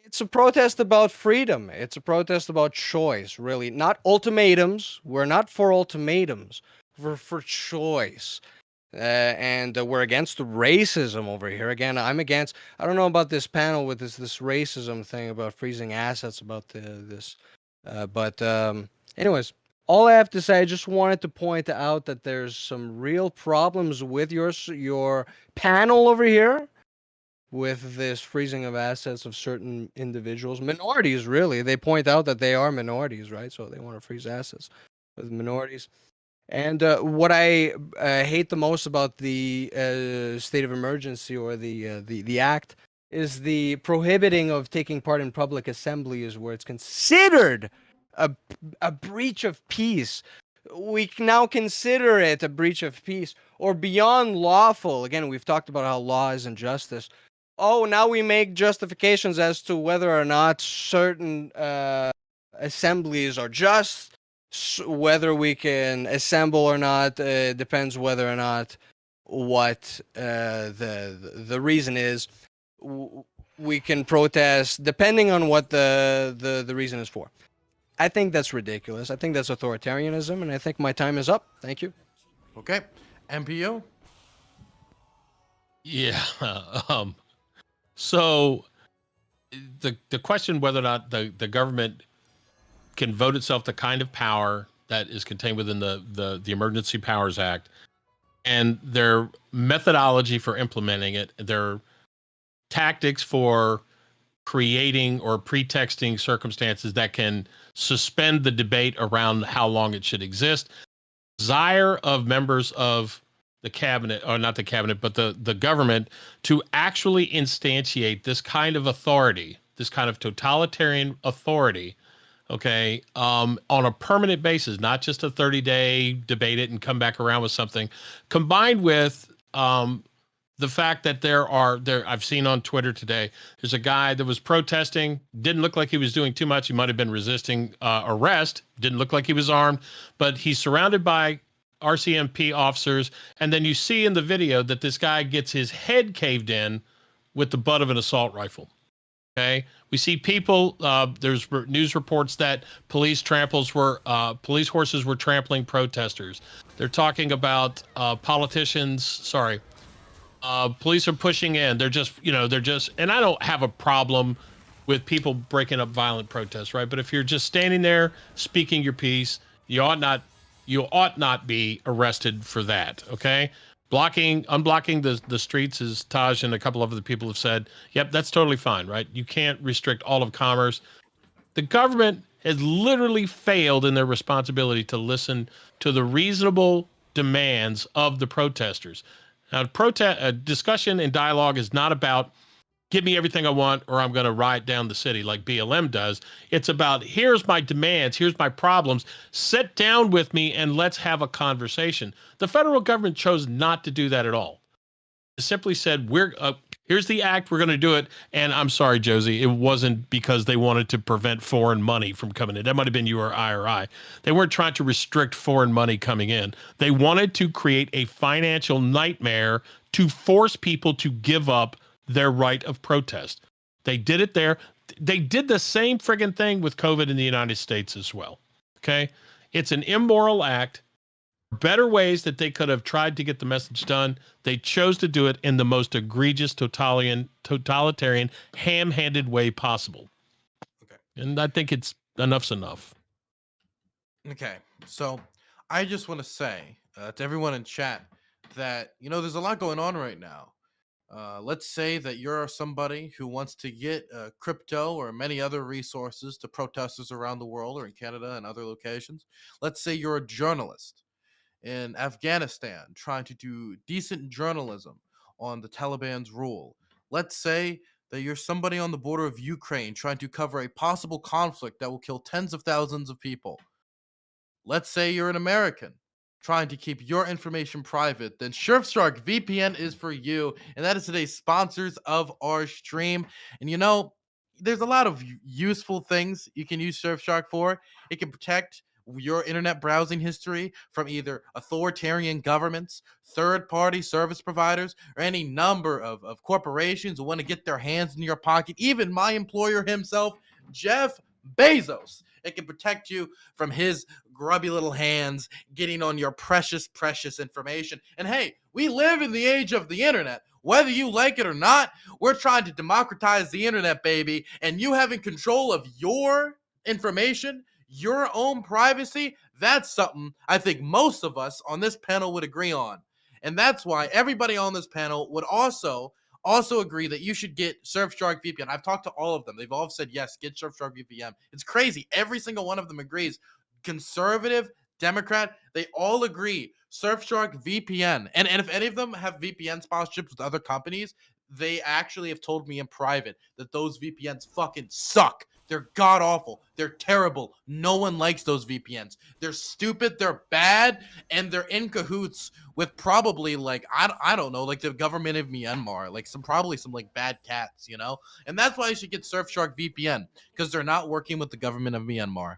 it's a protest about freedom. It's a protest about choice, really. Not ultimatums. We're not for ultimatums. We're for choice. And we're against racism over here. Again, I'm against. I don't know about this panel with this racism thing about freezing assets about this, but anyways, all I have to say, I just wanted to point out that there's some real problems with your panel over here with this freezing of assets of certain individuals, minorities. Really, they point out that they are minorities, right? So they want to freeze assets with minorities. And what I hate the most about the state of emergency or the act is the prohibiting of taking part in public assemblies where it's considered a breach of peace. We now consider it a breach of peace or beyond lawful. Again, we've talked about how law is injustice. Oh, now we make justifications as to whether or not certain assemblies are just. Whether we can assemble or not depends whether or not what the reason is. We can protest depending on what the reason is for. I think that's ridiculous. I think that's authoritarianism, and I think my time is up. Thank you. Okay, MPO. Yeah. So the question whether or not the government can vote itself the kind of power that is contained within the Emergency Powers Act, and their methodology for implementing it, their tactics for creating or pretexting circumstances that can suspend the debate around how long it should exist, desire of members of the cabinet, or not the cabinet, but the government, to actually instantiate this kind of authority, this kind of totalitarian authority, okay, on a permanent basis, not just a 30-day debate it and come back around with something, combined with the fact that I've seen on Twitter today, there's a guy that was protesting, didn't look like he was doing too much. He might have been resisting arrest, didn't look like he was armed, but he's surrounded by RCMP officers. And then you see in the video that this guy gets his head caved in with the butt of an assault rifle. Okay, we see people. There's news reports that police horses were trampling protesters. They're talking about politicians. Sorry, police are pushing in. They're just. And I don't have a problem with people breaking up violent protests, right? But if you're just standing there speaking your piece, you ought not be arrested for that. Okay. Unblocking the streets, as Taj and a couple of other people have said, yep, that's totally fine, right? You can't restrict all of commerce. The government has literally failed in their responsibility to listen to the reasonable demands of the protesters. Now, discussion and dialogue is not about give me everything I want or I'm going to riot down the city like BLM does. It's about here's my demands, here's my problems. Sit down with me and let's have a conversation. The federal government chose not to do that at all. It simply said, here's the act, we're going to do it. And I'm sorry, Josie, it wasn't because they wanted to prevent foreign money from coming in. That might have been you or I. They weren't trying to restrict foreign money coming in. They wanted to create a financial nightmare to force people to give up their right of protest. They did it there. They did the same friggin' thing with COVID in the United States as well. Okay. It's an immoral act. Better ways that they could have tried to get the message done. They chose to do it in the most egregious, totalitarian, ham-handed way possible. Okay. And I think enough's enough. Okay. So I just want to say to everyone in chat that, there's a lot going on right now. Let's say that you're somebody who wants to get crypto or many other resources to protesters around the world or in Canada and other locations. Let's say you're a journalist in Afghanistan trying to do decent journalism on the Taliban's rule. Let's say that you're somebody on the border of Ukraine trying to cover a possible conflict that will kill tens of thousands of people. Let's say you're an American trying to keep your information private, then Surfshark VPN is for you. And that is today's sponsors of our stream. And there's a lot of useful things you can use Surfshark for. It can protect your internet browsing history from either authoritarian governments, third-party service providers, or any number of corporations who want to get their hands in your pocket, even my employer himself, Jeff Bezos. It can protect you from his grubby little hands getting on your precious, precious information. And hey, we live in the age of the internet. Whether you like it or not, we're trying to democratize the internet, baby. And you having control of your information, your own privacy, that's something I think most of us on this panel would agree on. And that's why everybody on this panel would also agree that you should get Surfshark VPN. I've talked to all of them. They've all said, yes, get Surfshark VPN. It's crazy. Every single one of them agrees. Conservative, Democrat, they all agree. Surfshark VPN. And if any of them have VPN sponsorships with other companies, they actually have told me in private that those VPNs fucking suck. They're god awful. They're terrible. No one likes those VPNs. They're stupid. They're bad. And they're in cahoots with probably like, I don't know, like the government of Myanmar, like probably some like bad cats, you know? And that's why you should get Surfshark VPN, because they're not working with the government of Myanmar.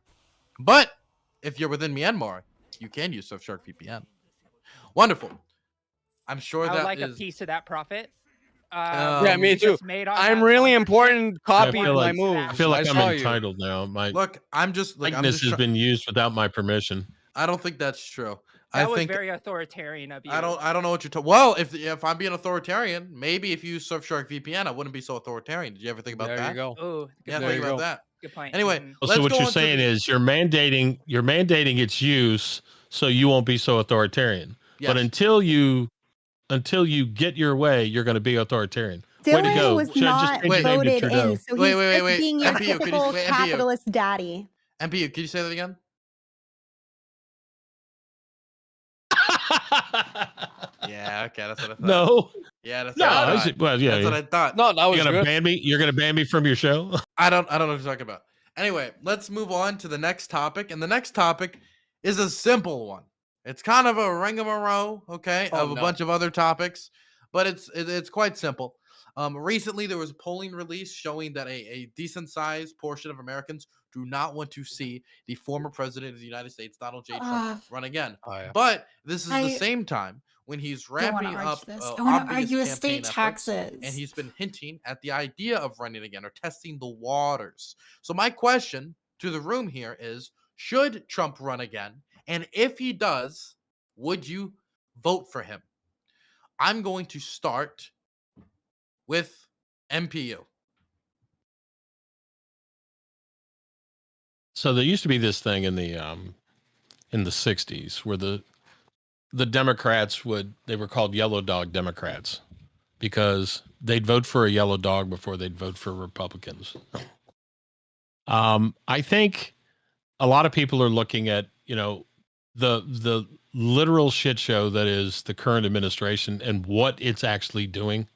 But if you're within Myanmar, you can use Surfshark VPN. Wonderful. I'm sure I would that like is... a piece of that profit. Yeah, me too. just made on I'm that really sponsorship. important. Copied feel my like- moves. I feel like I I'm saw you. entitled now. My Look, I'm just like, likeness has been used without my permission. I don't think that's true. That I was think very authoritarian of you. I don't know what you're talking. Well, if I'm being authoritarian, maybe if you use Surfshark VPN, I wouldn't be so authoritarian. Did you ever think about There that? you go. Oh, Yeah, There think you about go. that. good point. Anyway, Mhm. let's So what go you're on to saying the- is you're mandating its use so you won't be so authoritarian. Yes. But until you get your way, you're going to be authoritarian. Way to Dylan go. was Should I just not change your name to voted Trudeau? in, so Wait, he's wait, just wait. being your MPU, could you- typical wait, MPU. capitalist daddy. MPU, can you say that again? Yeah, okay, that's what I thought. No. Yeah, that's No. what I I thought. should- well, yeah. That's what I thought. No, that was You're gonna good. ban me. You're gonna ban me from your show. I don't know what you're talking about. Anyway, let's move on to the next topic, and the next topic is a simple one. It's kind of a ringamarole, okay, Oh, of a no. bunch of other topics, but it's quite simple. Recently, there was a polling release showing that a decent sized portion of Americans do not want to see the former president of the United States, Donald J. Trump, run again. Oh, yeah. But this is the I same time when he's don't want ramping to up argue this. I want to obvious argue campaign estate efforts, taxes. and he's been hinting at the idea of running again or testing the waters. So my question to the room here is, should Trump run again? And if he does, would you vote for him? I'm going to start with MPU. So there used to be this thing in the 60s where the Democrats they were called yellow dog Democrats because they'd vote for a yellow dog before they'd vote for Republicans. I think a lot of people are looking at, the literal shit show that is the current administration and what it's actually doing.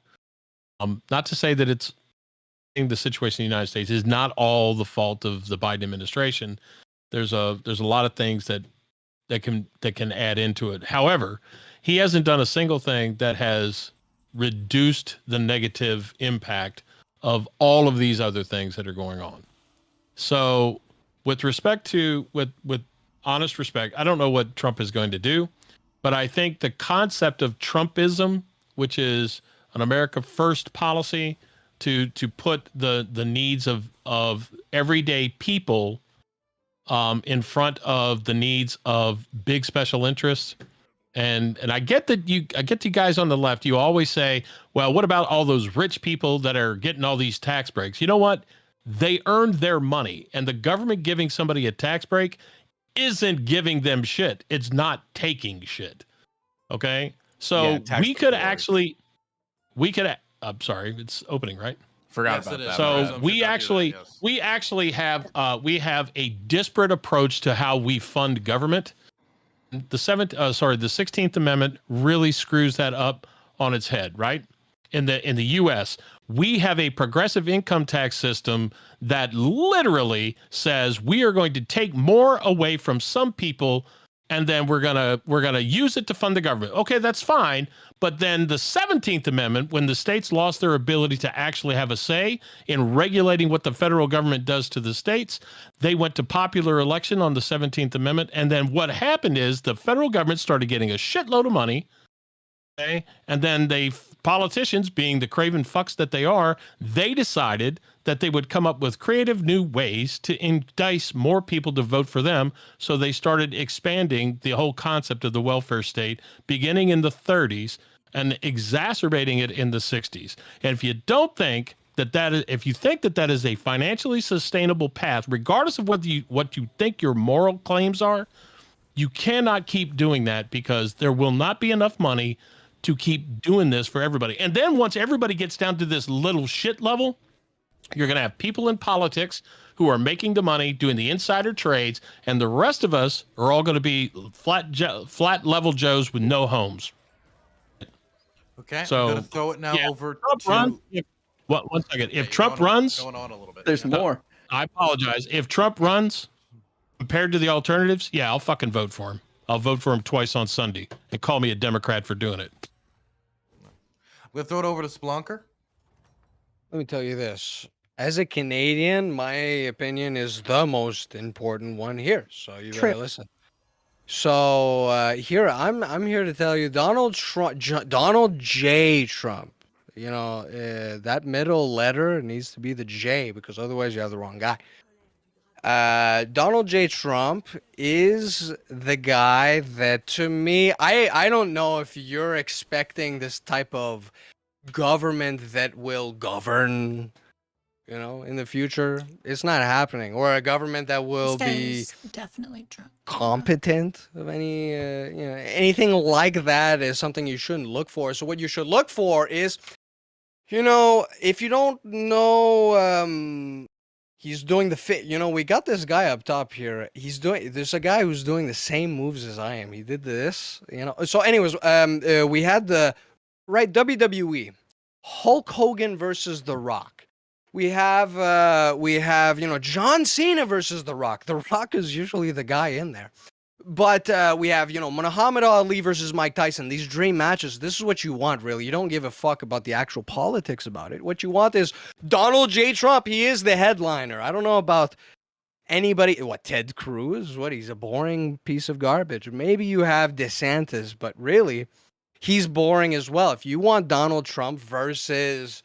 Not to say that it's the situation in the United States is not all the fault of the Biden administration. There's a lot of things that can add into it. However, he hasn't done a single thing that has reduced the negative impact of all of these other things that are going on. So with respect to with honest respect, I don't know what Trump is going to do, but I think the concept of Trumpism, which is an America First policy to put the needs of everyday people in front of the needs of big special interests. And I get that you guys on the left, you always say, well, what about all those rich people that are getting all these tax breaks? You know what? They earned their money, and the government giving somebody a tax break isn't giving them shit. It's not taking shit. Okay. So Yeah, I'm sorry, it's opening, right? Forgot Yes, it about is. that. So Some we should not do that, actually yes. we have a disparate approach to how we fund government. The 16th Amendment really screws that up on its head, right? In the US, we have a progressive income tax system that literally says we are going to take more away from some people and then we're gonna use it to fund the government. Okay, that's fine. But then the 17th Amendment, when the states lost their ability to actually have a say in regulating what the federal government does to the states, they went to popular election on the 17th Amendment. And then what happened is the federal government started getting a shitload of money. Okay. And then politicians, being the craven fucks that they are, they decided that they would come up with creative new ways to entice more people to vote for them. So they started expanding the whole concept of the welfare state, beginning in the 30s and exacerbating it in the 60s. And if you don't think if you think that is a financially sustainable path, regardless of what you think your moral claims are, you cannot keep doing that, because there will not be enough money to keep doing this for everybody. And then once everybody gets down to this little shit level, you're going to have people in politics who are making the money, doing the insider trades, and the rest of us are all going to be flat level Joes with no homes. Okay, so I'm gonna throw it now over Trump to. runs, one second. Yeah, If Trump runs, going on a little bit. There's more. I apologize. If Trump runs, compared to the alternatives, yeah, I'll fucking vote for him. I'll vote for him twice on Sunday, and call me a Democrat for doing it. I'm gonna throw it over to Splonker. Let me tell you this. As a Canadian, my opinion is the most important one here. So you better listen. So here I'm here to tell you, Donald J. Trump. You know, that middle letter needs to be the J, because otherwise you have the wrong guy. Donald J. Trump is the guy that, to me, I don't know if you're expecting this type of government that will govern, you know, in the future. It's not happening. Or a government that will be definitely Trump. competent of any, you know, anything like that is something you shouldn't look for. So what you should look for is, you know, if you don't know, he's doing the fit. You know, we got this guy up top here. There's a guy who's doing the same moves as I am. He did this, you know. So anyways, we had the WWE, Hulk Hogan versus The Rock. We have, you know, John Cena versus The Rock. The Rock is usually the guy in there. But we have, you know, Muhammad Ali versus Mike Tyson. These dream matches. This is what you want, really. You don't give a fuck about the actual politics about it. What you want is Donald J. Trump. He is the headliner. I don't know about anybody. What, Ted Cruz? What, he's a boring piece of garbage. Maybe you have DeSantis, but really, he's boring as well. If you want Donald Trump versus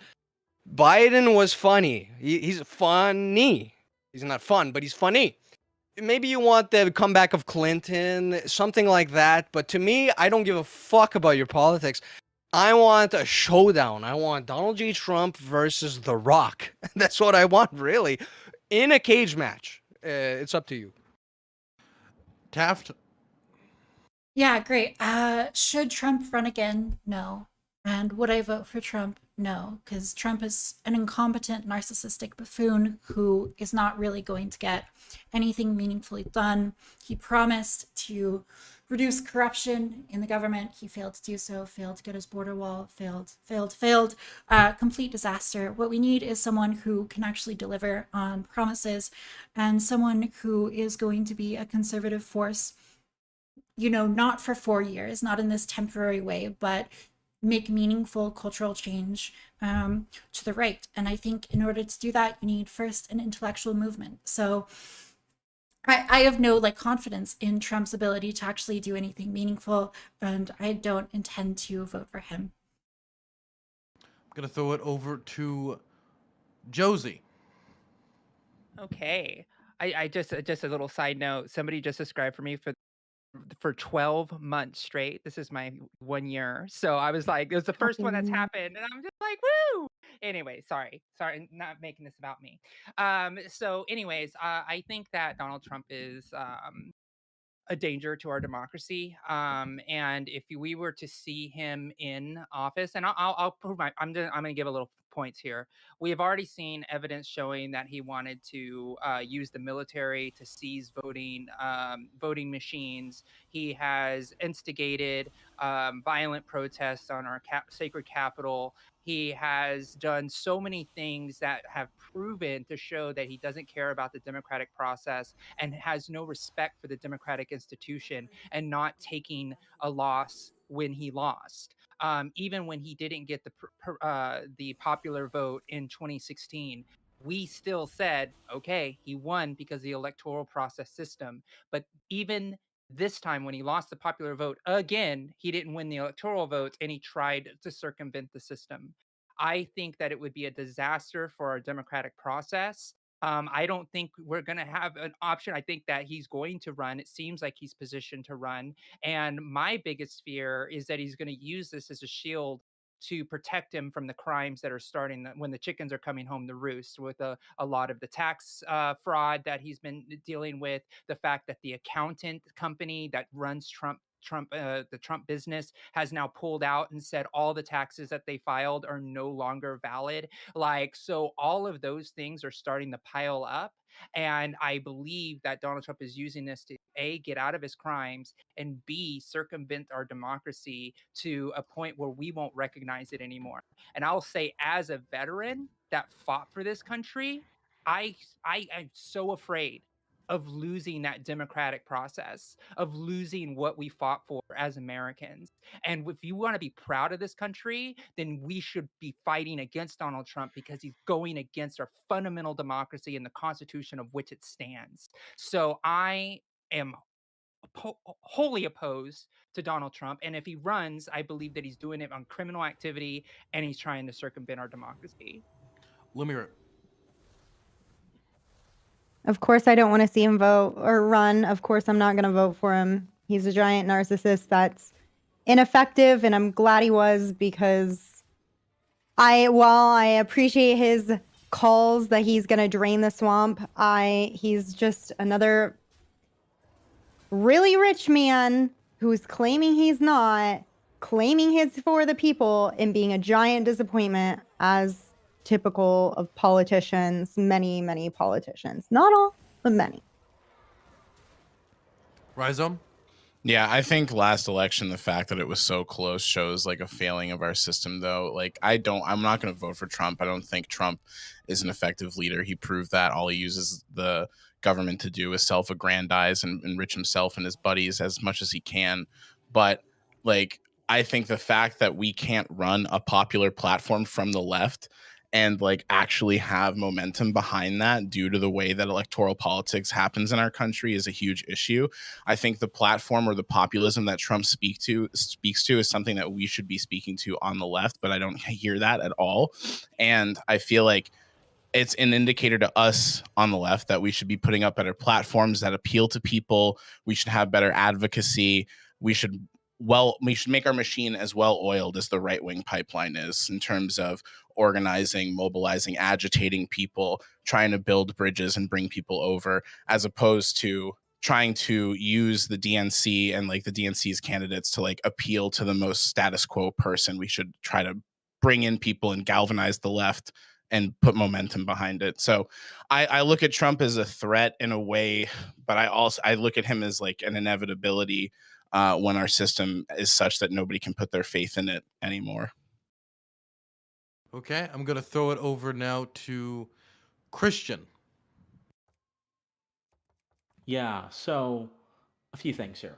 Biden, was funny. He's funny. He's not fun, but he's funny. Maybe you want the comeback of Clinton, something like that. But to me, I don't give a fuck about your politics. I want a showdown. I want Donald J. Trump versus The Rock. That's what I want, really, in a cage match. It's up to you. Taft? Yeah, great. Should Trump run again? No. And would I vote for Trump? No, because Trump is an incompetent, narcissistic buffoon who is not really going to get anything meaningfully done. He promised to reduce corruption in the government. He failed to do so, failed to get his border wall, failed. Complete disaster. What we need is someone who can actually deliver on promises, and someone who is going to be a conservative force, you know, not for 4 years, not in this temporary way, but make meaningful cultural change to the right. And I think in order to do that, you need first an intellectual movement. So I have no confidence in Trump's ability to actually do anything meaningful, and I don't intend to vote for him. I'm gonna throw it over to Josie. Okay. I just a little side note. Somebody just subscribed for me for 12 months straight. This is my 1 year. So I was like, it was the first one that's happened. And I'm just like, woo. Anyway, sorry, not making this about me. So anyways, I think that Donald Trump is a danger to our democracy. And if we were to see him in office, and I'll prove I'm going to give a little points here. We have already seen evidence showing that he wanted to use the military to seize voting machines. He has instigated violent protests on our sacred capital. He has done so many things that have proven to show that he doesn't care about the democratic process and has no respect for the democratic institution, and not taking a loss when he lost. Even when he didn't get the popular vote in 2016, we still said, okay, he won because of the electoral process system. But even this time, when he lost the popular vote again, he didn't win the electoral votes, and he tried to circumvent the system. I think that it would be a disaster for our democratic process. I don't think we're going to have an option. I think that he's going to run. It seems like he's positioned to run. And my biggest fear is that he's going to use this as a shield to protect him from the crimes that are starting when the chickens are coming home to roost, with a lot of the tax fraud that he's been dealing with, the fact that the accountant company that runs the Trump business has now pulled out and said all the taxes that they filed are no longer valid. Like, so all of those things are starting to pile up. And I believe that Donald Trump is using this to A, get out of his crimes, and B, circumvent our democracy to a point where we won't recognize it anymore. And I'll say, as a veteran that fought for this country, I'm so afraid of losing that democratic process, of losing what we fought for as Americans. And if you want to be proud of this country, then we should be fighting against Donald Trump, because he's going against our fundamental democracy and the Constitution of which it stands. So I am wholly opposed to Donald Trump. And if he runs, I believe that he's doing it on criminal activity, and he's trying to circumvent our democracy. Lemire. Of course, I don't want to see him vote or run. Of course, I'm not going to vote for him. He's a giant narcissist that's ineffective, and I'm glad he was, because while I appreciate his calls that he's going to drain the swamp, he's just another really rich man who's claiming he's not, claiming he's for the people, and being a giant disappointment, as typical of politicians, many politicians. Not all, but many. Rhizome? Yeah, I think last election, the fact that it was so close shows like a failing of our system, though. Like, I'm not going to vote for Trump. I don't think Trump is an effective leader. He proved that. All he uses the government to do is self-aggrandize and enrich himself and his buddies as much as he can. But like, I think the fact that we can't run a popular platform from the left and like actually have momentum behind that due to the way that electoral politics happens in our country is a huge issue. I think the platform or the populism that Trump speaks to is something that we should be speaking to on the left, but I don't hear that at all. And I feel like it's an indicator to us on the left that we should be putting up better platforms that appeal to people. We should have better advocacy. We should make our machine as well oiled as the right-wing pipeline is, in terms of organizing, mobilizing, agitating people, trying to build bridges and bring people over, as opposed to trying to use the DNC and like the DNC's candidates to like appeal to the most status quo person. We should try to bring in people and galvanize the left and put momentum behind it. So I look at Trump as a threat in a way, but I look at him as like an inevitability when our system is such that nobody can put their faith in it anymore. Okay, I'm going to throw it over now to Christian. Yeah, so a few things here.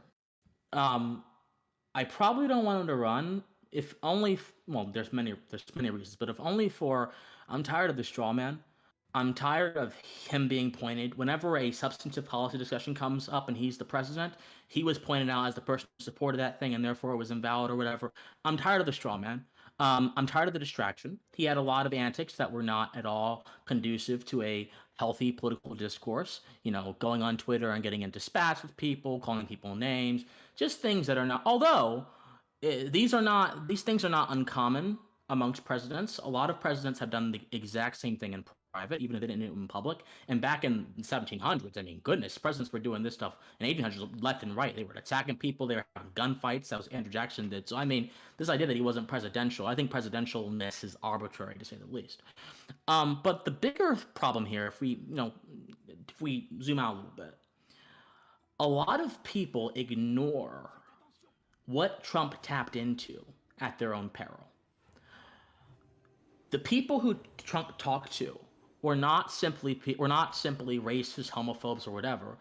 I probably don't want him to run, if only well, there's many reasons, but if only for, I'm tired of the straw man. I'm tired of him being pointed whenever a substantive policy discussion comes up and he's the president. He was pointed out as the person who supported that thing and therefore it was invalid or whatever. I'm tired of the straw man. I'm tired of the distraction. He had a lot of antics that were not at all conducive to a healthy political discourse. You know, going on Twitter and getting into spats with people, calling people names, just things that are not. Although these things are not uncommon amongst presidents. A lot of presidents have done the exact same thing in private, even if they didn't do it in public. And back in the 1700s, I mean, goodness, presidents were doing this stuff in 1800s left and right. They were attacking people. They were having gunfights. That was Andrew Jackson did. So, I mean, this idea that he wasn't presidential, I think presidentialness is arbitrary, to say the least. But the bigger problem here, if we zoom out a little bit, a lot of people ignore what Trump tapped into at their own peril. The people who Trump talked to were not simply racist, homophobes, or whatever.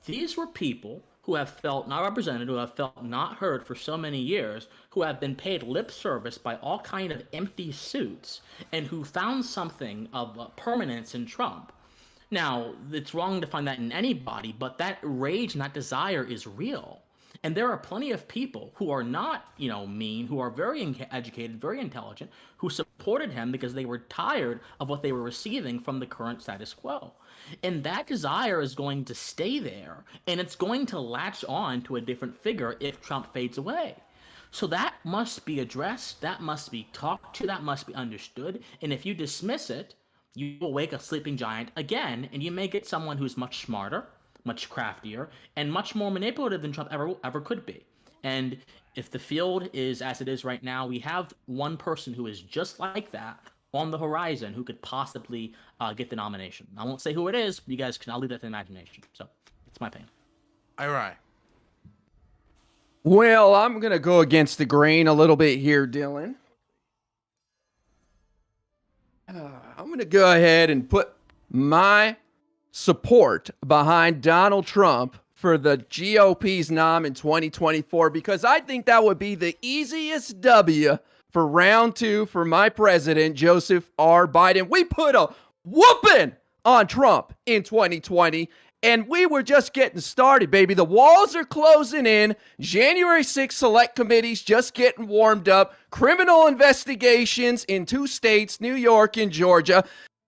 These were people who have felt not represented, who have felt not heard for so many years, who have been paid lip service by all kind of empty suits, and who found something of permanence in Trump. Now, it's wrong to find that in anybody, but that rage and that desire is real. And there are plenty of people who are not, mean, who are very educated, very intelligent, who supported him because they were tired of what they were receiving from the current status quo. And that desire is going to stay there, and it's going to latch on to a different figure if Trump fades away. So that must be addressed, that must be talked to, that must be understood. And if you dismiss it, you will wake a sleeping giant again, and you may get someone who's much smarter, much craftier, and much more manipulative than Trump ever could be. And if the field is as it is right now, we have one person who is just like that on the horizon who could possibly get the nomination. I won't say who it is, but you guys can, I'll leave that to imagination. So it's my opinion. All right. Well, I'm going to go against the grain a little bit here, Dylan. I'm going to go ahead and put my support behind Donald Trump for the GOP's nom in 2024 because I think that would be the easiest W for round 2 for my president, Joseph R. Biden. We put a whooping on Trump in 2020, and we were just getting started, baby. The walls are closing in. January 6th select committees just getting warmed up. Criminal investigations in 2 states, New York and Georgia.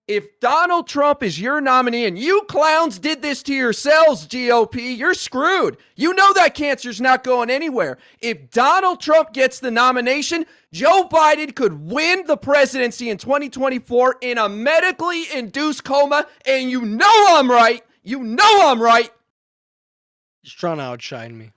If Donald Trump is your nominee and you clowns did this to yourselves, GOP, you're screwed. You know that cancer's not going anywhere. If Donald Trump gets the nomination, Joe Biden could win the presidency in 2024 in a medically induced coma, and you know I'm right. You know I'm right. He's trying to outshine me.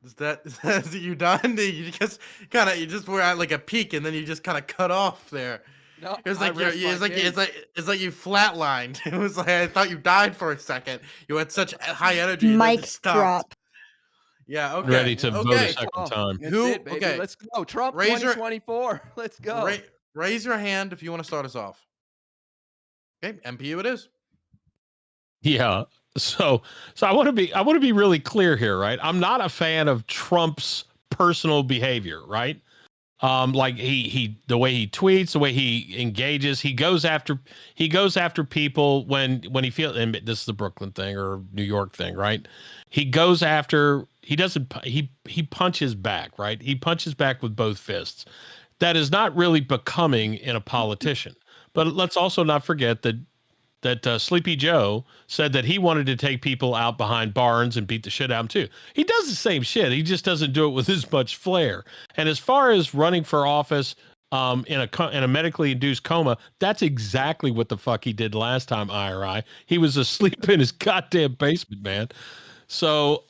Is that you done? You just were at like a peak, and then you just kind of cut off there. No, it's like you flatlined. It was like I thought you died for a second. You had such high energy. And Mic then stopped. drop. Yeah. Okay. Ready to vote a second time. That's it, baby. Okay. Let's go. Trump 2024. Let's go. Raise your hand if you want to start us off. Okay, MPU it is. Yeah. So I want to be really clear here, right? I'm not a fan of Trump's personal behavior, right? Like the way he tweets, the way he engages, he goes after people when he feels, and this is the Brooklyn thing or New York thing, right? He punches back, right? He punches back with both fists. That is not really becoming in a politician. But let's also not forget that Sleepy Joe said that he wanted to take people out behind barns and beat the shit out of them too. He does the same shit. He just doesn't do it with as much flair. And as far as running for office in a medically induced coma, that's exactly what the fuck he did last time, IRI. He was asleep in his goddamn basement, man. So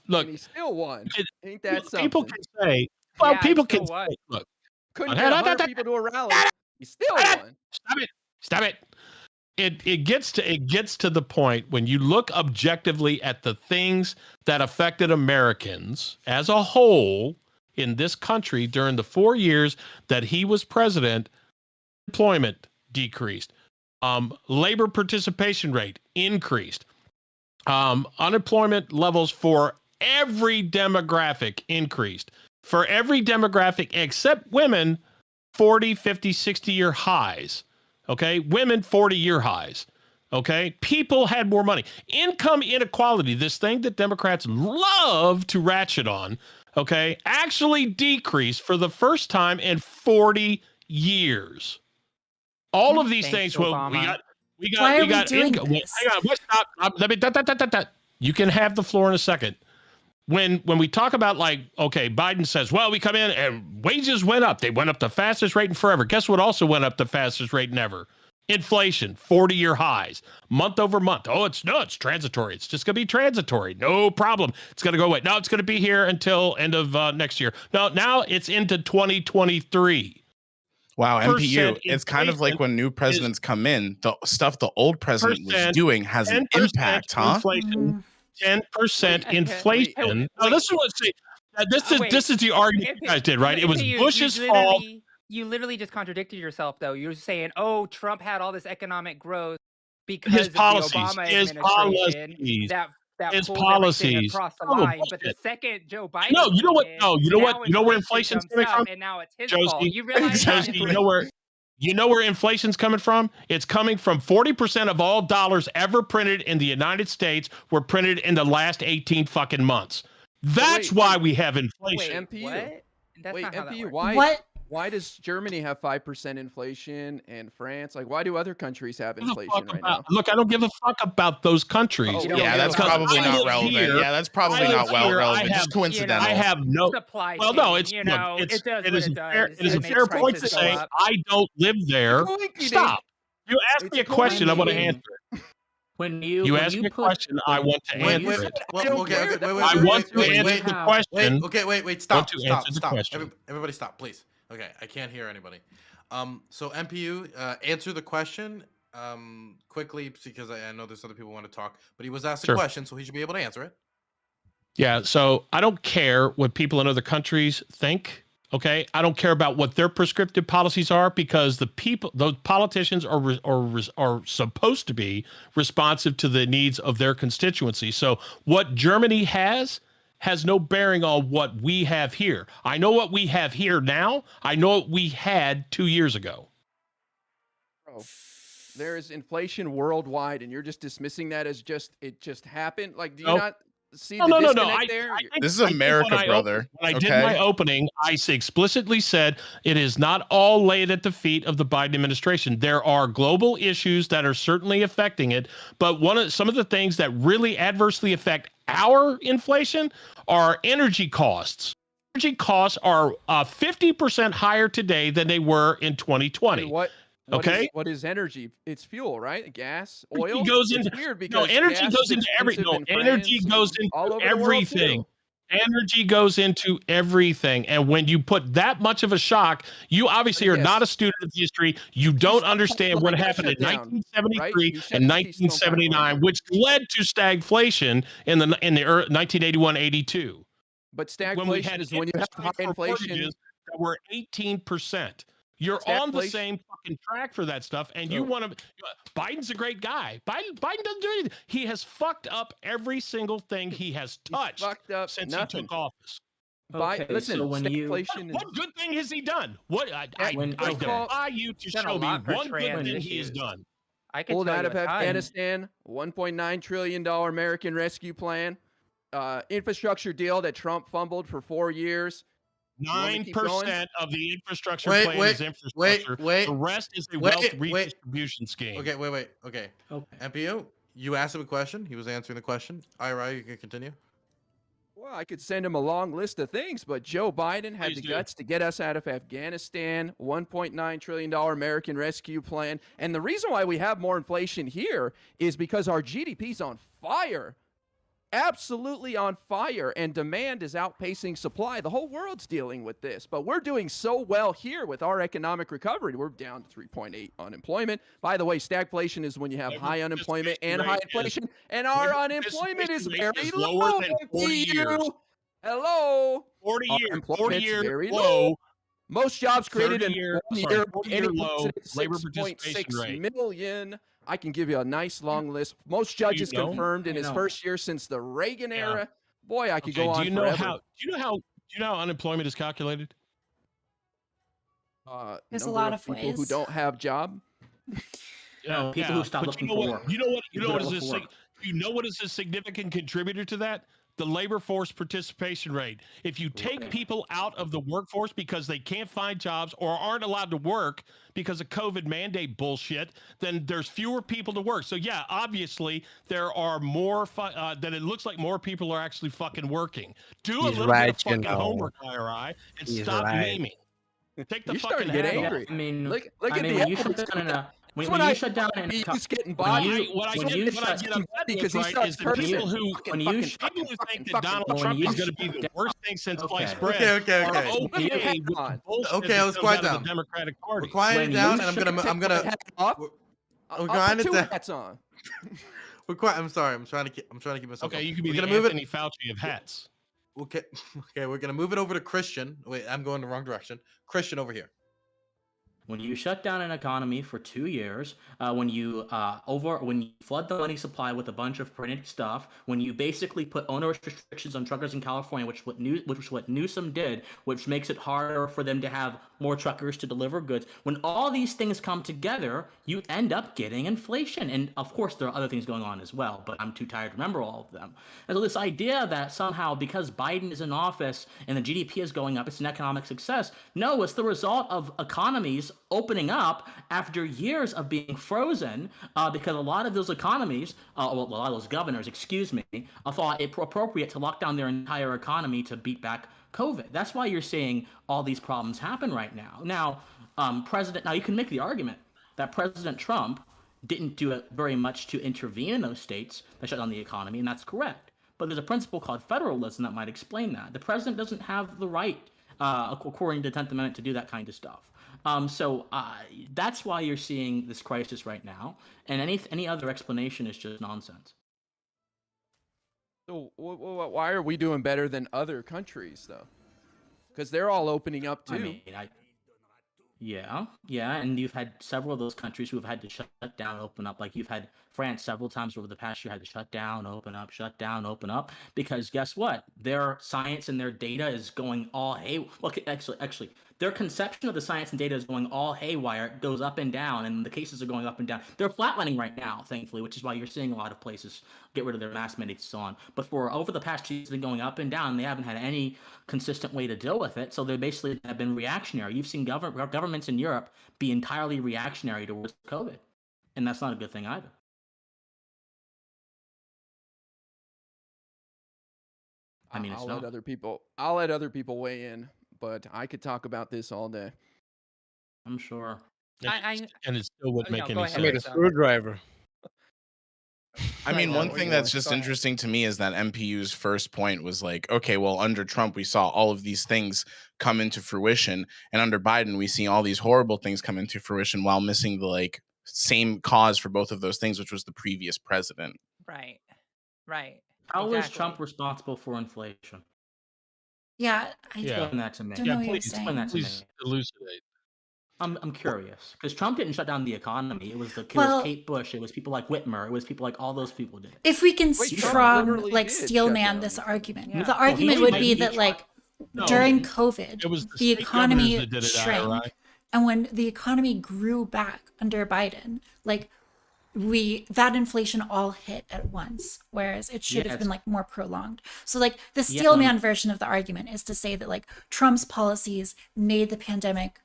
look, and he still won. Ain't that something? People can say, well, Yeah, people he can still won. say, look, Couldn't get 100 people to a rally. He still won. Stop it. It gets to the point when you look objectively at the things that affected Americans as a whole in this country during the 4 years that he was president. Employment decreased, labor participation rate increased, unemployment levels for every demographic increased. For every demographic except women, 40, 50, 60-year highs. Okay, women 40-year highs. Okay, people had more money. Income inequality, this thing that Democrats love to ratchet on, okay, actually decreased for the first time in 40 years. All of these things. Well, Obama. we Why are got we doing income. this? Hang on, stop. Let me. You can have the floor in a second. when we talk about like, okay, Biden says, well, we come in and wages went up. They went up the fastest rate in forever. Guess what also went up the fastest rate in ever? Inflation, 40-year highs, month over month. Oh, it's transitory. It's just going to be transitory. No problem. It's going to go away. No, it's going to be here until end of next year. No, now it's into 2023. Wow, MPU, it's kind of like when new presidents come in, the stuff the old president was doing has an impact, huh? Inflation, 10% inflation. Oh, this is what this is the argument you guys did, right? It was Bush's fault. You literally just contradicted yourself, though. You're saying, "Oh, Trump had all this economic growth because His of policies, the Obama his administration policies, that his pulled policies. everything across the Oh, line." But the bullshit. second Joe Biden, No, you know what? came in, No, you know what? now You know where inflation's jumps coming up, from? and now it's his Josie, fault. You realize that? Josie, you know where inflation's coming from? It's coming from 40% of all dollars ever printed in the United States were printed in the last 18 fucking months. That's why we have inflation. MPU. What? That's not how that MPU, works. why does Germany have 5% inflation and France? Like, why do other countries have inflation right now? Look, I don't give a fuck about those countries. Yeah, that's probably not relevant. Yeah, that's probably not relevant. Just coincidental. I have no supply. Well, no, it's chain, look, it's it does it what is it a does. fair, it is a makes fair point to prices go say up. I don't live there. Stop. You asked me a question, I want to answer it. When You asked me a question, I want to answer it. Okay, wait, I want to answer the question. Wait, stop, to stop, answer the stop. question. Everybody stop, please. Okay, I can't hear anybody. So MPU, answer the question quickly because I know there's other people who want to talk, but he was asked a Sure. question, so he should be able to answer it. Yeah, so I don't care what people in other countries think. Okay, I don't care about what their prescriptive policies are because those politicians are supposed to be responsive to the needs of their constituency. So what Germany has no bearing on what we have here. I know what we have here now. I know what we had 2 years ago. Bro, there is inflation worldwide, and you're just dismissing that as it just happened. Like, do you not see the disconnect there? This is America, brother. When I did my opening, I explicitly said it is not all laid at the feet of the Biden administration. There are global issues that are certainly affecting it, but some of the things that really adversely affect our inflation are energy costs. Energy costs are 50% higher today than they were in 2020. What is energy? It's fuel, right? Gas, oil. It goes into, it's weird because energy goes into energy goes into everything. Energy goes into everything. And when you put that much of a shock, you obviously are not a student of history. You don't understand what happened in 1973 and 1979, which led to stagflation in the 1981-82. But stagflation is when you have high inflation that were 18%. You're on the same fucking track for that stuff, and you want to. Biden's a great guy. Biden doesn't do anything. He has fucked up every single thing he has touched since he took office. Listen, so when stagflation. What good thing has he done? What I defy you to show me one good thing he has done. I can pulled tell out you of a ton. Afghanistan, $1.9 trillion American Rescue Plan, infrastructure deal that Trump fumbled for 4 years. 9% of the infrastructure plan is infrastructure. The rest is a wealth redistribution scheme. Okay. MPU, you asked him a question. He was answering the question. Ira, you can continue. Well, I could send him a long list of things, but Joe Biden had the guts to get us out of Afghanistan, $1.9 trillion American Rescue Plan. And the reason why we have more inflation here is because our GDP's on fire. Absolutely on fire, and demand is outpacing supply. The whole world's dealing with this, but we're doing so well here with our economic recovery. We're down to 3.8 unemployment. By the way, stagflation is when you have high unemployment and high inflation, and our unemployment is very low. Than 40 years. Hello, 40 years. 40 years very low. Most jobs created in 1 year. 40-year low labor participation rate. Million. I can give you a nice long list. Most judges confirmed in his first year since the Reagan era. Boy, I could go on forever. Do you know how unemployment is calculated? There's a lot of people ways. who don't have job. People who stop looking for work. You know what is a significant contributor to that? the labor force participation rate. If you take people out of the workforce because they can't find jobs or aren't allowed to work because of COVID mandate bullshit, then there's fewer people to work. So yeah, obviously there are more, then it looks like more people are actually fucking working. Do a He's little bit right, of fucking you know. homework, IRI, and He's stop right. memeing. Take the You're fucking starting to get hat off. angry. I mean, Look I at mean, the when you shut evidence. down in a when, That's when what you shut down in be a just getting when bodied. you What I when get you upset shut about because this, he right, is starts the cursing. people who when you sh- think that Donald when Trump you is going to shut be the down, worst thing since sliced okay. bread Okay. are Okay. Put your okay hat with the on. bullshit Okay, that let's comes quiet out of down. the Democratic We're Party. quieting When down, you and shut I'm Take gonna. my hat off. We're I'll quieting put it two down. hats on. We're quiet. I'm sorry. I'm trying to keep myself. Okay, up. you can be We're the gonna move Anthony it. Fauci of hats. Okay. Okay. We're gonna move it over to Christian. Wait, I'm going the wrong direction. Christian over here. When you shut down an economy for 2 years, when you flood the money supply with a bunch of printed stuff, when you basically put onerous restrictions on truckers in California, which is what Newsom did, which makes it harder for them to have more truckers to deliver goods. When all these things come together, you end up getting inflation. And of course, there are other things going on as well, but I'm too tired to remember all of them. And so this idea that somehow because Biden is in office and the GDP is going up, it's an economic success. No, it's the result of economies opening up after years of being frozen, because a lot of those economies, a lot of those governors, thought it appropriate to lock down their entire economy to beat back COVID. That's why you're seeing all these problems happen right now. Now, now you can make the argument that President Trump didn't do very much to intervene in those states that shut down the economy, and that's correct. But there's a principle called federalism that might explain that. The president doesn't have the right, according to the 10th Amendment, to do that kind of stuff. So that's why you're seeing this crisis right now, and any other explanation is just nonsense. So why are we doing better than other countries, though? Because they're all opening up too. I mean, yeah, and you've had several of those countries who have had to shut down, open up. Like you've had France several times over the past year had to shut down, open up, because guess what? Their science and their data is going all actually, their conception of the science and data is going all haywire. It goes up and down, and the cases are going up and down. They're flatlining right now, thankfully, which is why you're seeing a lot of places get rid of their mask mandates and so on. But for over the past 2 years, they've been going up and down. They haven't had any consistent way to deal with it, so they basically have been reactionary. You've seen governments in Europe be entirely reactionary towards COVID, and that's not a good thing either. I mean, I'll let other people weigh in, but I could talk about this all day. I'm sure. And it still wouldn't make any sense. I made a screwdriver. I mean, Yeah, one what thing you that's want? just Go ahead. interesting to me is that MPU's first point was like, okay, well, under Trump, we saw all of these things come into fruition. And under Biden, we see all these horrible things come into fruition while missing the same cause for both of those things, which was the previous president. Right. How is Exactly. Trump responsible for inflation? Yeah, I Yeah. Explain that to me. don't know what you're please Explain that saying. to please me. elucidate. I'm curious because Trump didn't shut down the economy. It was Well- Kate Bush. It was people like Whitmer. It was people like all those people did it. If we can Wait, Trump strong literally like did shut steelman down this the argument, Yeah. the Well, argument he would might be be that like No, during it COVID, was the state economy governors that did it, shrank, IRI. and when the economy grew back under Biden, like that inflation all hit at once, whereas it should have Yes. been like more prolonged. So like the Yeah, steelman version of the argument is to say that like Trump's policies made the pandemic,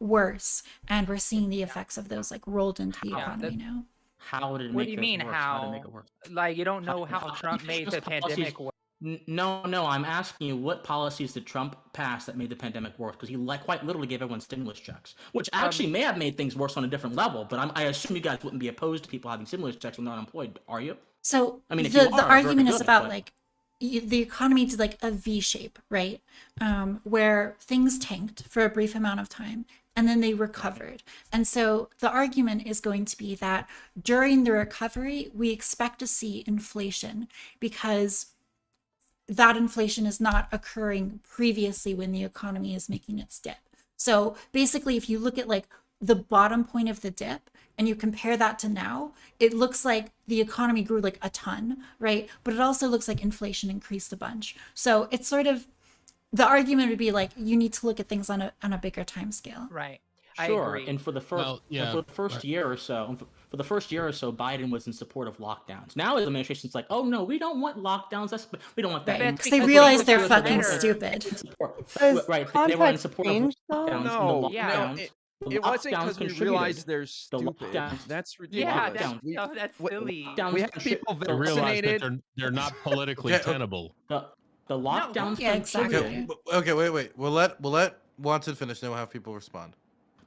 worse, and we're seeing the effects of those like rolled into the Yeah, economy now. How did it What make do you it mean worse? How did it make it worse? Like you don't know how Trump made the pandemic work. No, I'm asking you what policies did Trump pass that made the pandemic worse? Because he quite literally gave everyone stimulus checks, which actually may have made things worse on a different level. But I assume you guys wouldn't be opposed to people having stimulus checks when they're unemployed, are you? So I mean, if the you are, very argument is good, about but- like the economy did like a V shape, right? Where things tanked for a brief amount of time and then they recovered. And so the argument is going to be that during the recovery, we expect to see inflation because that inflation is not occurring previously when the economy is making its dip. So basically, if you look at like the bottom point of the dip and you compare that to now, it looks like the economy grew like a ton, right? But it also looks like inflation increased a bunch. So it's sort of, the argument would be like, you need to look at things on a bigger time scale. Right. I Sure, agree. and for the first Well, and yeah, for the first right. year or so, for the first year or so, Biden was in support of lockdowns. Now his administration's like, oh no, we don't want lockdowns. We don't want that. Right. And Because they because for the realize first they're year or so, fucking better. stupid. Does right? They were in context support of change though? lockdowns, and the No, Yeah. no, lockdowns, the it wasn't lockdowns because we contributed. realized they're The stupid. lockdowns, That's Yeah, ridiculous. that's lockdowns, no, that's we, silly. lockdowns we have contrib- people They realize that vaccinated. they're not politically Okay, tenable. the lockdowns Yeah, contributed. exactly. Okay, wait. We'll let Watson finish, then we'll have people respond.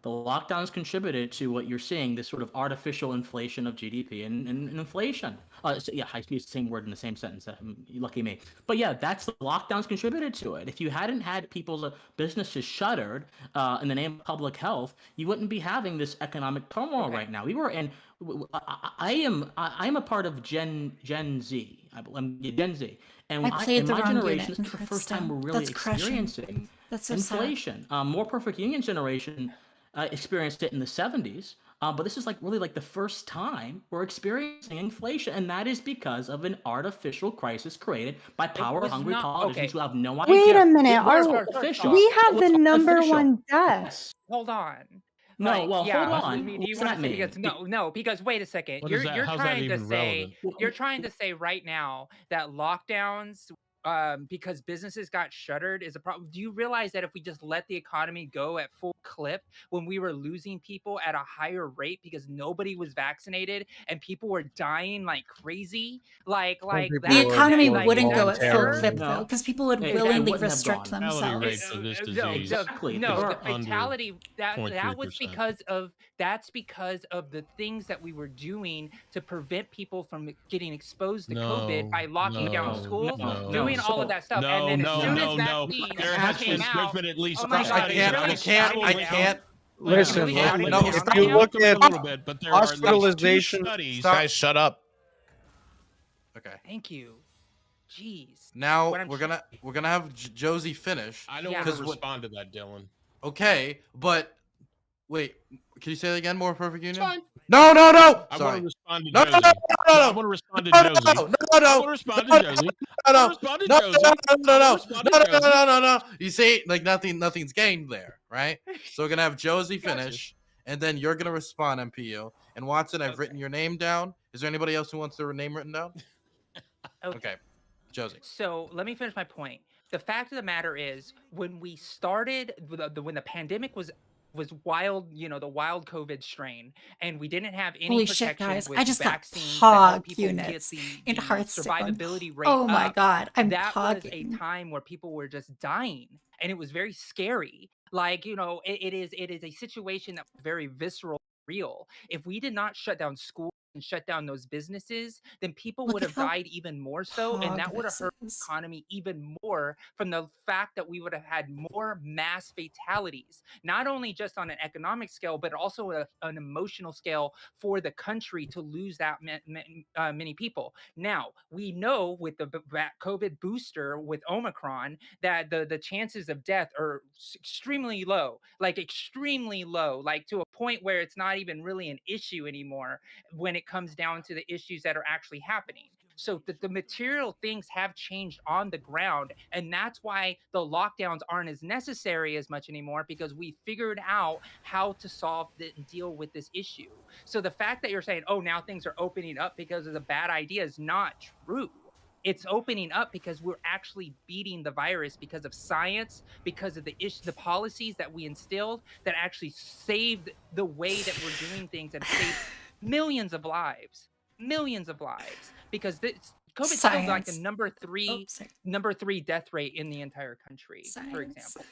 The lockdowns contributed to what you're seeing, this sort of artificial inflation of GDP and inflation. So yeah, I used the same word in the same sentence. Lucky me. But yeah, that's the lockdowns contributed to it. If you hadn't had people's businesses shuttered in the name of public health, you wouldn't be having this economic turmoil right now. We were in. I am a part of Gen Z. I'm Gen Z, and I played in the my wrong generation, unit this is the in first time we're Hearthstone. really That's crushing. experiencing That's so sad. inflation. More Perfect Union generation experienced it in the 70s, but this is really like the first time we're experiencing inflation, and that is because of an artificial crisis created by power-hungry politicians who have no idea. Wait a minute. It was Are artificial. we It have was the number artificial. one death? Yes. Hold on. No, Like, well, yeah, hold on. do you What's want that to say mean? because because wait a second. What is You're that? How's that trying to even say relevant? you're trying to say right now that lockdowns because businesses got shuttered is a problem. Do you realize that if we just let the economy go at full clip when we were losing people at a higher rate because nobody was vaccinated and people were dying like crazy? Like The economy like, wouldn't go that's at full better? clip though, because people would It willingly wouldn't have restrict gone. Fatality themselves. rate for this No, disease Exactly. no, is the under fatality that was 0.3%. because of the things that we were doing to prevent people from getting exposed to COVID by locking down schools, doing all of that stuff, and then as soon as vaccines came out, been at least oh my God, I can't. Listen, No, if you look at hospitalization, guys, shut up. Okay. Thank you. Jeez. Now What I'm we're gonna have Josie finish. I don't want to respond to that, Dylan. Okay, but wait, can you say that again? More Perfect Union? Fine. No. I want to respond to Josie. No. I want to respond to Josie. I want to respond to Josie. No. You see, like nothing's gained there, right? So we're gonna have Josie finish, and then you're gonna respond, MPU. And Watson, I've written your name down. Is there anybody else who wants their name written down? Okay. Josie. So let me finish my point. The fact of the matter is, when we started, when the pandemic was wild, the wild COVID strain, and we didn't have any Holy protection shit, guys! with I just got vaccines to help pog people units get in the Hearthstone. survivability rate Oh my up. god, I'm that was a pogging. time where people were just dying, and it was very scary. Like, it is a situation that was very visceral, real. If we did not shut down schools and shut down those businesses, then people Look would at have how died even more so, and pog that would have this hurt the is. economy even more from the fact that we would have had more mass fatalities, not only just on an economic scale, but also an emotional scale for the country to lose that many people. Now, we know with the COVID booster with Omicron that the chances of death are extremely low, like to a point where it's not even really an issue anymore when it comes down to the issues that are actually happening. So the material things have changed on the ground, and that's why the lockdowns aren't as necessary as much anymore, because we figured out how to solve and deal with this issue. So the fact that you're saying, oh, now things are opening up because of the bad idea is not true. It's opening up because we're actually beating the virus because of science, because of the policies that we instilled that actually saved the way that we're doing things and saved millions of lives. Because COVID's still like the number three death rate in the entire country, for example.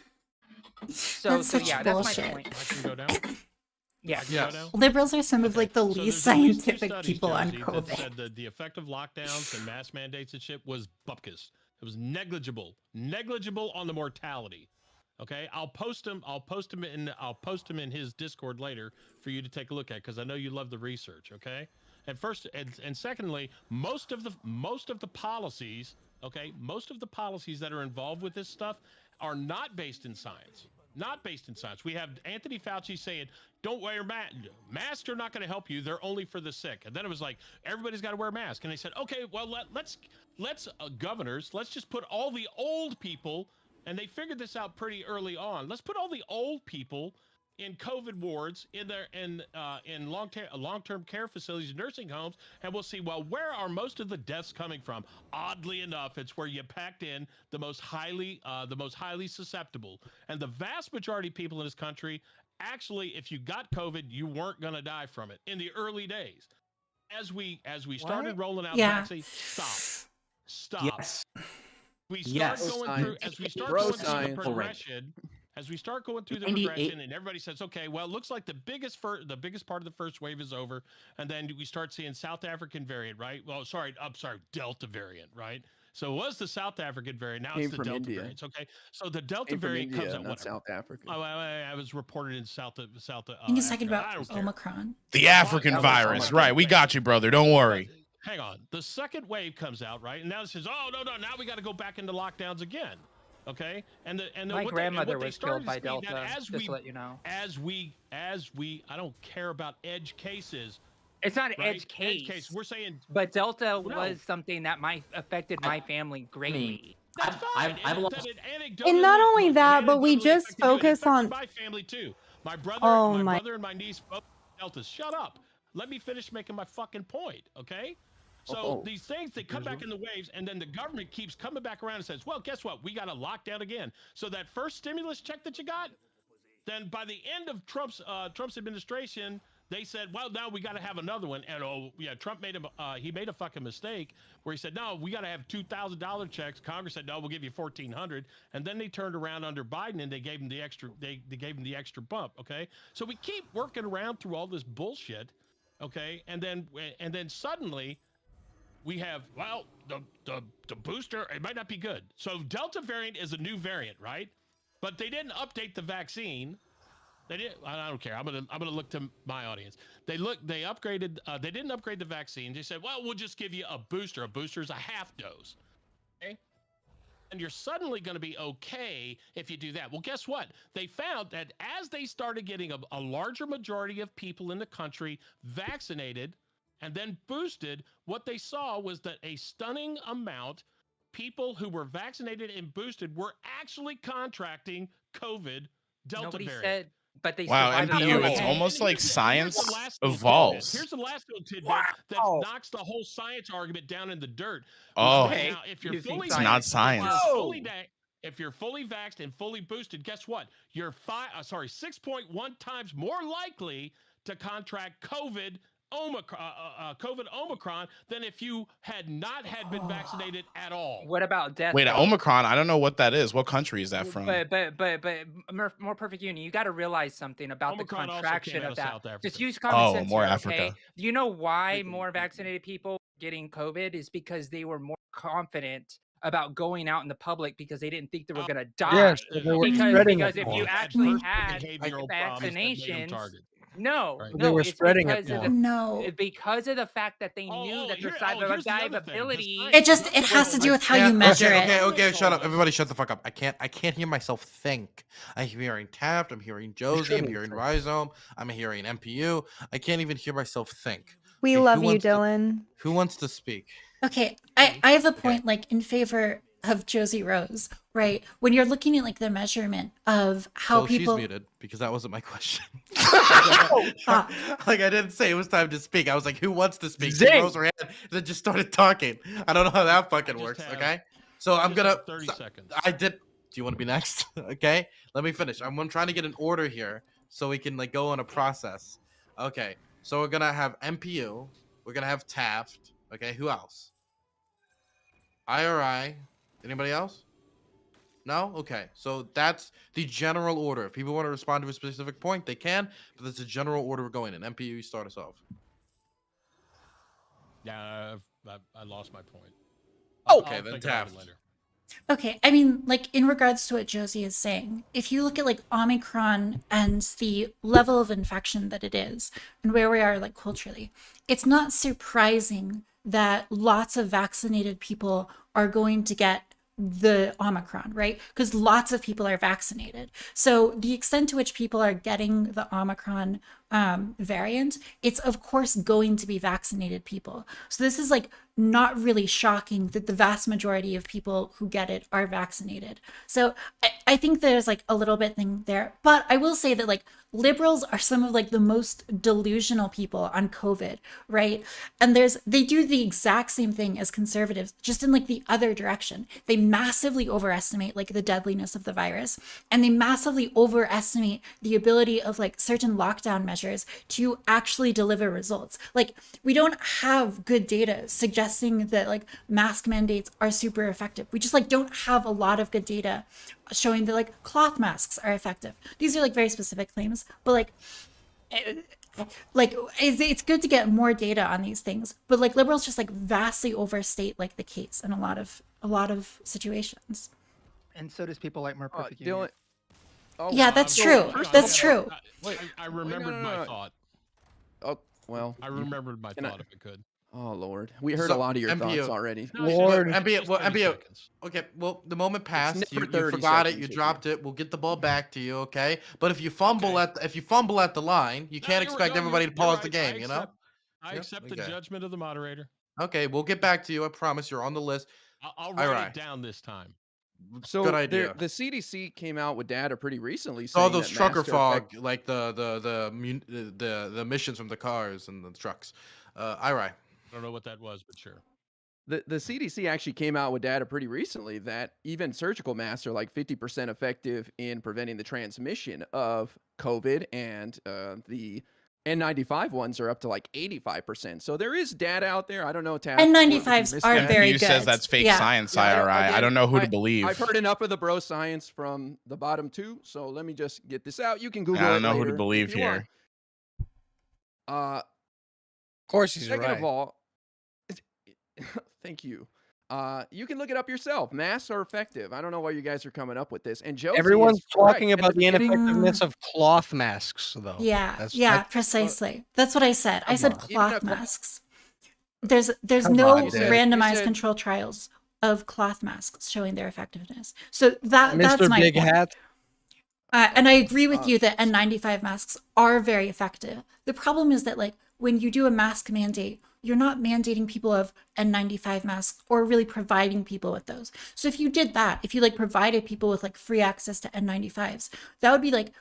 So yeah, that's my point. I can go down. Yes. Liberals are some of like the least there's at least two scientific studies, people on Josie, that COVID. said that the effect of lockdowns and mass mandates and shit was bupkis. It was negligible on the mortality. Okay, I'll post him in his Discord later for you to take a look at, because I know you love the research. Okay, and first and secondly, most of the policies, that are involved with this stuff are not based in science. We have Anthony Fauci saying, don't wear masks are not going to help you. They're only for the sick. And then it was like, everybody's got to wear a mask. And they said, okay, well, let's governors, let's just put all the old people, and they figured this out pretty early on. Let's put all the old people in COVID wards, in long-term care facilities, nursing homes, and we'll see, well, where are most of the deaths coming from? Oddly enough, it's where you packed in the most highly susceptible. And the vast majority of people in this country, actually, if you got COVID, you weren't going to die from it in the early days. As we started rolling out vaccines, stop. Yes. We start Yes. going through as we start going through the progression. As we start going through the progression, and everybody says, okay, well, it looks like the biggest part of the first wave is over, and then we start seeing South African variant, right? Well, Delta variant, right? So it was the South African variant. Now it's the Delta variant. Okay, so the Delta variant comes out. Not South Africa. I was reported in South. I think it's talking about Omicron. The African virus, right? We got you, brother. Don't worry. Hang on. The second wave comes out, right? And now it says, oh, no, now we got to go back into lockdowns again. Okay? And my grandmother was killed by Delta, just to let you know. As we, I don't care about edge cases. It's not an right? edge case. We're saying. But Delta was something that affected my family greatly. That's fine. And not only that, but we just focus on my family too. My brother, my brother and my niece both Delta. Shut up. Let me finish making my fucking point, okay? So these things, they come back in the waves, and then the government keeps coming back around and says, well, guess what? We got to lock down again. So that first stimulus check that you got, then by the end of Trump's administration, they said, well, now we got to have another one. And Trump made a fucking mistake where he said, no, we got to have $2,000 checks. Congress said, no, we'll give you $1,400. And then they turned around under Biden and they gave him the extra. They gave him the extra bump. Okay, so we keep working around through all this bullshit. Okay, and then suddenly we have, well, the booster, it might not be good. So Delta variant is a new variant, right? But they didn't update the vaccine. They didn't. I don't care. I'm gonna look to my audience. They upgraded. They didn't upgrade the vaccine. They said, well, we'll just give you a booster. A booster is a half dose. Okay. And you're suddenly going to be okay if you do that. Well, guess what? They found that as they started getting a larger majority of people in the country vaccinated and then boosted, what they saw was that a stunning amount people who were vaccinated and boosted were actually contracting COVID Delta variant. Said, but they MPU, it's almost like science evolves. Here's the last little tidbit that knocks the whole science argument down in the dirt. Oh, now, if you're fully it's not science. If you're fully vaxxed and fully boosted, guess what? You're 6.1 times more likely to contract COVID Omicron than if you had not been vaccinated at all. What about death? Wait, Omicron? I don't know what that is. What country is that from? But more perfect union. You got to realize something about Omicron the contraction of that. South Africa. Just use common sense. More here, Africa. Okay? Do you know why more vaccinated people getting COVID is because they were more confident about going out in the public because they didn't think they were going to die. Yes, they were spreading because it if more. you actually had vaccinations. No, they were spreading it. Because of the fact that they knew that their survivability. It has to do with how you measure it. Okay, shut up. Everybody shut the fuck up. I can't hear myself think. I'm hearing Taft, I'm hearing Josie, I'm hearing Rhizome, I'm hearing MPU. I can't even hear myself think. We love you, Dylan. Who wants to speak? Okay, I have a point like in favor of Josie Rose, right? When you're looking at like the measurement of how people she's muted because that wasn't my question. Like I didn't say it was time to speak. I was like, who wants to speak? She rose her hand and then just started talking. I don't know how that fucking works. Okay. So I'm gonna 30 seconds. Do you want to be next? Okay. Let me finish. I'm trying to get an order here so we can like go on a process. Okay. So we're gonna have MPU, we're gonna have Taft. Okay, who else? IRI. Anybody else? No? Okay. So that's the general order. If people want to respond to a specific point, they can, but that's the general order we're going in. MPU, you start us off. Yeah, I lost my point. Okay, then Taft. Okay, I mean, like in regards to what Josie is saying, if you look at like Omicron and the level of infection that it is and where we are like culturally, it's not surprising that lots of vaccinated people are going to get the Omicron, right? Because lots of people are vaccinated. So the extent to which people are getting the Omicron variant, it's of course going to be vaccinated people. So this is like not really shocking that the vast majority of people who get it are vaccinated. So I think there's like a little bit thing there, but I will say that like liberals are some of like the most delusional people on COVID, right? And they do the exact same thing as conservatives, just in like the other direction. They massively overestimate like the deadliness of the virus, and they massively overestimate the ability of like certain lockdown measures to actually deliver results. Like we don't have good data suggesting that like mask mandates are super effective. We just like don't have a lot of good data showing that like cloth masks are effective. These are like very specific claims, but like it's good to get more data on these things. But like liberals just like vastly overstate like the case in a lot of situations. And so does people like more perfect Dylan, Union. Yeah, that's true. That's true. I remembered my thought. Oh, well. I remembered my thought if I could. Oh, Lord. We heard a lot of your thoughts already. Lord. MBO. Okay, well, the moment passed. You forgot it. You dropped it. We'll get the ball back to you, okay? But if you fumble at the line, you can't expect everybody to pause the game, you know? I accept the judgment of the moderator. Okay, we'll get back to you. I promise you're on the list. I'll write it down this time. So good idea. The CDC came out with data pretty recently. All those trucker fog, like the emissions from the cars and the trucks. I don't know what that was, but sure. The CDC actually came out with data pretty recently that even surgical masks are like 50% effective in preventing the transmission of COVID, and the N95 ones are up to like 85%. So there is data out there. I don't know. N95s are very good. Says that's fake science, IRI. I don't know who to believe. I've heard enough of the bro science from the bottom two. So let me just get this out. You can Google it. I don't know who to believe here. Of course he's right. Second of all, thank you. You can look it up yourself. Masks are effective. I don't know why you guys are coming up with this. And Josie everyone's talking right. about the ineffectiveness of cloth masks, though. Yeah, precisely. That's what I said. I said cloth masks. There's no randomized control trials of cloth masks showing their effectiveness. So that's my Big point. Hat. And I agree with you that N95 masks are very effective. The problem is that like when you do a mask mandate, you're not mandating people of N95 masks or really providing people with those. So if you did that, if you like provided people with like free access to N95s, that would be like,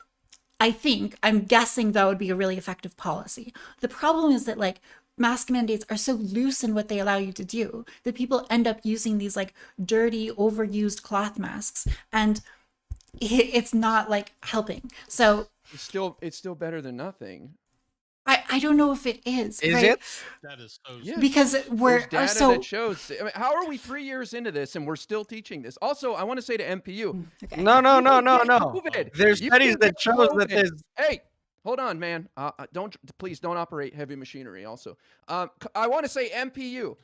I'm guessing that would be a really effective policy. The problem is that like mask mandates are so loose in what they allow you to do that people end up using these like dirty, overused cloth masks, and it's not like helping. So it's still better than nothing. I don't know if it is. Is right? it? That is so. Yes. Because we're There's data that shows. I mean, how are we 3 years into this and we're still teaching this? Also, I want to say to MPU. Okay. No. COVID. There's studies that shows that there's. Hey, hold on, man. Please don't operate heavy machinery. Also, I want to say MPU.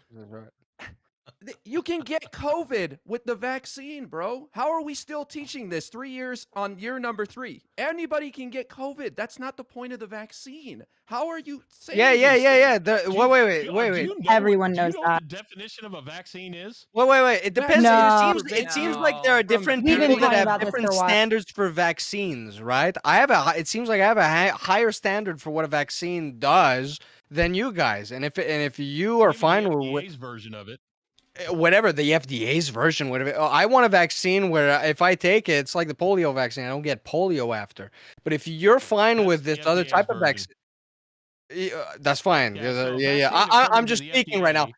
You can get COVID with the vaccine, bro. How are we still teaching this 3 years on year number 3? Anybody can get COVID. That's not the point of the vaccine. How are you saying? Yeah. Wait. Everyone knows knows what that. the definition of a vaccine is? Wait. It depends. No. It seems like there are different We've been people that talking have about this different for a while. standards for vaccines, right? It seems like I have a higher standard for what a vaccine does than you guys. And if you are fine with FDA's version of it. Whatever the FDA's version, whatever. I want a vaccine where if I take it, it's like the polio vaccine. I don't get polio after. But if you're fine with this other type of vaccine, that's fine. Yeah. I'm just speaking right now.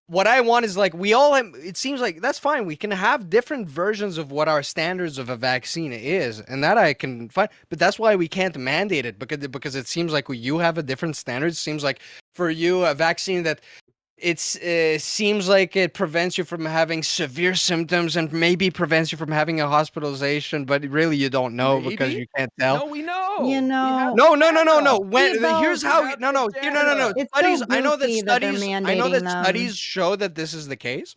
What I want is like it seems like that's fine. We can have different versions of what our standards of a vaccine is, and that I can find. But that's why we can't mandate it because it seems like you have a different standard. It seems like for you a vaccine that. It seems like it prevents you from having severe symptoms and maybe prevents you from having a hospitalization, but really you don't know because you can't tell. No, we know. You know. No. Here's how. It's Studies. so I know that goofy that they're studies. mandating them. Show that this is the case.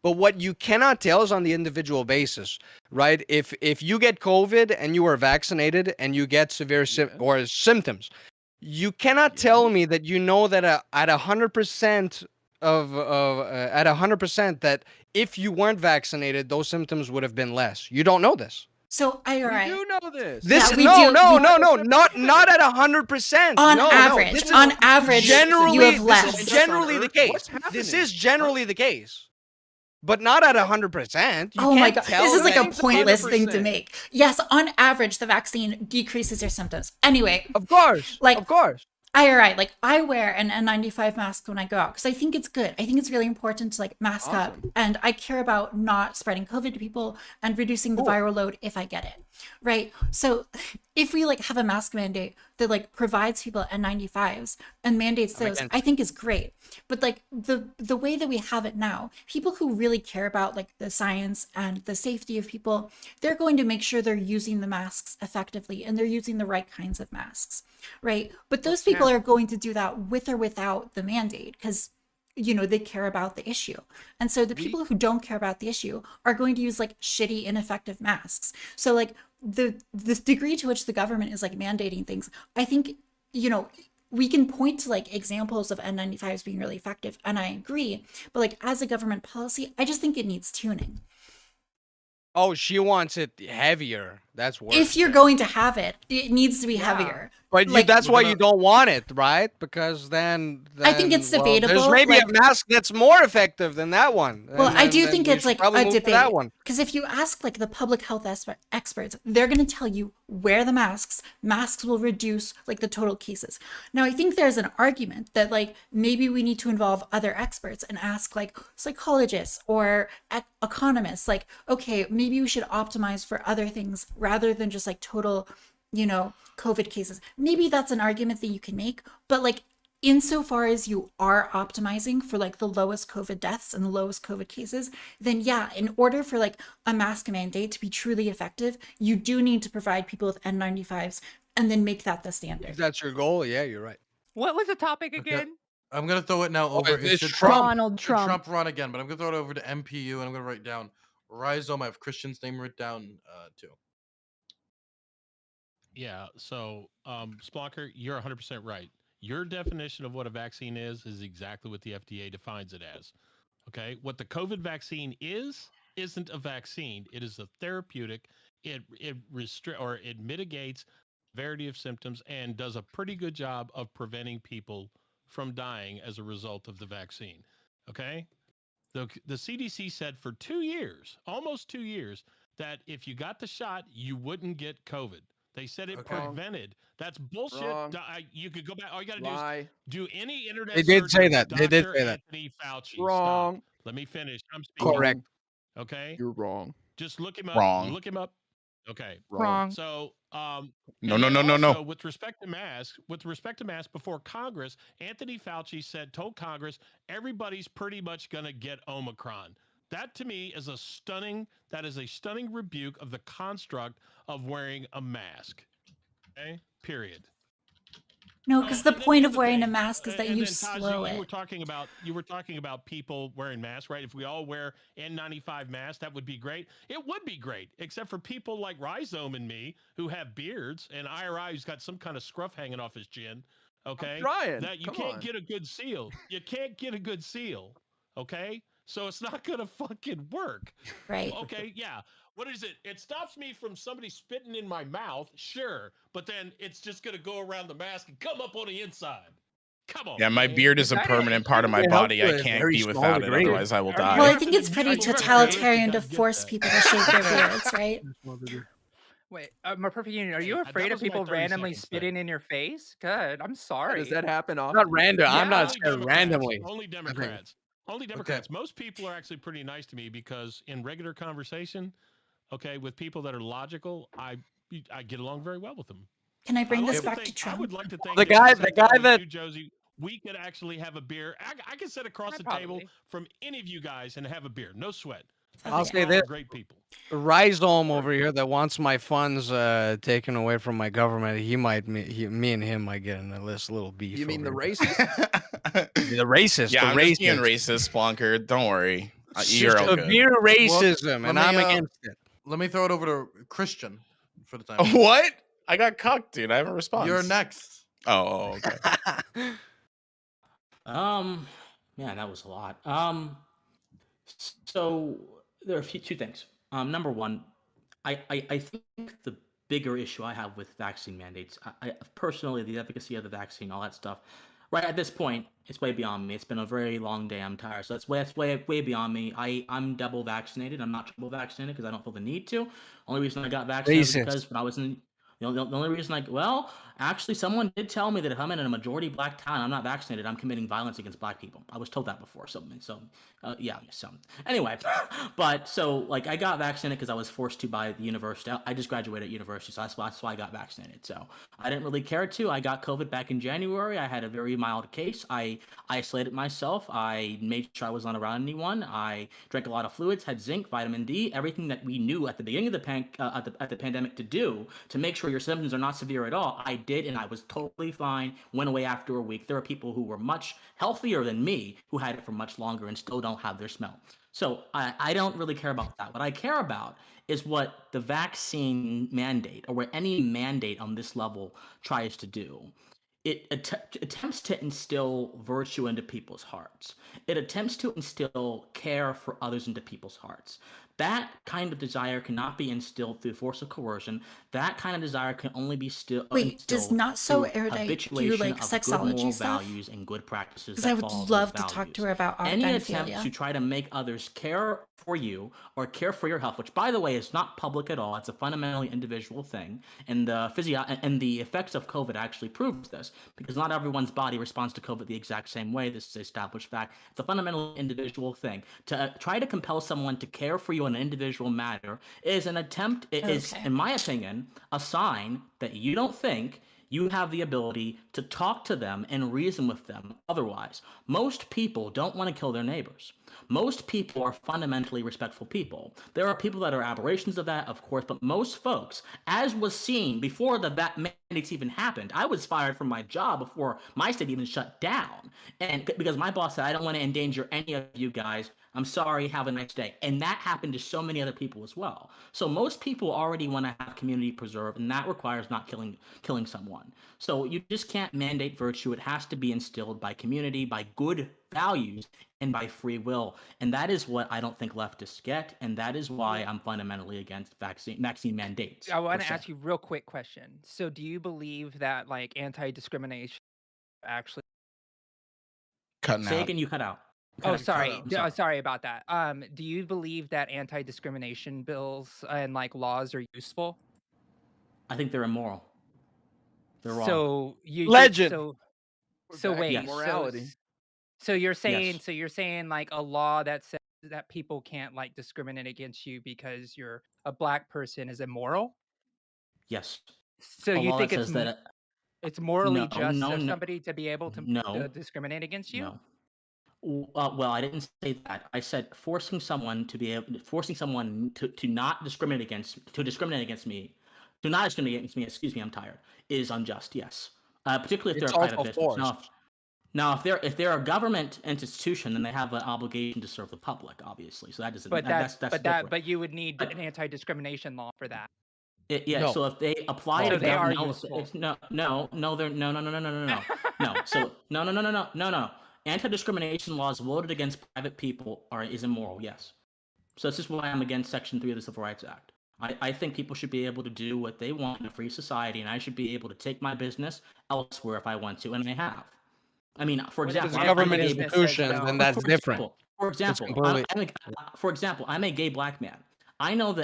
But what you cannot tell is on the individual basis, right? If you get COVID and you are vaccinated and you get severe symptoms, you cannot tell me that you know that at 100%. At 100% that if you weren't vaccinated, those symptoms would have been less. You don't know this. So We IRI. do know this. This Yeah, we no, do- no, we- no, no, not at 100%. On no, average, no. This is on average, generally, you have this less. is generally the case. What's This happening? is generally the case, but not at 100%. You Oh my can't god, tell this is like a that- pointless thing to 100%. make. Yes, on average, the vaccine decreases your symptoms. Anyway, Of course, Like- of course. IRI, like I wear an N95 mask when I go out because I think it's good. I think it's really important to like mask up, and I care about not spreading COVID to people and reducing the viral load if I get it, right? So if we like have a mask mandate that like provides people N95s and mandates those, I think is great. But like the way that we have it now, people who really care about like the science and the safety of people, they're going to make sure they're using the masks effectively and they're using the right kinds of masks, right? But those people are going to do that with or without the mandate because they care about the issue. And so the people who don't care about the issue are going to use like shitty, ineffective masks. So like the degree to which the government is like mandating things, I think, we can point to like examples of N95s being really effective, and I agree. But like as a government policy, I just think it needs tuning. Oh, she wants it heavier. That's worse. If you're going to have it, it needs to be heavier. But like- that's why you don't want it, right? Because then I think it's well, debatable, there's maybe like- a mask that's more effective than that one. Well, And I then- do then think we it's should like probably a move to debate. that one. Because if you ask like the public health experts, they're going to tell you wear the masks. Masks will reduce like the total cases. Now, I think there's an argument that like maybe we need to involve other experts and ask like psychologists or economists, like, okay, maybe we should optimize for other things rather than just like total, COVID cases. Maybe that's an argument that you can make, but like insofar as you are optimizing for like the lowest COVID deaths and the lowest COVID cases, then yeah, in order for like a mask mandate to be truly effective, you do need to provide people with N95s and then make that the standard. If that's your goal, yeah, you're right. What was the topic again? I'm gonna throw it now over. it's should Trump. Donald should Trump. Trump run again, but I'm gonna throw it over to MPU, and I'm gonna write down Rhizome. I have Christian's name written down too. Yeah. So, Splonker, you're 100% right. Your definition of what a vaccine is exactly what the FDA defines it as. Okay. What the COVID vaccine isn't a vaccine. It is a therapeutic. It mitigates severity of symptoms and does a pretty good job of preventing people from dying as a result of the vaccine. Okay. The CDC said for 2 years, almost 2 years, that if you got the shot, you wouldn't get COVID. They said it prevented. That's bullshit. Wrong. You could go back. All you got to Lie. do any internet. They did search say of that. They did Dr. say that. Anthony Fauci. Wrong. Stop. Let me finish. I'm speaking. Correct. Okay. You're wrong. Just look him up. Wrong. Look him up. Okay. Wrong. So, No, and no, then no, no, no. also, With respect to masks, before Congress, Anthony Fauci told Congress, everybody's pretty much going to get Omicron. That to me is a stunning rebuke of the construct of wearing a mask. Okay. Period. No, because the And then point of other wearing a thing, mask is that and you then, Taj, slow you it. were talking about people wearing masks, right? If we all wear N95 masks, that would be great. It would be great, except for people like Rhizome and me who have beards, and IRI who's got some kind of scruff hanging off his chin. Okay, I'm trying. that you Come can't on. get a good seal. You can't get a good seal. Okay, so it's not gonna fucking work. Right. Okay, yeah. What is it? It stops me from somebody spitting in my mouth, sure, but then it's just gonna go around the mask and come up on the inside. Come on. Yeah, my man. beard is a That permanent part of my It body. helps I to a can't very be small without it, degree. otherwise I will die. Well, I think it's pretty People are totalitarian to realistic, I get force that. people to shave their beards, right? Wait, my perfect union. Are you That afraid of was my people 30 randomly seconds thing. spitting in your face? Good. I'm sorry. Does that happen often? Not random. I'm Yeah. not Only scared Democrats. randomly. Only Democrats. Only Democrats. Most people are actually pretty nice to me because in regular conversation, okay, with people that are logical, I get along very well with them. Can I bring I this like to back to think- I Trump? would like to think The that guy- since the I'm guy talking to that- you, Josie, we could actually have a beer. I could sit across the table Probably. from any of you guys and have a beer. No sweat. I'll Okay. say We're all this. great people. Rhizome over here that wants my funds taken away from my government. Me and him might get in this little beef. You mean the over here. racist? The racist. Yeah, the I'm racist. just being racist, Splonker. Don't worry. It's You're just okay. severe racism, Well, and let I'm me, against it. Let me throw it over to Christian for the time. What? I got cucked, dude. I have a response. You're next. Oh, okay. Man, that was a lot. So there are two things. Number one, I think the bigger issue I have with vaccine mandates, personally, the efficacy of the vaccine, all that stuff, right at this point, it's way beyond me. It's been a very long day. I'm tired, so that's way beyond me. I'm double vaccinated. I'm not triple vaccinated because I don't feel the need to. Only reason I got vaccinated was Racist. because when I was in the only reason well, actually, someone did tell me that if I'm in a majority black town, I'm not vaccinated, I'm committing violence against black people. I was told that before. Yeah. So anyway, but so like I got vaccinated because I was forced to by the university. I just graduated university, so that's why I got vaccinated. So I didn't really care to. I got COVID back in January. I had a very mild case. I isolated myself. I made sure I was not around anyone. I drank a lot of fluids, had zinc, vitamin D, everything that we knew at the beginning of the pandemic to do to make sure your symptoms are not severe at all. I did, and I was totally fine. Went away after a week. There are people who were much healthier than me who had it for much longer and still don't have their smell. So I don't really care about that. What I care about is what the vaccine mandate or what any mandate on this level tries to do. It attempts to instill virtue into people's hearts. It attempts to instill care for others into people's hearts. That kind of desire cannot be instilled through force of coercion. That kind of desire can only be Wait, does instilled Not So through Erudite do habituation like of good moral sexology stuff? values and good practices Because I that would follow those love to talk to values. her about Any attempt authentophilia. to try to make others care for you or care for your health, which by the way is not public at all, it's a fundamentally individual thing, and the effects of COVID actually proves this because not everyone's body responds to COVID the exact same way. This is an established fact. It's a fundamentally individual thing. To try to compel someone to care for you in an individual matter is an attempt. It is, in my opinion, a sign that you don't think you have the ability to talk to them and reason with them otherwise. Most people don't want to kill their neighbors. Most people are fundamentally respectful people. There are people that are aberrations of that, of course, but most folks, as was seen before that mandates even happened, I was fired from my job before my state even shut down. And because my boss said, I don't want to endanger any of you guys. I'm sorry, have a nice day. And that happened to so many other people as well. So most people already want to have community preserved, and that requires not killing someone. So you just can't mandate virtue. It has to be instilled by community, by good values, and by free will. And that is what I don't think leftists get, and that is why I'm fundamentally against vaccine mandates. I want to ask you a real quick question. So do you believe that like anti-discrimination actually Cutting Say out. again, you cut out. Oh, Cut out. sorry. I'm sorry. Sorry about that. Do you believe that anti-discrimination bills and like laws are useful? I think they're immoral. They're wrong. So Legend. So wait. Yes. Morality. So you're saying Yes. so you're saying like a law that says that people can't like discriminate against you because you're a black person is immoral? Yes. So A you law think that it's says that it's morally no, just no, of no, somebody to be able to no, discriminate against you? no. Well, I didn't say that. I said forcing someone to not discriminate against me, to not discriminate against me. Excuse me, I'm tired. Is unjust. Yes, particularly if It's they're a private also business. forced. Now, if they're a government institution, then they have an obligation to serve the public, obviously. So that doesn't. But That's different. but you would need But an anti-discrimination law for that. yeah. No. So if they apply So to they are government, useful. no, they're no. So no. Anti-discrimination laws voted against private people is immoral. Yes. So this is why I'm against Section 3 of the Civil Rights Act. I think people should be able to do what they want in a free society, and I should be able to take my business elsewhere if I want to, and I have. I mean, for What if example, every Government business says institutions, no? then that's different. For It's example, completely. I'm a gay black man. I know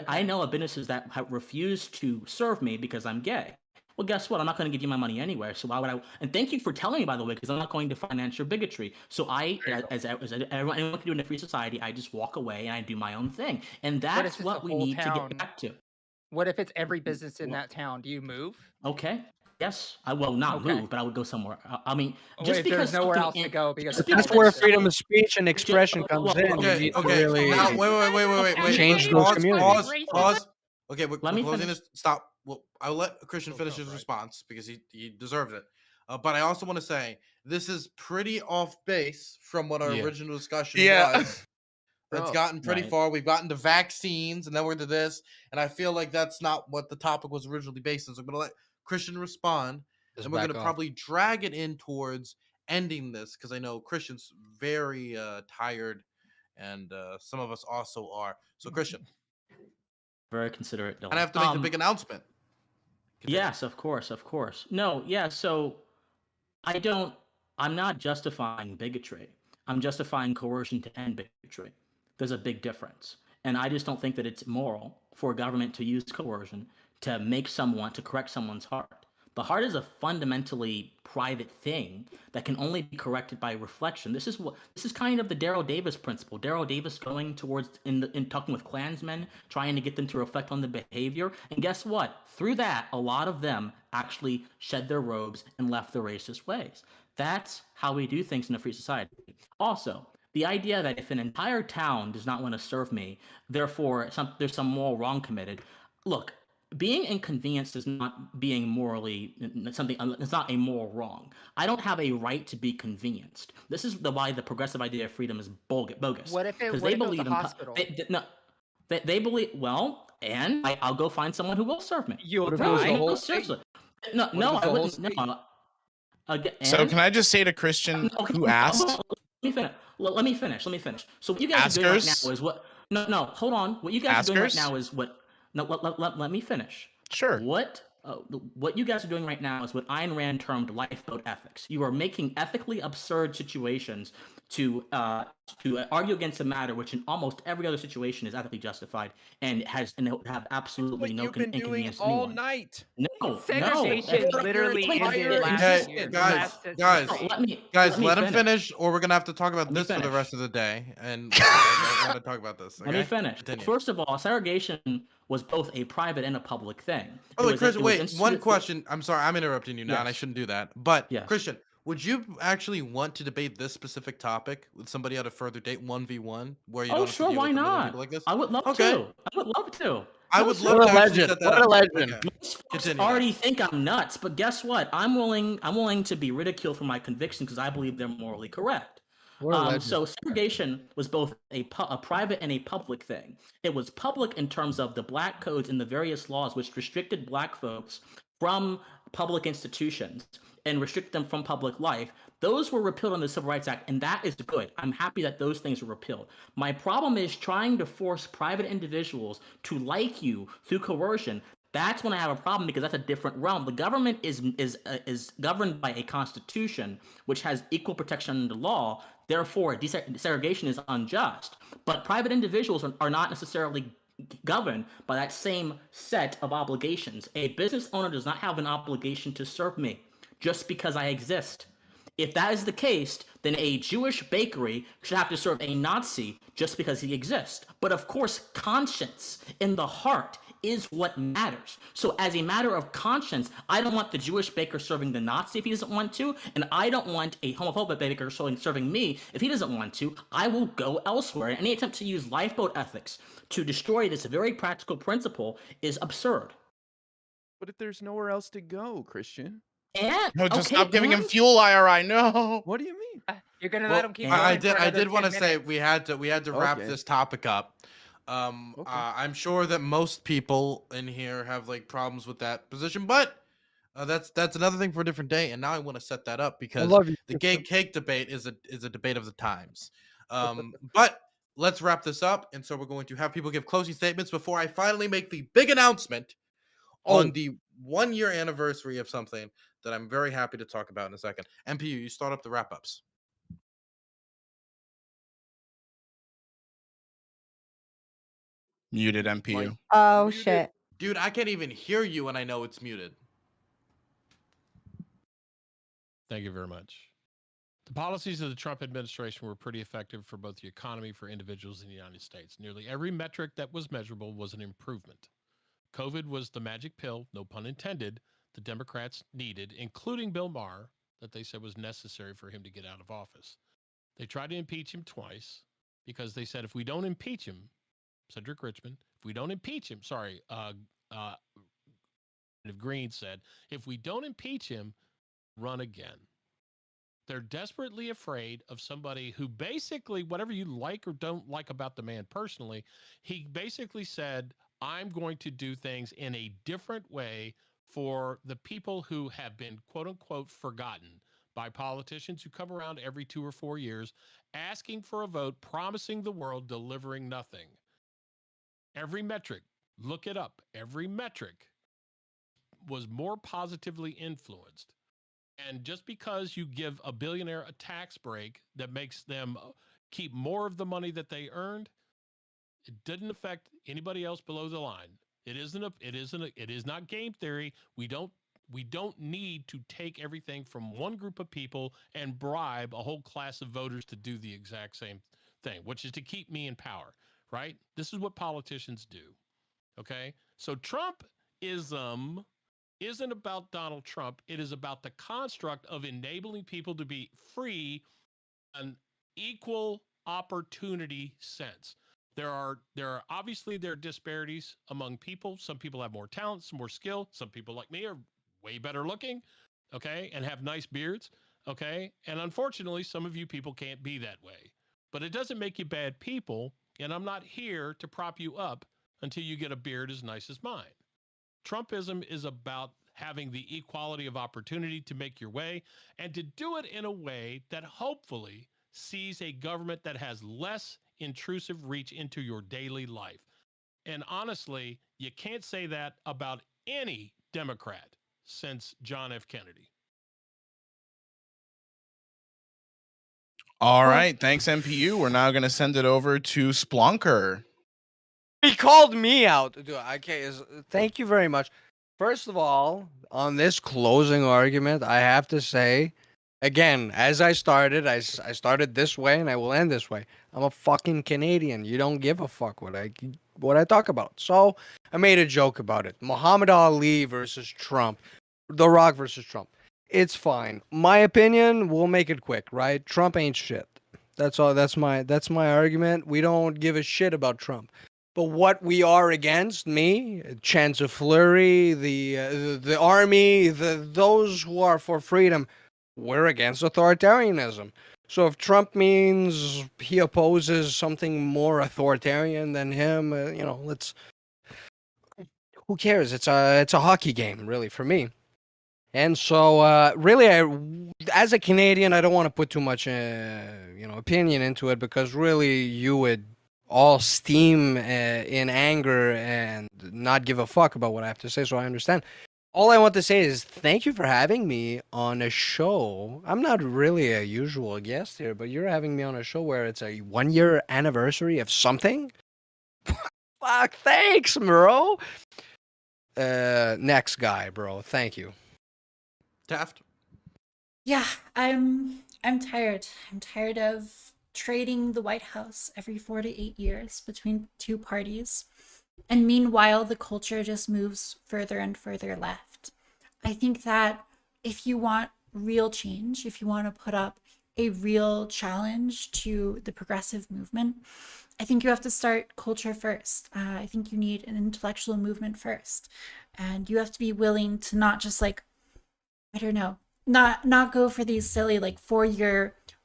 of businesses that have refused to serve me because I'm gay. Well, guess what? I'm not going to give you my money anywhere. So why would I? And thank you for telling me, by the way, because I'm not going to finance your bigotry. So as anyone can do in a free society, I just walk away and I do my own thing, and What if that's it's what the we whole need to town? get back to. What if it's every business in that town? Do you move? Okay. Yes, I will not Okay. move, but I would go somewhere. I mean, Oh, just wait, because there's nowhere something else to go because just it's That's because where expensive. freedom of speech and expression comes in. You Okay, need to okay. really Now, wait. change those communities. Pause. Okay, we're Let me closing finish. this. Stop. Well, I'll let Christian finish his response because he deserves it. But I also want to say this is pretty off base from what our original discussion was. That's gotten pretty far. We've gotten to vaccines, and then we're to this, and I feel like that's not what the topic was originally based on. So I'm gonna let Christian respond, and we're gonna probably drag it in towards ending this because I know Christian's very tired, and some of us also are. So Christian, Very considerate, Dylan. And I have to make the big announcement. Continue. Yes, of course. No, yeah, so I'm not justifying bigotry. I'm justifying coercion to end bigotry. There's a big difference. And I just don't think that it's moral for a government to use coercion to correct someone's heart. The heart is a fundamentally private thing that can only be corrected by reflection. This is kind of the Daryl Davis principle. Daryl Davis going towards in talking with Klansmen, trying to get them to reflect on the behavior. And guess what? Through that, a lot of them actually shed their robes and left their racist ways. That's how we do things in a free society. Also, the idea that if an entire town does not want to serve me, therefore there's some moral wrong committed. Look, being inconvenienced is not being morally something. It's not a moral wrong. I don't have a right to be convenienced. This is why the progressive idea of freedom is bogus. What if it was a hospital? They believe. Well, and I'll go find someone who will serve me. You'll seriously. No, I wouldn't. No. So can I just say to Christian who asked? Let me finish. So what you guys are doing right now is what? No. Hold on. What you guys are doing right now is what? No, let me finish. Sure. What you guys are doing right now is what Ayn Rand termed lifeboat ethics. You are making ethically absurd situations to argue against a matter which in almost every other situation is ethically justified and have absolutely no inconvenience all night. No, segregation literally ended last year. Guys, let him finish, or we're gonna have to talk about this for the rest of the day. And I want to talk about this. Okay? Let me finish. Continue. First of all, segregation was both a private and a public thing. Christian, wait. One question. I'm sorry, I'm interrupting you now, and I shouldn't do that. But Christian, would you actually want to debate this specific topic with somebody at a further date, 1v1, where you don't have to deal why with not? people like this? I would love to. I would love to. I would love to actually set that up. What a legend. Okay. Most folks already think I'm nuts, but guess what? I'm willing to be ridiculed for my convictions because I believe they're morally correct. So segregation was both a private and a public thing. It was public in terms of the black codes and the various laws which restricted black folks from public institutions and restricted them from public life. Those were repealed in the Civil Rights Act, and that is good. I'm happy that those things were repealed. My problem is trying to force private individuals to like you through coercion. That's when I have a problem because that's a different realm. The government is governed by a constitution which has equal protection under law. Therefore, desegregation is unjust. But private individuals are not necessarily governed by that same set of obligations. A business owner does not have an obligation to serve me just because I exist. If that is the case, then a Jewish bakery should have to serve a Nazi just because he exists. But of course, conscience in the heart is what matters. So as a matter of conscience, I don't want the Jewish baker serving the Nazi if he doesn't want to, and I don't want a homophobic baker serving me if he doesn't want to. I will go elsewhere. Any attempt to use lifeboat ethics to destroy this very practical principle is absurd. But if there's nowhere else to go, Christian. No, just stop giving him fuel, IRI. No. What do you mean? You're gonna let him keep. I did want to say we had to wrap this topic up. I'm sure that most people in here have like problems with that position, but that's another thing for a different day. And now I want to set that up because the gay cake debate is a debate of the times. But let's wrap this up, and so we're going to have people give closing statements before I finally make the big announcement on the 1-year anniversary of something that I'm very happy to talk about in a second. MPU, you start up the wrap-ups. Muted MPU. Oh, shit. Dude, I can't even hear you and I know it's muted. Thank you very much. The policies of the Trump administration were pretty effective for both the economy for individuals in the United States. Nearly every metric that was measurable was an improvement. COVID was the magic pill, no pun intended, the Democrats needed, including Bill Maher, that they said was necessary for him to get out of office. They tried to impeach him twice because they said if we don't impeach him, Cedric Richmond, if we don't impeach him, Green said, if we don't impeach him, run again. They're desperately afraid of somebody who basically, whatever you like or don't like about the man personally, he basically said, I'm going to do things in a different way for the people who have been, quote unquote, forgotten by politicians who come around every 2 or 4 years, asking for a vote, promising the world, delivering nothing. Every metric Look it up. Every metric was more positively influenced. And just because you give a billionaire a tax break that makes them keep more of the money that they earned, it didn't affect anybody else below the line. It is not game theory. We don't need to take everything from one group of people and bribe a whole class of voters to do the exact same thing, which is to keep me in power, right? This is what politicians do. Okay? So Trumpism isn't about Donald Trump. It is about the construct of enabling people to be free, an equal opportunity sense. There are obviously there are disparities among people. Some people have more talent, some more skill. Some people like me are way better looking, okay, and have nice beards, okay? And unfortunately, some of you people can't be that way. But it doesn't make you bad people, and I'm not here to prop you up until you get a beard as nice as mine. Trumpism is about having the equality of opportunity to make your way and to do it in a way that hopefully sees a government that has less intrusive reach into your daily life. And honestly, you can't say that about any Democrat since John F. Kennedy. All right. Thanks, MPU. We're now going to send it over to Splunker. He called me out. Dude, okay, thank you very much. First of all, on this closing argument, I have to say, again, as I started, I started this way and I will end this way. I'm a fucking Canadian. You don't give a fuck what I talk about. So I made a joke about it. Muhammad Ali versus Trump. The Rock versus Trump. It's fine. My opinion, we'll make it quick, right? Trump ain't shit. That's all. That's my argument. We don't give a shit about Trump. But what we are against, me, Chancellor Fleury, the army, those who are for freedom, we're against authoritarianism. So if Trump means he opposes something more authoritarian than him, let's. Who cares? It's a hockey game, really, for me. And so, really, as a Canadian, I don't want to put too much, opinion into it because really, you would all steam in anger and not give a fuck about what I have to say. So I understand. All I want to say is thank you for having me on a show. I'm not really a usual guest here, but you're having me on a show where it's a 1-year anniversary of something. Fuck, thanks, bro. Next guy, bro. Thank you. Taft. Yeah, I'm tired. I'm tired of trading the White House every 4 to 8 years between two parties. And meanwhile, the culture just moves further and further left. I think that if you want real change, if you want to put up a real challenge to the progressive movement, I think you have to start culture first. I think you need an intellectual movement first. And you have to be willing to not just not go for these silly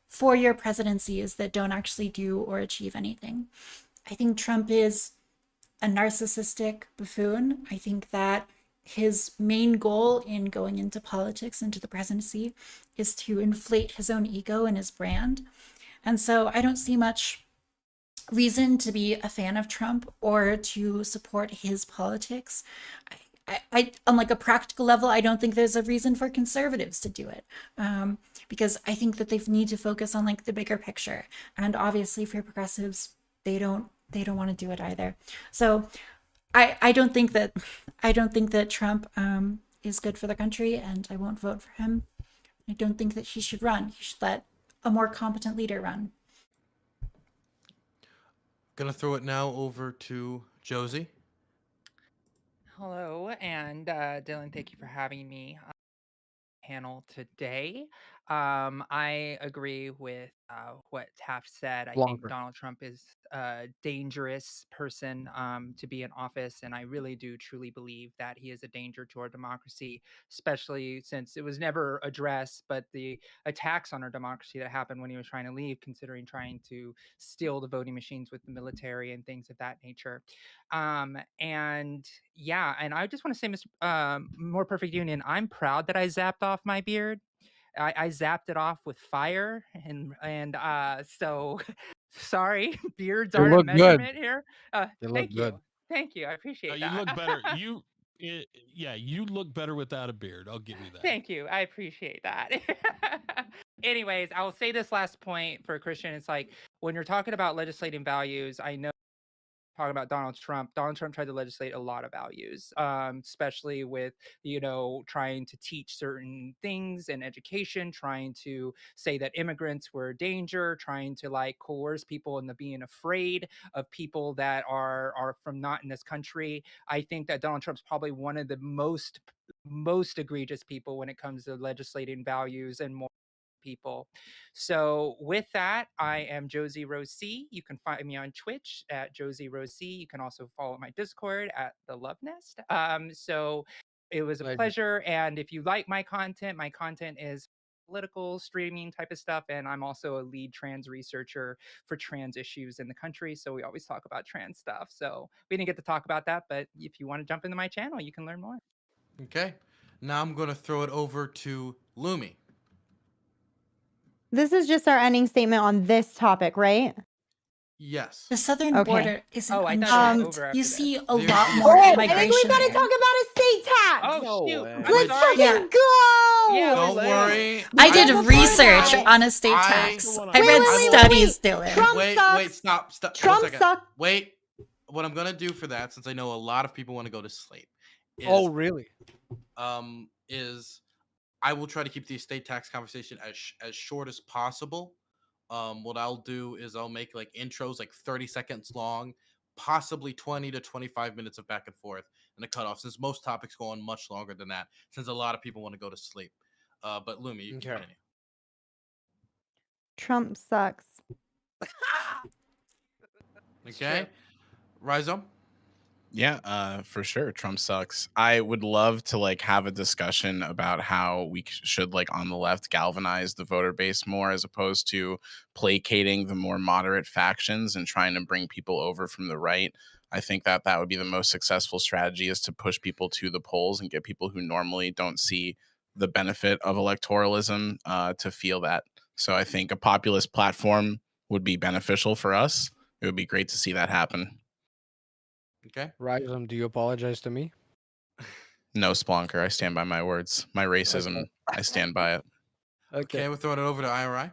four-year presidencies that don't actually do or achieve anything. I think Trump is a narcissistic buffoon. I think that his main goal in going into politics, into the presidency, is to inflate his own ego and his brand. And so I don't see much reason to be a fan of Trump or to support his politics. I on a practical level, I don't think there's a reason for conservatives to do it, because I think that they need to focus on the bigger picture. And obviously, for progressives, they don't want to do it either. So I don't think that Trump is good for the country, and I won't vote for him. I don't think that he should run. He should let a more competent leader run. Gonna throw it now over to Josie. Hello, and Dylan, thank you for having me on the panel today. I agree with what Taft said. I think Longer. Donald Trump is a dangerous person to be in office, and I really do truly believe that he is a danger to our democracy, especially since it was never addressed, but the attacks on our democracy that happened when he was trying to leave, considering trying to steal the voting machines with the military and things of that nature. And yeah, and I just want to say, Mr. More Perfect Union, I'm proud that I zapped off my beard. I zapped it off with fire, and so sorry, beards You aren't a look good. measurement here. You look Thank you. good. Thank you. I appreciate You that. look better. Yeah, you look better without a beard. I'll give you that. Thank you. I appreciate that. Anyways, I will say this last point for Christian. It's like when you're talking about legislating values, I know talking about Donald Trump tried to legislate a lot of values, especially with, trying to teach certain things in education, trying to say that immigrants were a danger, trying to like coerce people into being afraid of people that are from not in this country. I think that Donald Trump's probably one of the most egregious people when it comes to legislating values and more people. So with that, I am Josie Rose C. You can find me on Twitch at Josie Rose C. You can also follow my Discord at the Love Nest. So it was a pleasure. And if you like my content is political streaming type of stuff. And I'm also a lead trans researcher for trans issues in the country. So we always talk about trans stuff. So we didn't get to talk about that, but if you want to jump into my channel, you can learn more. Okay. Now I'm going to throw it over to Lumi. This is just our ending statement on this topic, right? Yes. The southern Okay. border isn't Oh, I thought it was unchecked. over after You this. see a There- lot you more see- I think migration we gotta there. talk about estate tax. Oh, No shoot. way. I'm Let's sorry. fucking Yeah. go. Yeah, Don't worry. I Wait, did before research that- on estate I- tax. Wait, I read wait, studies, wait. Dylan. Trump Wait, sucks. stop. Trump 1 second. sucks. Wait. What I'm gonna do for that, since I know a lot of people want to go to sleep, is, Oh, really? is I will try to keep the estate tax conversation as short as possible. What I'll do is I'll make like intros like 30 seconds long, possibly 20 to 25 minutes of back and forth, and a cutoff, since most topics go on much longer than that, since a lot of people want to go to sleep. But Lumi, you can Okay. continue. Trump sucks. Okay. Rhizome? Yeah, for sure. Trump sucks. I would love to like have a discussion about how we should like on the left galvanize the voter base more as opposed to placating the more moderate factions and trying to bring people over from the right. I think that would be the most successful strategy, is to push people to the polls and get people who normally don't see the benefit of electoralism to feel that. So I think a populist platform would be beneficial for us. It would be great to see that happen. Okay. Rhizome, do you apologize to me? No, Splonker. I stand by my words. My racism, I stand by it. Okay, we're throwing it over to IRI.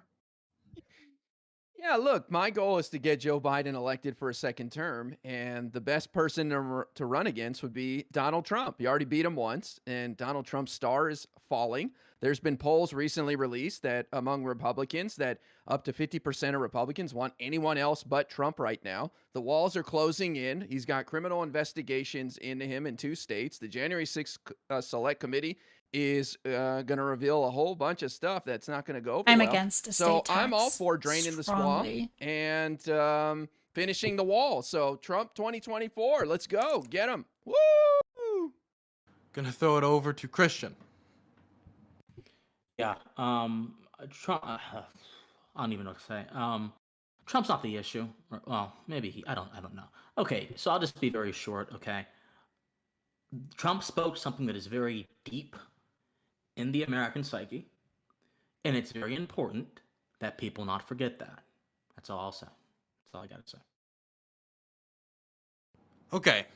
Yeah, look, my goal is to get Joe Biden elected for a second term, and the best person to run against would be Donald Trump. He already beat him once, and Donald Trump's star is falling. There's been polls recently released that among Republicans that up to 50% of Republicans want anyone else but Trump right now. The walls are closing in. He's got criminal investigations into him in 2 states. The January 6th Select Committee is going to reveal a whole bunch of stuff that's not going to go over I'm well. against estate So tax. I'm all for draining the swamp strongly. and finishing the wall. So Trump 2024, let's go. Get him. Woo! Gonna throw it over to Christian. Yeah. Trump. I don't even know what to say. Trump's not the issue. Well, maybe I don't know. Okay, so I'll just be very short. Okay. Trump spoke something that is very deep in the American psyche, and it's very important that people not forget that. That's all I'll say. That's all I got to say. Okay,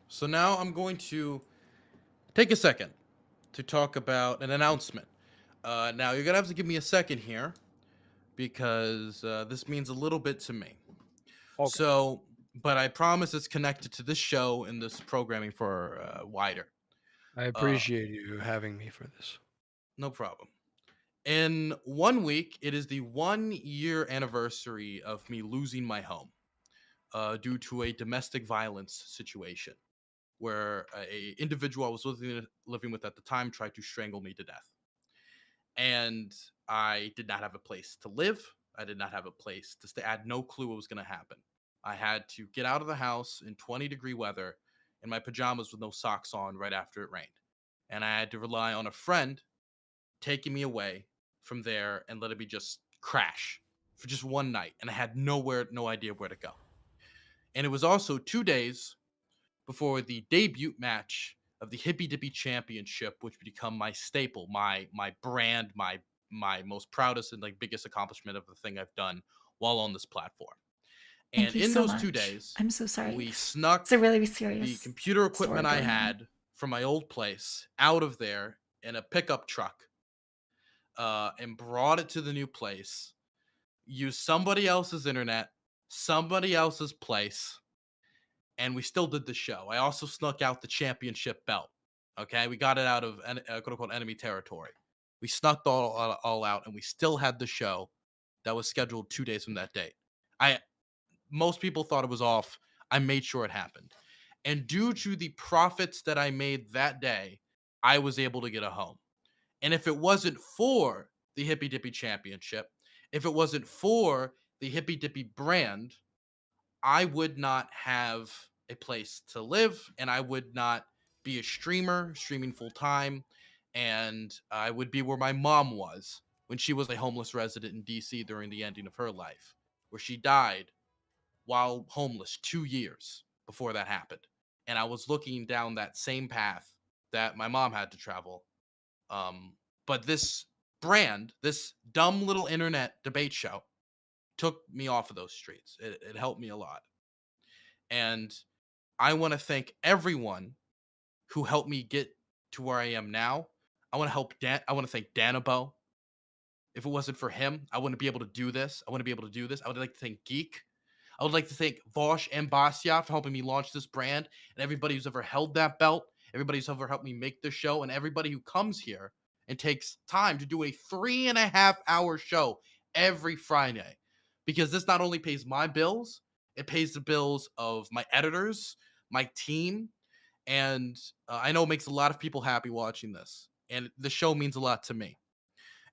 so now I'm going to take a second to talk about an announcement. Now, you're going to have to give me a second here because this means a little bit to me. Okay. So, but I promise it's connected to this show and this programming for wider. I appreciate you having me for this. No problem. In 1 week, it is the 1-year anniversary of me losing my home due to a domestic violence situation where a individual I was living with at the time tried to strangle me to death. And I did not have a place to live. I did not have a place to stay. I had no clue what was going to happen. I had to get out of the house in 20-degree weather in my pajamas with no socks on right after it rained. And I had to rely on a friend taking me away from there and letting me just crash for just one night. And I had no idea where to go. And it was also 2 days before the debut match of the Hippie Dippie Championship, which would become my staple, my brand, my most proudest and like biggest accomplishment of the thing I've done while on this platform. Thank And you in so those much. 2 days, I'm so sorry. we snuck It's a really the serious computer equipment story I going on. had from my old place out of there in a pickup truck, and brought it to the new place. Used somebody else's internet, somebody else's place, and we still did the show. I also snuck out the championship belt. Okay, we got it out of quote unquote enemy territory. We snuck all out, and we still had the show that was scheduled 2 days from that date. Most people thought it was off. I made sure it happened. And due to the profits that I made that day, I was able to get a home. And if it wasn't for the Hippie Dippie Championship, if it wasn't for the Hippie Dippie brand, I would not have a place to live, and I would not be a streamer, streaming full time, and I would be where my mom was when she was a homeless resident in DC during the ending of her life, where she died while homeless 2 years before that happened. And I was looking down that same path that my mom had to travel. But this brand, this dumb little internet debate show, took me off of those streets. It helped me a lot. And I want to thank everyone who helped me get to where I am now. I want to thank Danabo. If it wasn't for him, I wouldn't be able to do this. I would like to thank Geek. I would like to thank Vosh and Bastiat for helping me launch this brand, and everybody who's ever held that belt, everybody who's ever helped me make this show, and everybody who comes here and takes time to do a 3.5-hour show every Friday. Because this not only pays my bills, it pays the bills of my editors, my team, and I know it makes a lot of people happy watching this. And the show means a lot to me.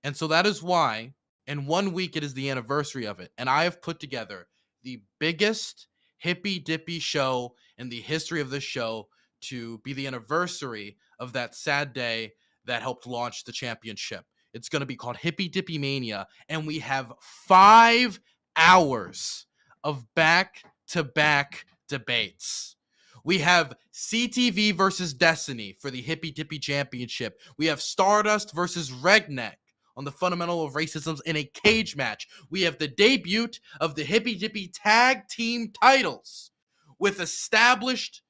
And so that is why in 1 week it is the anniversary of it. And I have put together the biggest Hippie Dippie show in the history of this show to be the anniversary of that sad day that helped launch the championship. It's going to be called Hippie Dippie Mania, and we have 5 hours of back-to-back debates. We have CTV versus Destiny for the Hippie Dippie Championship. We have Stardust versus Regneck on the fundamental of racism in a cage match. We have the debut of the Hippie Dippie tag team titles with established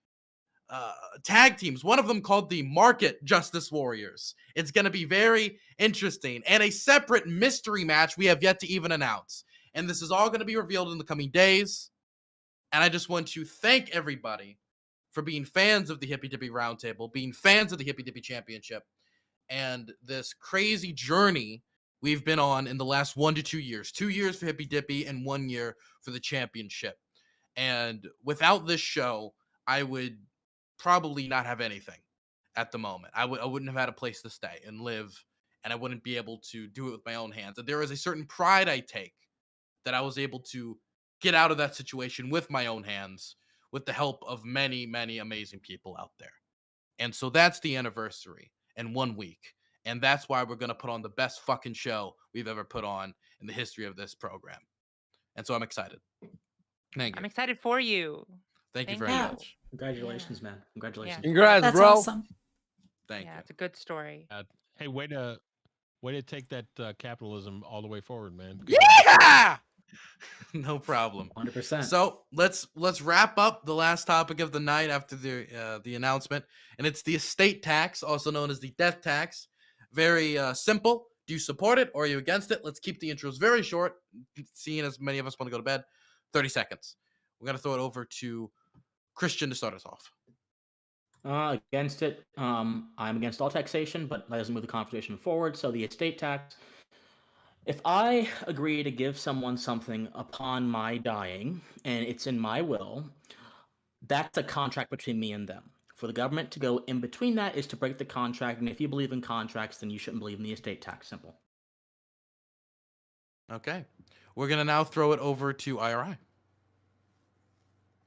tag teams, one of them called the Market Justice Warriors. It's going to be very interesting. And a separate mystery match we have yet to even announce. And this is all going to be revealed in the coming days. And I just want to thank everybody for being fans of the Hippie Dippie Roundtable, being fans of the Hippie Dippie Championship, and this crazy journey we've been on in the last 1 to 2 years. 2 years for Hippie Dippie and 1 year for the championship. And without this show, I would probably not have anything at the moment. I wouldn't have had a place to stay and live, and I wouldn't be able to do it with my own hands. And there is a certain pride I take that I was able to get out of that situation with my own hands, with the help of many, many amazing people out there. And so that's the anniversary in 1 week. And that's why we're going to put on the best fucking show we've ever put on in the history of this program. And so I'm excited. Thank you. I'm excited for you. Thank you Thank very you. much. Congratulations, man. Congratulations. Congrats, That's bro. awesome. Thank Yeah, you. it's a good story. Hey, way to take that capitalism all the way forward, man. Yeah. No problem. 100%. So let's wrap up the last topic of the night after the announcement, and it's the estate tax, also known as the death tax. Very simple. Do you support it or are you against it? Let's keep the intros very short, seeing as many of us want to go to bed. 30 seconds. We're gonna throw it over to Christian to start us off. Against it. I'm against all taxation, but that doesn't move the conversation forward. So the estate tax. If I agree to give someone something upon my dying, and it's in my will, that's a contract between me and them. For the government to go in between that is to break the contract, and if you believe in contracts, then you shouldn't believe in the estate tax. Simple. Okay. We're gonna now throw it over to IRI.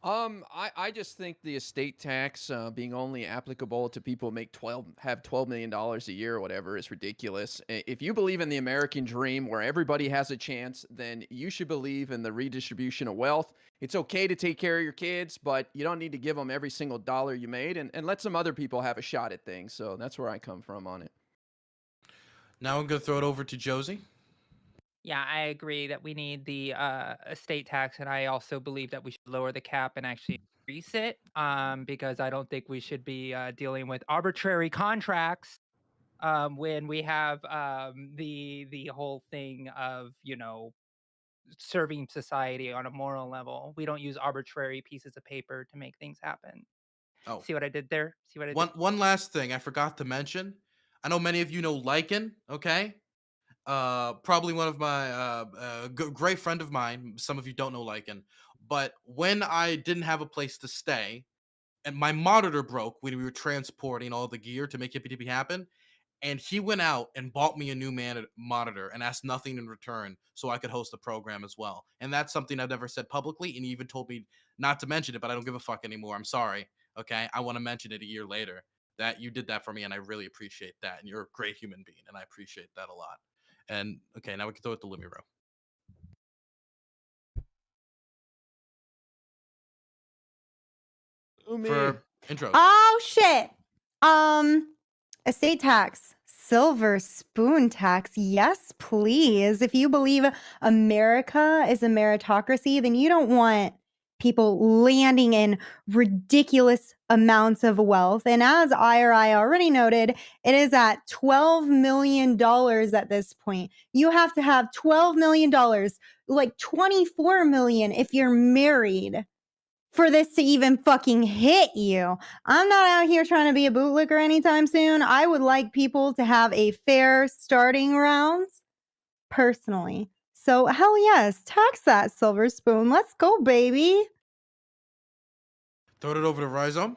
I just think the estate tax being only applicable to people who have $12 million a year or whatever is ridiculous. If you believe in the American dream where everybody has a chance, then you should believe in the redistribution of wealth. It's okay to take care of your kids, but you don't need to give them every single dollar you made, and let some other people have a shot at things. So that's where I come from on it. Now I'm gonna throw it over to Josie. Yeah, I agree that we need the estate tax, and I also believe that we should lower the cap and actually increase it. Because I don't think we should be dealing with arbitrary contracts when we have the whole thing of serving society on a moral level. We don't use arbitrary pieces of paper to make things happen. Oh, See what I did there? See what I did? one last thing I forgot to mention. I know many of you know Lycan, okay? Probably one of my great friend of mine. Some of you don't know Lycan, but when I didn't have a place to stay and my monitor broke when we were transporting all the gear to make Hippie Dippie happen, and he went out and bought me a new monitor and asked nothing in return so I could host the program as well. And that's something I've never said publicly, and he even told me not to mention it, but I don't give a fuck anymore. I'm sorry. Okay, I want to mention it a year later that you did that for me, and I really appreciate that. And you're a great human being, and I appreciate that a lot. And okay, now we can throw it to Lumiro for intros. Oh shit. Estate tax, silver spoon tax. Yes, please. If you believe America is a meritocracy, then you don't want people landing in ridiculous amounts of wealth. And as IRI already noted, it is at $12 million at this point. You have to have $12 million, like $24 million if you're married, for this to even fucking hit you. I'm not out here trying to be a bootlicker anytime soon. I would like people to have a fair starting rounds personally. So hell yes, tax that silver spoon. Let's go, baby. Throw it over to Rhizome.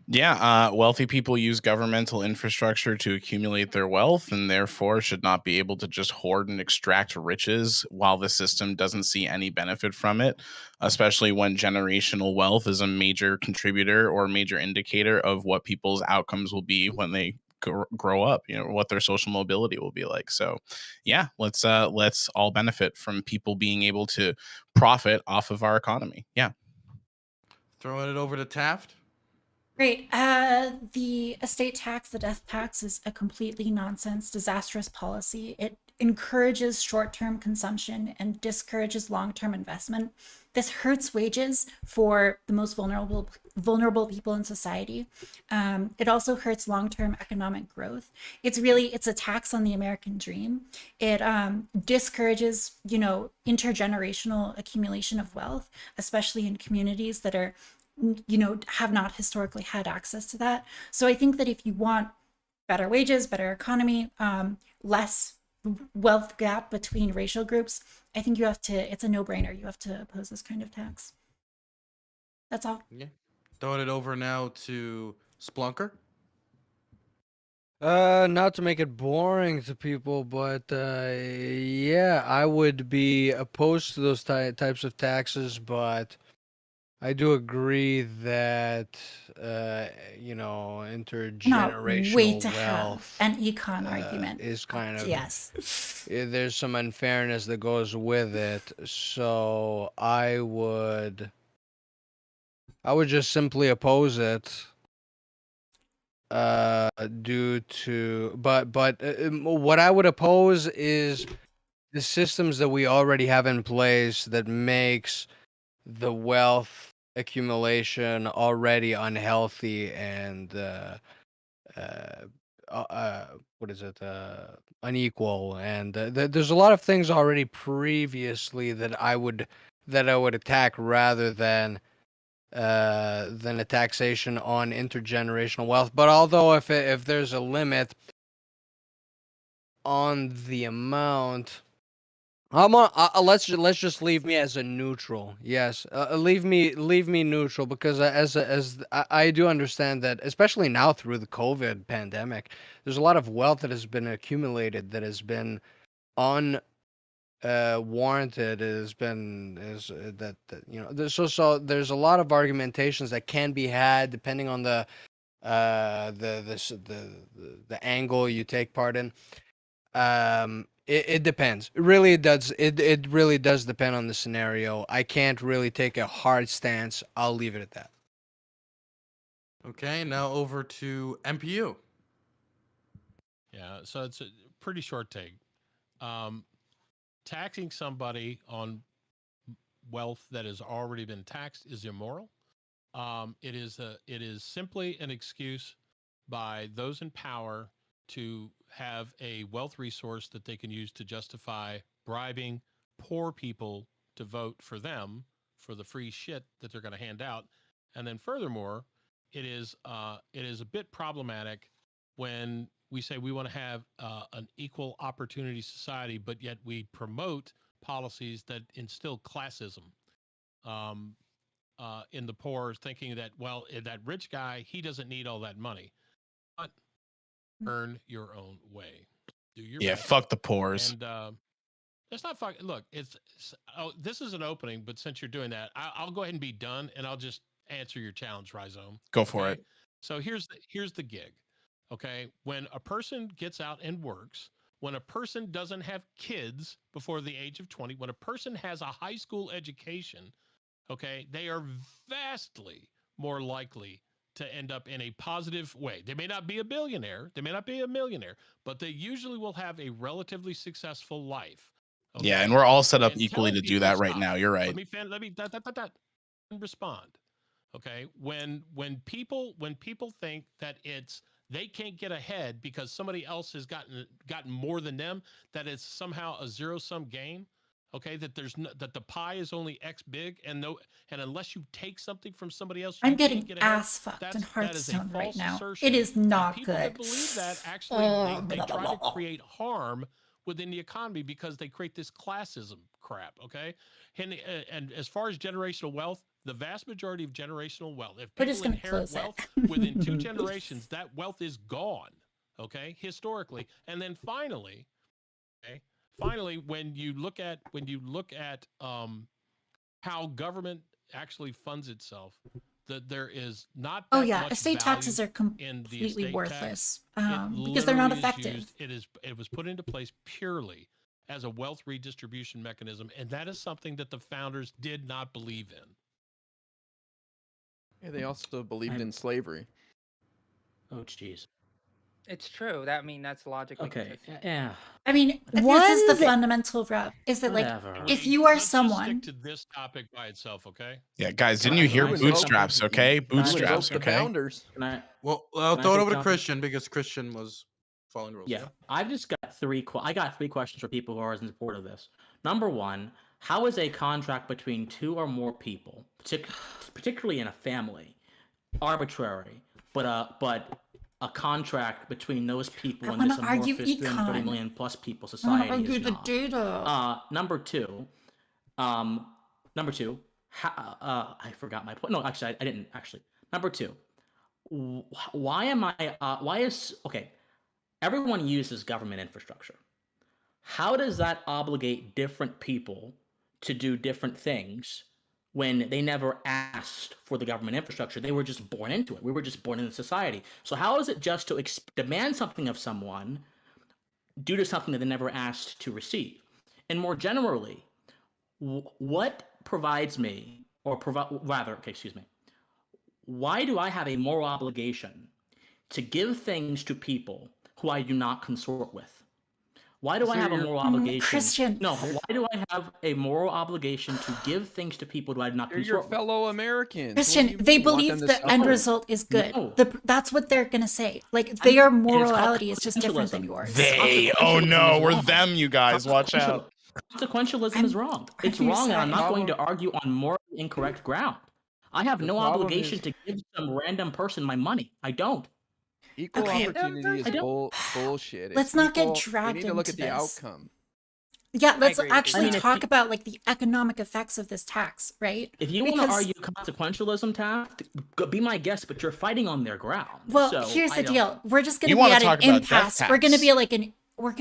Yeah, wealthy people use governmental infrastructure to accumulate their wealth and therefore should not be able to just hoard and extract riches while the system doesn't see any benefit from it, especially when generational wealth is a major contributor or major indicator of what people's outcomes will be when they grow up, what their social mobility will be like. So yeah, let's all benefit from people being able to profit off of our economy. Yeah. Throwing it over to Taft. Great. The estate tax, the death tax, is a completely nonsense, disastrous policy. It encourages short-term consumption and discourages long-term investment. This hurts wages for the most vulnerable people in society. It also hurts long-term economic growth. It's a tax on the American dream. It discourages, intergenerational accumulation of wealth, especially in communities that are have not historically had access to that. So I think that if you want better wages, better economy, less wealth gap between racial groups, I think it's a no-brainer. You have to oppose this kind of tax. That's all. Yeah. Throwing it over now to Splunker. Not to make it boring to people, but yeah, I would be opposed to those types of taxes, but I do agree that intergenerational Wait to wealth have an econ argument is kind of yes. There's some unfairness that goes with it, so I would just simply oppose it. Due to but what I would oppose is the systems that we already have in place that makes the wealth accumulation already unhealthy and what is it unequal, and there's a lot of things already previously that I would attack rather than a taxation on intergenerational wealth. But although if there's a limit on the amount, let's just leave me as a neutral. Yes, leave me neutral, because I do understand that, especially now through the COVID pandemic, there's a lot of wealth that has been accumulated that has been warranted. There's there's a lot of argumentations that can be had depending on the angle you take part in. It depends. It really does. It really does depend on the scenario. I can't really take a hard stance. I'll leave it at that. Okay, now over to MPU. Yeah, so it's a pretty short take. taxing somebody on wealth that has already been taxed is immoral. It is simply an excuse by those in power to have a wealth resource that they can use to justify bribing poor people to vote for them for the free shit that they're going to hand out. And then furthermore, it is a bit problematic when we say we want to have an equal opportunity society, but yet we promote policies that instill classism in the poor, thinking that, well, that rich guy, he doesn't need all that money. But earn your own way. Do your best. Fuck the poors. And it's not fuck. Look, this is an opening, but since you're doing that, I'll go ahead and be done, and I'll just answer your challenge, Rhizome. Go for it. So here's the gig. Okay, when a person gets out and works, when a person doesn't have kids before the age of 20, when a person has a high school education, okay, they are vastly more likely to end up in a positive way. They may not be a billionaire, they may not be a millionaire, but they usually will have a relatively successful life. Okay? Yeah, and we're all set up And equally telling to do people that right stop. now. You're right. Let me respond. Okay, when people think that they can't get ahead because somebody else has gotten more than them, that it's somehow a zero-sum game. Okay, that that the pie is only X big, and unless you take something from somebody else, I'm you getting can't get ahead. ass fucked in That is a Hearthstone right false now. assertion. It is And not people good. that believe that actually they try to create harm within the economy because they create this classism crap. Okay, and as far as generational wealth, the vast majority of generational wealth, if We're people just gonna inherit close wealth it. within 2 generations, that wealth is gone. Okay, historically, and then finally, okay. Finally, when you look at how government actually funds itself, that there is not that Oh yeah, much estate taxes value are in the completely estate worthless tax. because they're not literally is effective. used- it was put into place purely as a wealth redistribution mechanism, and that is something that the founders did not believe in. Yeah, they also believed in slavery. Oh, jeez. It's true. That's logically Okay. consistent. Yeah. I mean, this is the fundamental rub. Is that like Whatever. if you are Let's just someone, stick to this topic by itself, okay? Yeah, guys, Can didn't I- you hear can I say bootstraps? something? Okay, Can I say bootstraps. The Okay. founders. Can I? Well, I'll Can I throw it say over to something? Christian because Christian was following rules. Yeah, I've just got I got 3 questions for people who are in support of this. Number 1, how is a contract between 2 or more people, particularly in a family, arbitrary, but a contract between those people I in wanna this argue amorphous 330 econ. million plus people I society want to is argue the not. data. Number 2, I forgot my point. No, actually, I didn't actually. Number 2, okay, everyone uses government infrastructure. How does that obligate different people to do different things when they never asked for the government infrastructure? They were just born into it. We were just born into society. So how is it just to demand something of someone due to something that they never asked to receive? And more generally, what provides me, why do I have a moral obligation to give things to people who I do not consort with? Why do I have a moral obligation? Christian. No, why do I have a moral obligation to give things to people who I do not They're your consort with? fellow Americans. Christian, they believe the end result is good. No. That's what they're gonna say. Like their morality is just different than yours. Oh no, we're them, you guys. Watch out. Consequentialism is wrong. It's wrong, and I'm not going to argue on morally incorrect ground. I have no obligation to give some random person my money. I don't. Equal Okay. opportunity is bullshit. Let's It's not get equal- dragged We need to look into at the this. outcome. Yeah, let's agree. actually I mean, if talk you- about like the economic effects of this tax, right? If you want to Because- argue consequentialism, Taft, be my guest, but you're fighting on their ground. Well, So here's I the don't- deal. We're just going You to be wanna at talk an about death impasse. We're going to tax. be like we're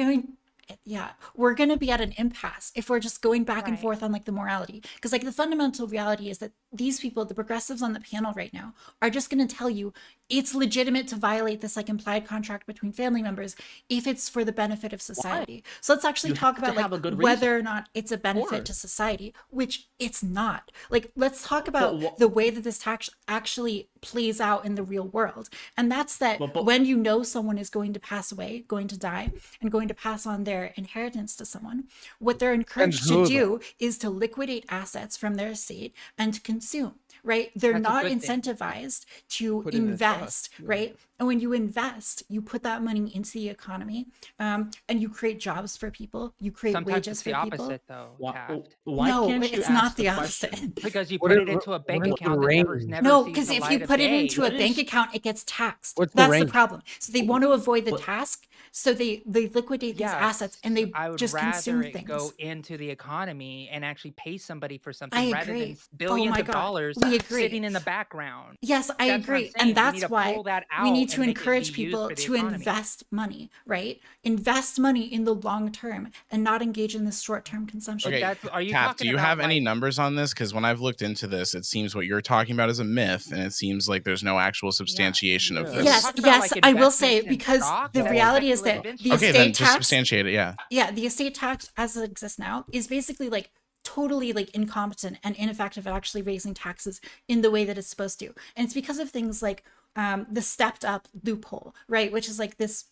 going to be at an impasse if we're just going back and Right. forth on like the morality. Because like the fundamental reality is that these people, the progressives on the panel right now, are just going to tell you it's legitimate to violate this like implied contract between family members if it's for the benefit of society. So let's actually You talk have to about have a like good whether reason. or not it's a benefit to course. society, which it's not. Like let's talk about wha- the way that this tax actually plays out in the real world. And that's that But when you know someone is going to pass away, going to die, and going to pass on their inheritance to someone, what they're encouraged to who, do is to liquidate assets from their estate and to consume, right? They're That's a not good thing. incentivized to Put in a invest, trust, yeah. right? And when you invest, you put that money into the economy, and you create jobs for people, you create Sometimes wages it's the for people. opposite, though, why, Taft. why No, can't you it's ask not the question? opposite. Because you What put is- it into a what bank is the account that never range? No, sees because the if light you of put it day. into a What bank is- account, it gets taxed. What's the That's the range? problem. So they want to avoid the But- task. So they liquidate these assets and they I would just consume rather it things. go into the economy and actually pay somebody for something I rather than agree. billions Oh my of God. dollars We agree. sitting in the background. Yes, I That's what I'm agree. saying. And We that's need to why pull that we out need to and make it be encourage used people for the to economy. invest money, right? Invest money in the long term and not engage in this short term consumption. Okay, Are you Tap, talking do you about, have any like- numbers on this? Because when I've looked into this, it seems what you're talking about is a myth, and it seems like there's no actual substantiation of So this. you're Yes, talking about, yes, like, I will say, investments in because stocks the or reality is that speculative the Okay, estate then just tax, substantiate it. Yeah. yeah, the estate tax as it exists now is basically like totally like incompetent and ineffective at actually raising taxes in the way that it's supposed to. And it's because of things like the stepped up loophole, right? Which is like this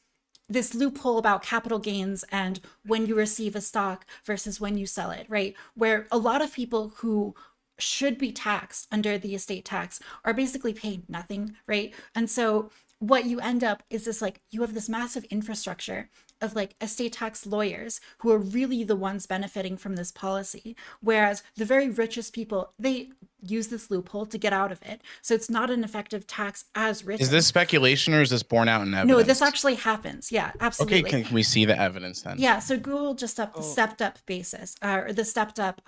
loophole about capital gains and when you receive a stock versus when you sell it, right? Where a lot of people who should be taxed under the estate tax are basically paid nothing, right? And so what you end up is this, like, you have this massive infrastructure of like estate tax lawyers who are really the ones benefiting from this policy, whereas the very richest people, they use this loophole to get out of it. So it's not an effective tax as written. Is this speculation or is this borne out in evidence? No, this actually happens. Yeah, absolutely. Okay, can we see the evidence then? Yeah, so Google just up the stepped up basis, or the stepped up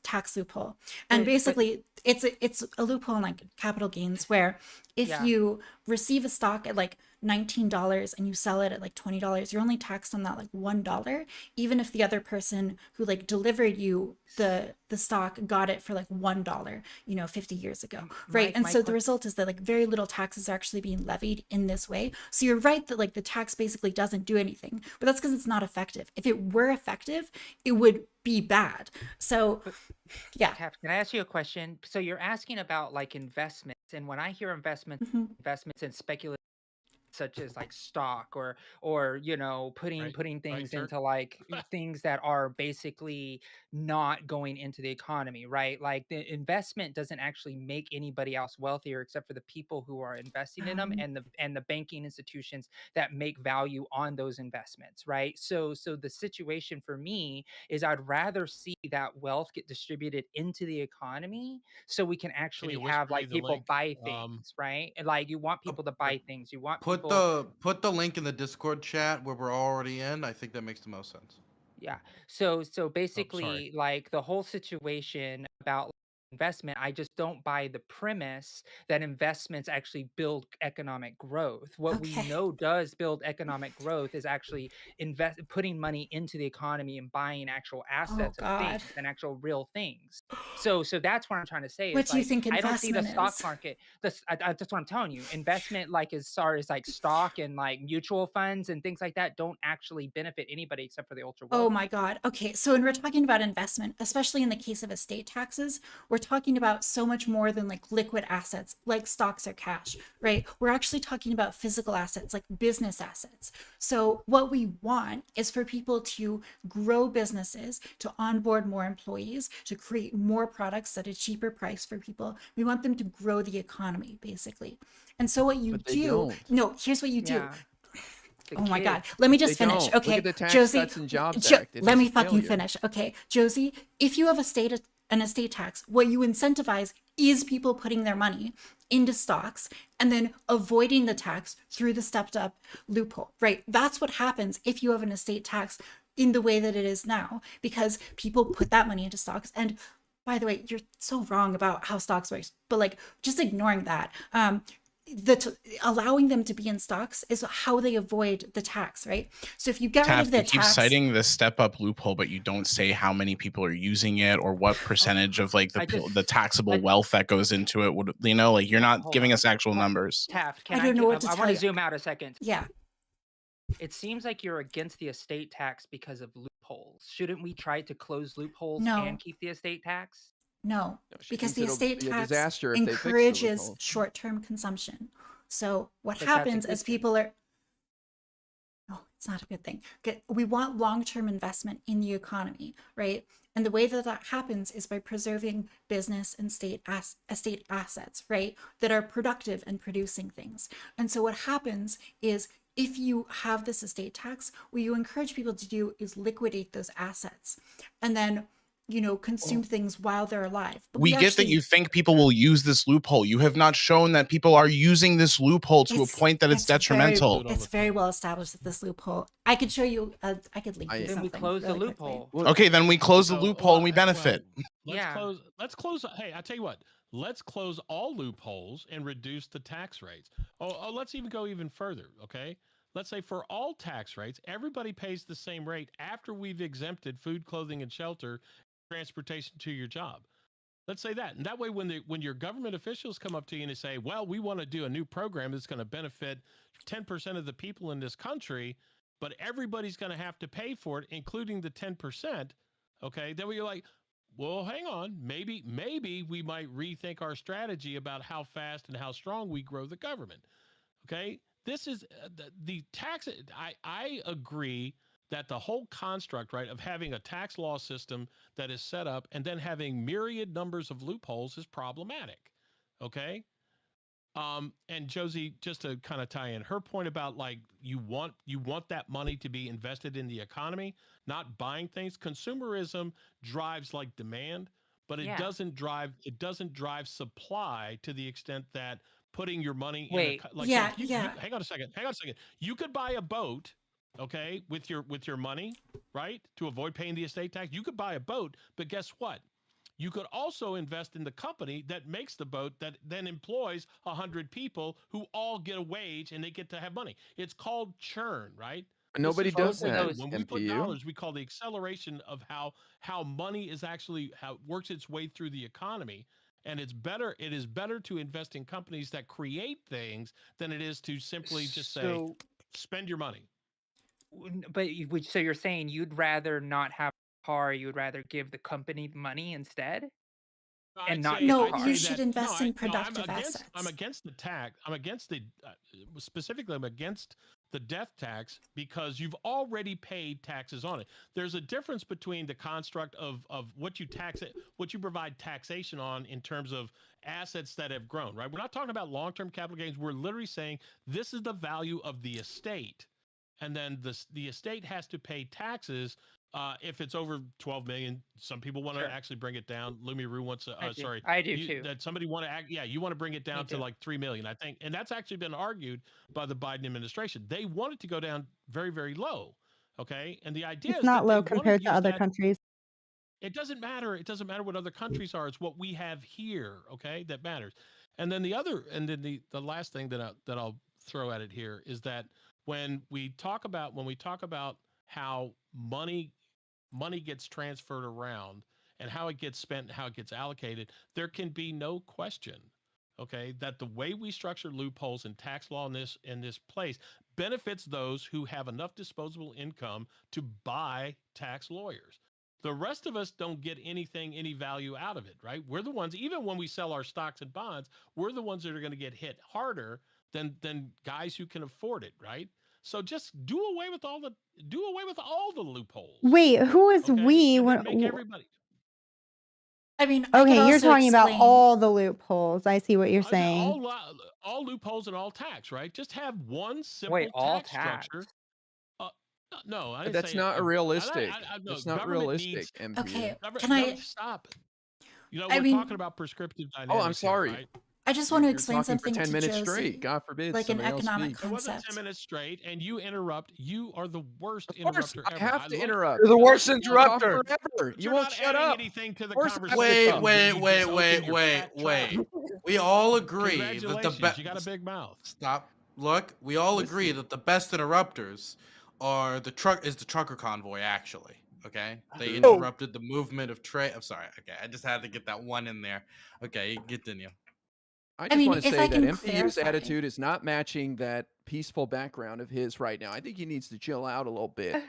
tax loophole, and basically it's a loophole in like capital gains where if you receive a stock at like $19 and you sell it at like $20, you're only taxed on that like $1, even if the other person who like delivered you the stock got it for like $1, 50 years ago, right? And so the result is that like very little taxes are actually being levied in this way. So you're right that like the tax basically doesn't do anything, but that's because it's not effective. If it were effective, it would be bad. So yeah. Can I ask you a question? So you're asking about like investments, and when I hear investments in speculative, such as like stock or putting things into like things that are basically not going into the economy, right? Like the investment doesn't actually make anybody else wealthier except for the people who are investing in them and the banking institutions that make value on those investments, right? So the situation for me is I'd rather see that wealth get distributed into the economy so we can actually have like people buy things, right? And like you want people to buy things, you want people. Put the link in the Discord chat where we're already in. I think that makes the most sense. Yeah. So basically, like the whole situation about investment, I just don't buy the premise that investments actually build economic growth. What we know does build economic growth is actually putting money into the economy and buying actual assets of things and actual real things. So that's what I'm trying to say. What is do you like, think I don't see the investment stock is? market. That's what I'm telling you. Investment, like as far as like stock and like mutual funds and things like that, don't actually benefit anybody except for the ultra wealthy. Oh my God. Okay. So when we're talking about investment, especially in the case of estate taxes, we're talking about so much more than like liquid assets, like stocks or cash, right? We're actually talking about physical assets, like business assets. So what we want is for people to grow businesses, to onboard more employees, to create more products at a cheaper price for people. We want them to grow the economy, basically. And so what you do, no, here's what you do. Oh my God. Let me just finish. Okay. Look at the Tax Josie, Cuts and Jobs Act. It's let a me fucking failure. finish. Okay. Josie, if you have an estate tax, what you incentivize is people putting their money into stocks and then avoiding the tax through the stepped up loophole, right? That's what happens if you have an estate tax in the way that it is now, because people put that money into stocks. And by the way, you're so wrong about how stocks works, but like just ignoring that. Allowing them to be in stocks is how they avoid the tax, right? So if you get rid of the you keep tax, citing the step up loophole, but you don't say how many people are using it or what percentage of like the taxable wealth that goes into it would, like you're not giving us actual numbers. Taft, I don't know what to I tell want to you. zoom out a second. Yeah. It seems like you're against the estate tax because of loopholes. Shouldn't we try to close loopholes No. and keep the estate tax? No, No, she because thinks the it'll estate be a tax disaster if they fix the encourages loophole. short-term consumption. So what But that's a happens good as thing. people are no, it's not a good thing. We want long-term investment in the economy, right? And the way that that happens is by preserving business and estate assets, right? That are productive and producing things. And so what happens is if you have this estate tax, what you encourage people to do is liquidate those assets and then, consume things while they're alive. But We get that you think people will use this loophole. You have not shown that people are using this loophole to a point that it's detrimental. It's very well established that this loophole. I could show you. I could link you Then something. we close the really quickly. loophole. Okay, then we close the loophole and we benefit. Let's close. Hey, I tell you what. Let's close all loopholes and reduce the tax rates. Let's even go even further. Okay. Let's say for all tax rates, everybody pays the same rate after we've exempted food, clothing, and shelter, transportation to your job. Let's say that. And that way, when your government officials come up to you and they say, well, we want to do a new program that's going to benefit 10% of the people in this country, but everybody's going to have to pay for it, including the 10%. Okay. Then you're like, well, hang on. Maybe we might rethink our strategy about how fast and how strong we grow the government. Okay. This is the tax. I agree that the whole construct, right, of having a tax law system that is set up and then having myriad numbers of loopholes is problematic. Okay. And Josie, just to kind of tie in her point about like you want that money to be invested in the economy, not buying things. Consumerism drives like demand, but it doesn't drive supply to the extent that putting your money in hang on a second. You could buy a boat, okay, with your money, right, to avoid paying the estate tax. You could buy a boat, but guess what? You could also invest in the company that makes the boat that then employs 100 people who all get a wage and they get to have money. It's called churn, right? Nobody does that. When we put dollars, we call the acceleration of how money is actually how it works its way through the economy. And it is better to invest in companies that create things than it is to simply just say, spend your money. But so you're saying you'd rather not have a car, you would rather give the company the money instead? You should invest in productive assets. I'm against the tax. I'm against the specifically. I'm against the death tax because you've already paid taxes on it. There's a difference between the construct of what you provide taxation on in terms of assets that have grown. Right. We're not talking about long-term capital gains. We're literally saying this is the value of the estate, and then the estate has to pay taxes. If it's over 12 million, some people want to actually bring it down. Lumiru wants to, I do too. That somebody want to act. Yeah. You want to bring it down to like 3 million, I think. And that's actually been argued by the Biden administration. They want it to go down very, very low. Okay. And the idea It's is not that low compared to other countries. It doesn't matter. It doesn't matter what other countries are. It's what we have here. Okay. That matters. And then the last thing that I'll throw at it here is that when we talk about how money gets transferred around and how it gets spent and how it gets allocated, there can be no question, okay, that the way we structure loopholes in tax law in this place benefits those who have enough disposable income to buy tax lawyers. The rest of us don't get any value out of it, right? We're the ones, even when we sell our stocks and bonds, we're the ones that are going to get hit harder than guys who can afford it, right? So just do away with all the loopholes. Wait, who is we? And then make everybody. I mean, okay, you're talking about all the loopholes. I see what you're saying. All loopholes and all tax, right? Just have one simple tax structure. No, I didn't that's say not realistic. No, it's not realistic. Needs, okay, can I stop? We're talking about prescriptive dynamics. Oh, I'm sorry. Here, right? I just want to explain something for 10 minutes Josie, straight. God forbid, like an economic speak. concept. It wasn't 10 minutes straight, and you interrupt. You are the worst interrupter ever. I have to interrupt. You're the worst interrupter. Forever. You won't shut up. Anything to the conversation. Wait. We all agree that the best. You got a big mouth. Stop. Look, we all agree that the best interrupters are the trucker convoy. Actually, okay, they interrupted the movement of trade. I'm sorry. Okay, I just had to get that one in there. Okay, continue. I just want to say that MPU's attitude is not matching that peaceful background of his right now. I think he needs to chill out a little bit.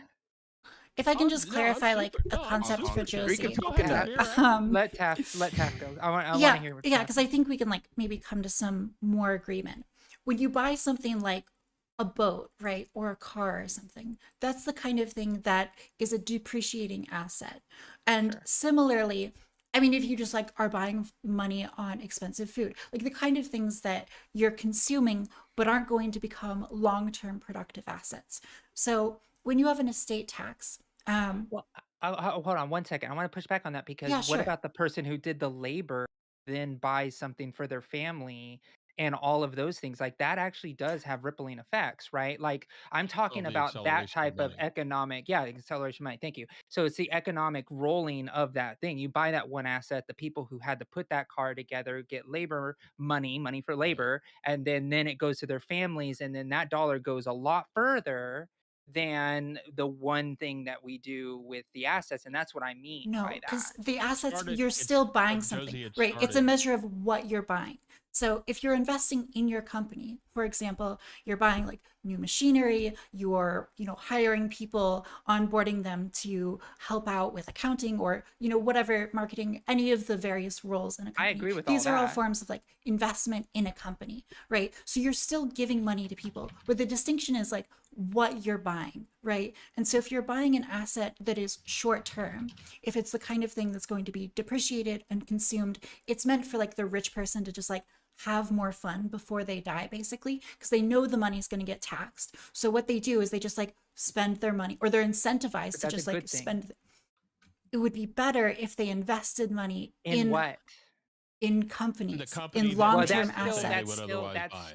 if I can Oh, just no, I'm clarify like super- a no, I'm concept for super We can Josie. talk in that. Let Taft go. I want to Yeah, hear what yeah, Taft because I think we can like maybe come to some more agreement. When you buy something like a boat, right, or a car or something, that's the kind of thing that is a depreciating asset. And Sure. similarly, I mean, if you just like are buying money on expensive food, like the kind of things that you're consuming but aren't going to become long-term productive assets. So when you have an estate tax, Well, hold on one second. I want to push back on that because yeah, what sure. about the person who did the labor, then buys something for their family and all of those things? Like that actually does have rippling effects, right? Like I'm Oh, talking the about that acceleration of type of money. economic, yeah, acceleration money. Thank you. So it's the economic rolling of that thing. You buy that one asset, the people who had to put that car together get labor money for Right. labor, and then it goes to their families, and then that dollar goes a lot further than the one thing that we do with the assets. And that's what I mean by No, because that. the assets, Started. you're still But buying Josie, something, it right? It's a started. measure of what you're buying. So if you're investing in your company, for example, you're buying like new machinery, you're, hiring people, onboarding them to help out with accounting or, whatever marketing, any of the various roles in a I company. agree with all These are all that. forms of like investment in a company, right? So you're still giving money to people, but the distinction is like what you're buying, right? And so if you're buying an asset that is short term, if it's the kind of thing that's going to be depreciated and consumed, it's meant for like the rich person to just like have more fun before they die, basically, because they know the money's going to get taxed. So what they do is they just like spend their money, or they're But incentivized to that's a just like good thing. spend. It would be better if they invested money In what? in The companies, company in that Well, long-term makes the thing they assets. would otherwise buy.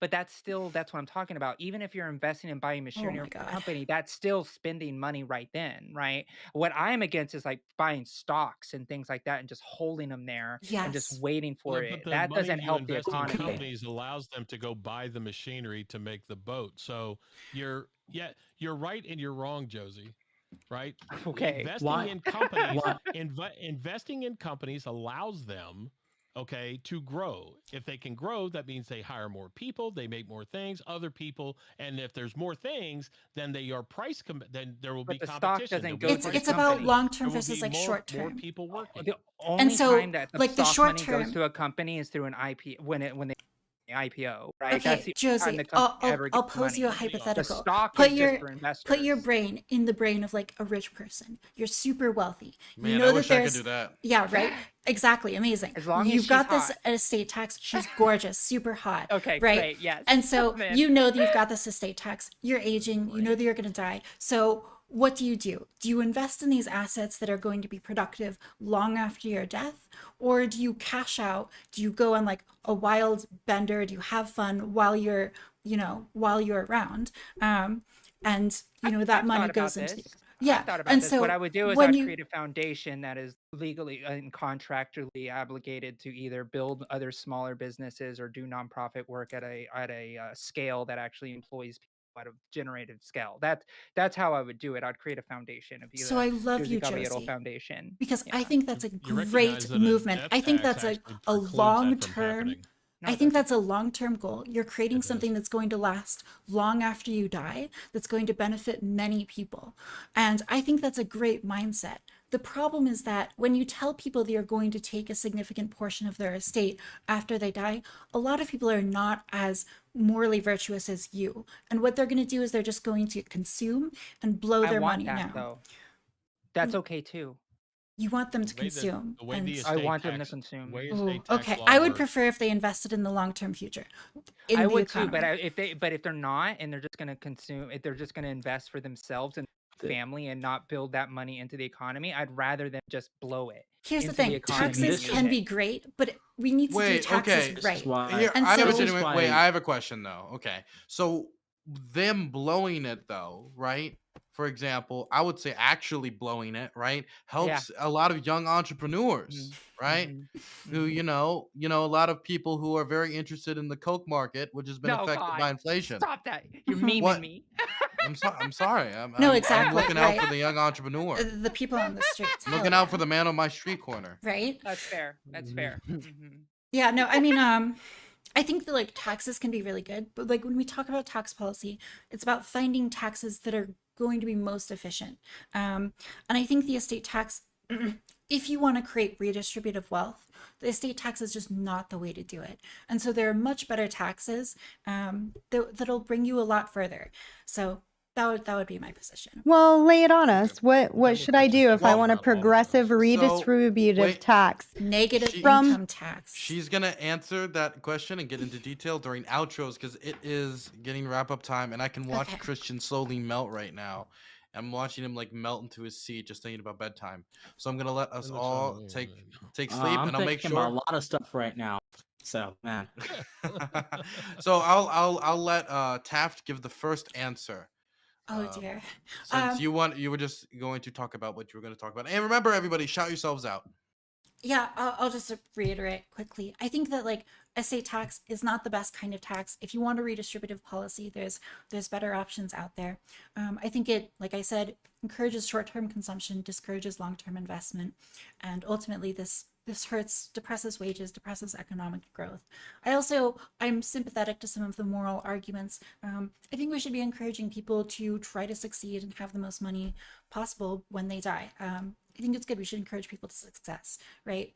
That's what I'm talking about. Even if you're investing in buying Oh machinery my for a God. company, that's still spending money right then, right? What I'm against is like buying stocks and things like that and just holding them there and just Yes. waiting for Well, it. but the That money doesn't you help the invest in economy. companies allows them to go buy the machinery to make the boat. So you're right and you're wrong, Josie. Right? Okay. Investing Why? in companies, Why? investing in companies allows them, okay, to grow. If they can grow, that means they hire more people, they make more things, other people, and if there's more things, then they are then there will be But the stock competition. doesn't There'll go be to the It's price about company. competition. long-term There will versus be like more short-term. people working. The And only so time that the like the stock short money goes term, to a company is through an IP when they IPO, right? That's okay, the only time Josie, the company ever I'll gets pose you a money. The hypothetical. stock Put is just your for put your investors. brain in the brain of like a rich person. You're super wealthy. You Man, know I that wish I could do there's that. yeah, right? Exactly, amazing. As long as You've she's got this hot. estate tax. She's gorgeous, super hot, Okay, right? great. Yes. And so Man. you know that you've got this estate tax. You're aging. You know that you're going to die. So what do? Do you invest in these assets that are going to be productive long after your death? Or do you cash out? Do you go on like a wild bender? Do you have fun while you're, around? And that I've money thought about goes into the, this. yeah. I've thought about And this. What I so would do is when I'd you, create a foundation that is legally and contractually obligated to either build other smaller businesses or do nonprofit work at a scale that actually employs people at a generated scale. That's how I would do it. I'd create a foundation of so the I love Josie you, Caballero Josie, Foundation. because I Yeah. think that's a You recognize great that a movement. death I think tax that's a actually precludes that long from term. happening. No, I it think doesn't. that's a long term goal. You're creating It does. something that's going to last long after you die, that's going to benefit many people. And I think that's a great mindset. The problem is that when you tell people that you're going to take a significant portion of their estate after they die, a lot of people are not as morally virtuous as you. And what they're going to do is they're just going to consume and blow I their want money that now. though. That's okay too. You want them to The way that consume. the way And the I estate want them to tax the consume. way Ooh, estate tax okay, law I would works. prefer if they invested in the long-term future in I the would too, but economy. if they're not and they're just gonna consume, if they're just gonna invest for themselves and family and not build that money into the economy, I'd rather them just blow it Here's the into the thing, economy and taxes use can it. be great, but we need to do Wait, taxes okay. This is right. why. Here, And I have a This so is genuine. Wait, why. I have a question though. Okay, so them blowing it though, right? For example, I would say actually blowing it, right, Yeah. helps a lot of young entrepreneurs, right? Who Mhm. a lot of people who are very interested in the Coke market, which has been No, affected by God, inflation. stop that! You're Mhm. memeing What? me. I'm sorry. No, I'm exactly, looking out right. for the young entrepreneur. The people on the streets, I'm hell looking out for yeah. the man on my street corner. Right? That's fair. That's fair. Mhm. Yeah, no, I mean, I think that like taxes can be really good, but like when we talk about tax policy, it's about finding taxes that are going to be most efficient. And I think the estate tax, if you want to create redistributive wealth, the estate tax is just not the way to do it. And so there are much better taxes that'll bring you a lot further. So that would be my position. Well, lay it on us. What should I do if I Well, want a progressive redistributive wait. tax? Negative From- income tax. She's gonna answer that question and get into detail during outros because it is getting wrap up time, and I can watch Okay. Christian slowly melt right now. I'm watching him like melt into his seat, just thinking about bedtime. So I'm gonna let us And that's all all- take sleep, I'm and I'll make thinking about a sure. lot of stuff right now. So, man. So I'll let Taft give the first answer. Oh dear. Since you were just going to talk about what you were going to talk about, and remember, everybody, shout yourselves out. Yeah, I'll just reiterate quickly. I think that like estate tax is not the best kind of tax. If you want a redistributive policy, there's better options out there. I think it, like I said, encourages short-term consumption, discourages long-term investment, and ultimately this depresses wages, depresses economic growth. I'm sympathetic to some of the moral arguments. I think we should be encouraging people to try to succeed and have the most money possible when they die. I think it's good. We should encourage people to success, right?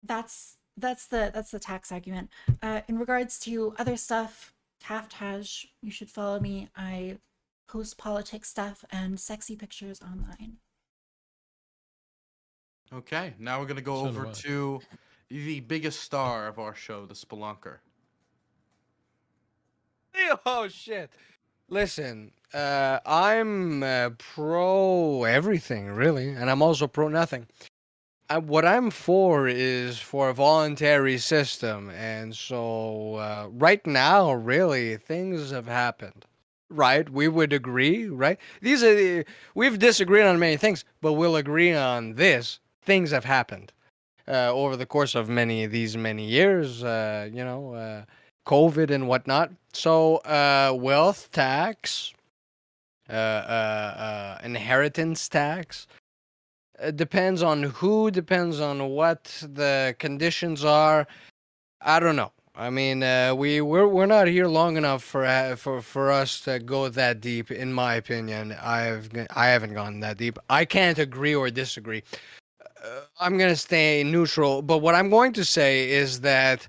That's the tax argument. In regards to other stuff, Taft has, you should follow me. I post politics stuff and sexy pictures online. Okay, now we're gonna go So over do I. to the biggest star of our show, the Spelunker. Oh shit! Listen, I'm pro everything really, and I'm also pro nothing. What I'm for is for a voluntary system, and so right now, really, things have happened. Right, we would agree. Right, we've disagreed on many things, but we'll agree on this. Things have happened over the course of many years. COVID and whatnot. So, wealth tax, inheritance tax. Depends on who, depends on what the conditions are. I don't know. I mean, we're not here long enough for us to go that deep. In my opinion, I haven't gone that deep. I can't agree or disagree. I'm gonna stay neutral. But what I'm going to say is that,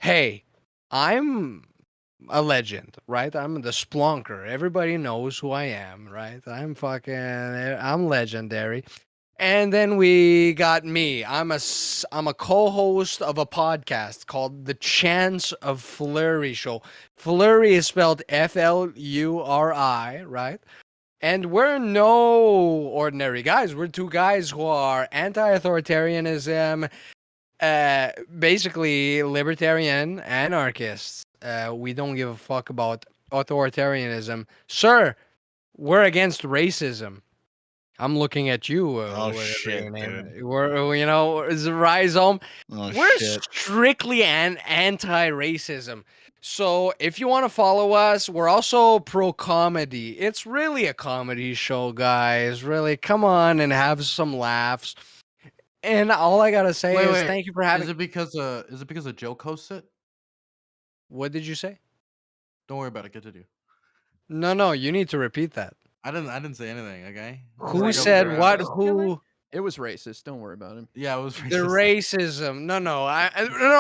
hey, I'm a legend, right? I'm the Splunker. Everybody knows who I am, right? I'm legendary. And then we got me. I'm a co-host of a podcast called The Chance of Flurry Show. Flurry is spelled Fluri, right? And we're no ordinary guys. We're two guys who are anti-authoritarianism, basically libertarian anarchists. We don't give a fuck about authoritarianism. Sir, we're against racism. I'm looking at you. Oh shit, dude. We're, is it Rhizome? Oh We're shit. strictly anti-racism. So if you want to follow us, we're also pro comedy. It's really a comedy show, guys. Really, come on and have some laughs. And all I gotta say is thank you for having. Is it because a joke hosts it? What did you say? Don't worry about it. Continue. No, you need to repeat that. I didn't say anything. Okay. Who said what? Who? It was racist. Don't worry about him. Yeah, it was The racism. No. No.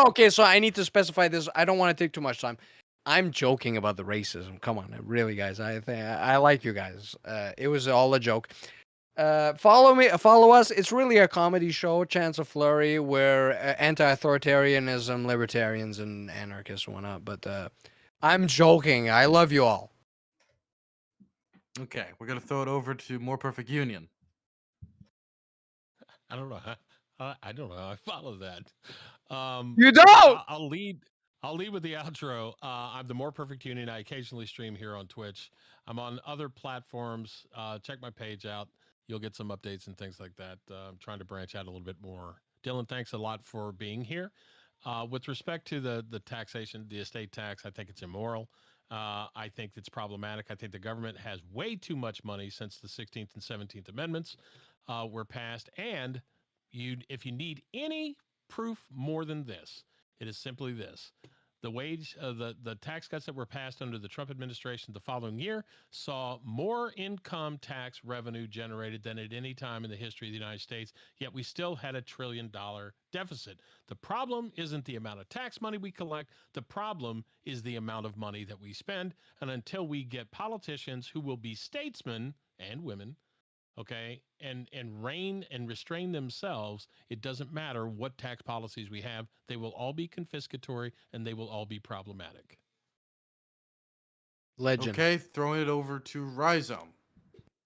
Okay, so I need to specify this. I don't want to take too much time. I'm joking about the racism. Come on, really, guys. I like you guys. It was all a joke. Follow us. It's really a comedy show, Chance of Flurry, where anti-authoritarianism, libertarians, and anarchists went up. But I'm joking. I love you all. Okay, we're gonna throw it over to More Perfect Union. I don't know how. I don't know how I follow that. You don't. I'll lead. I'll lead with the outro. I'm the More Perfect Union. I occasionally stream here on Twitch. I'm on other platforms. Check my page out. You'll get some updates and things like that. I'm trying to branch out a little bit more. Dylan, thanks a lot for being here. With respect to the taxation, the estate tax, I think it's immoral. I think it's problematic. I think the government has way too much money since the 16th and 17th Amendments were passed. And if you need any proof more than this, it is simply this. the tax cuts that were passed under the Trump administration the following year saw more income tax revenue generated than at any time in the history of the United States, yet we still had $1 trillion deficit. The problem isn't the amount of tax money we collect. The problem is the amount of money that we spend. And until we get politicians who will be statesmen and women, okay, and rein and restrain themselves, it doesn't matter what tax policies we have. They will all be confiscatory and they will all be problematic. Legend. Okay, throwing it over to Rhizome.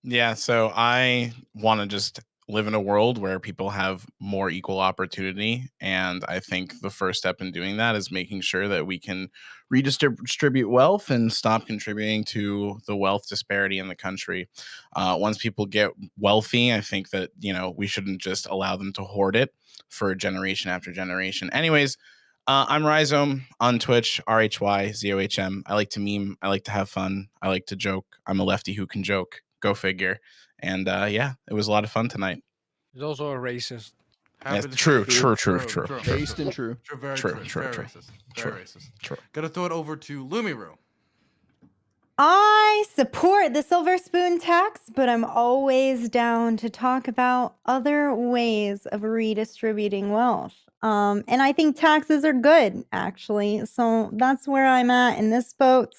Yeah, so I want to just live in a world where people have more equal opportunity. And I think the first step in doing that is making sure that we can redistribute wealth and stop contributing to the wealth disparity in the country. Once people get wealthy, I think that, we shouldn't just allow them to hoard it for generation after generation. Anyways, I'm Rhizome on Twitch, RHYZOHM. I like to meme. I like to have fun. I like to joke. I'm a lefty who can joke. Go figure. And yeah, it was a lot of fun tonight. He's also a racist. Yes, true. Based and true. Very True, true. true, Very true. racist. True. Very racist. True. Gonna throw it over to Lumiru. I support the silver spoon tax, but I'm always down to talk about other ways of redistributing wealth. And I think taxes are good, actually. So that's where I'm at in this boat.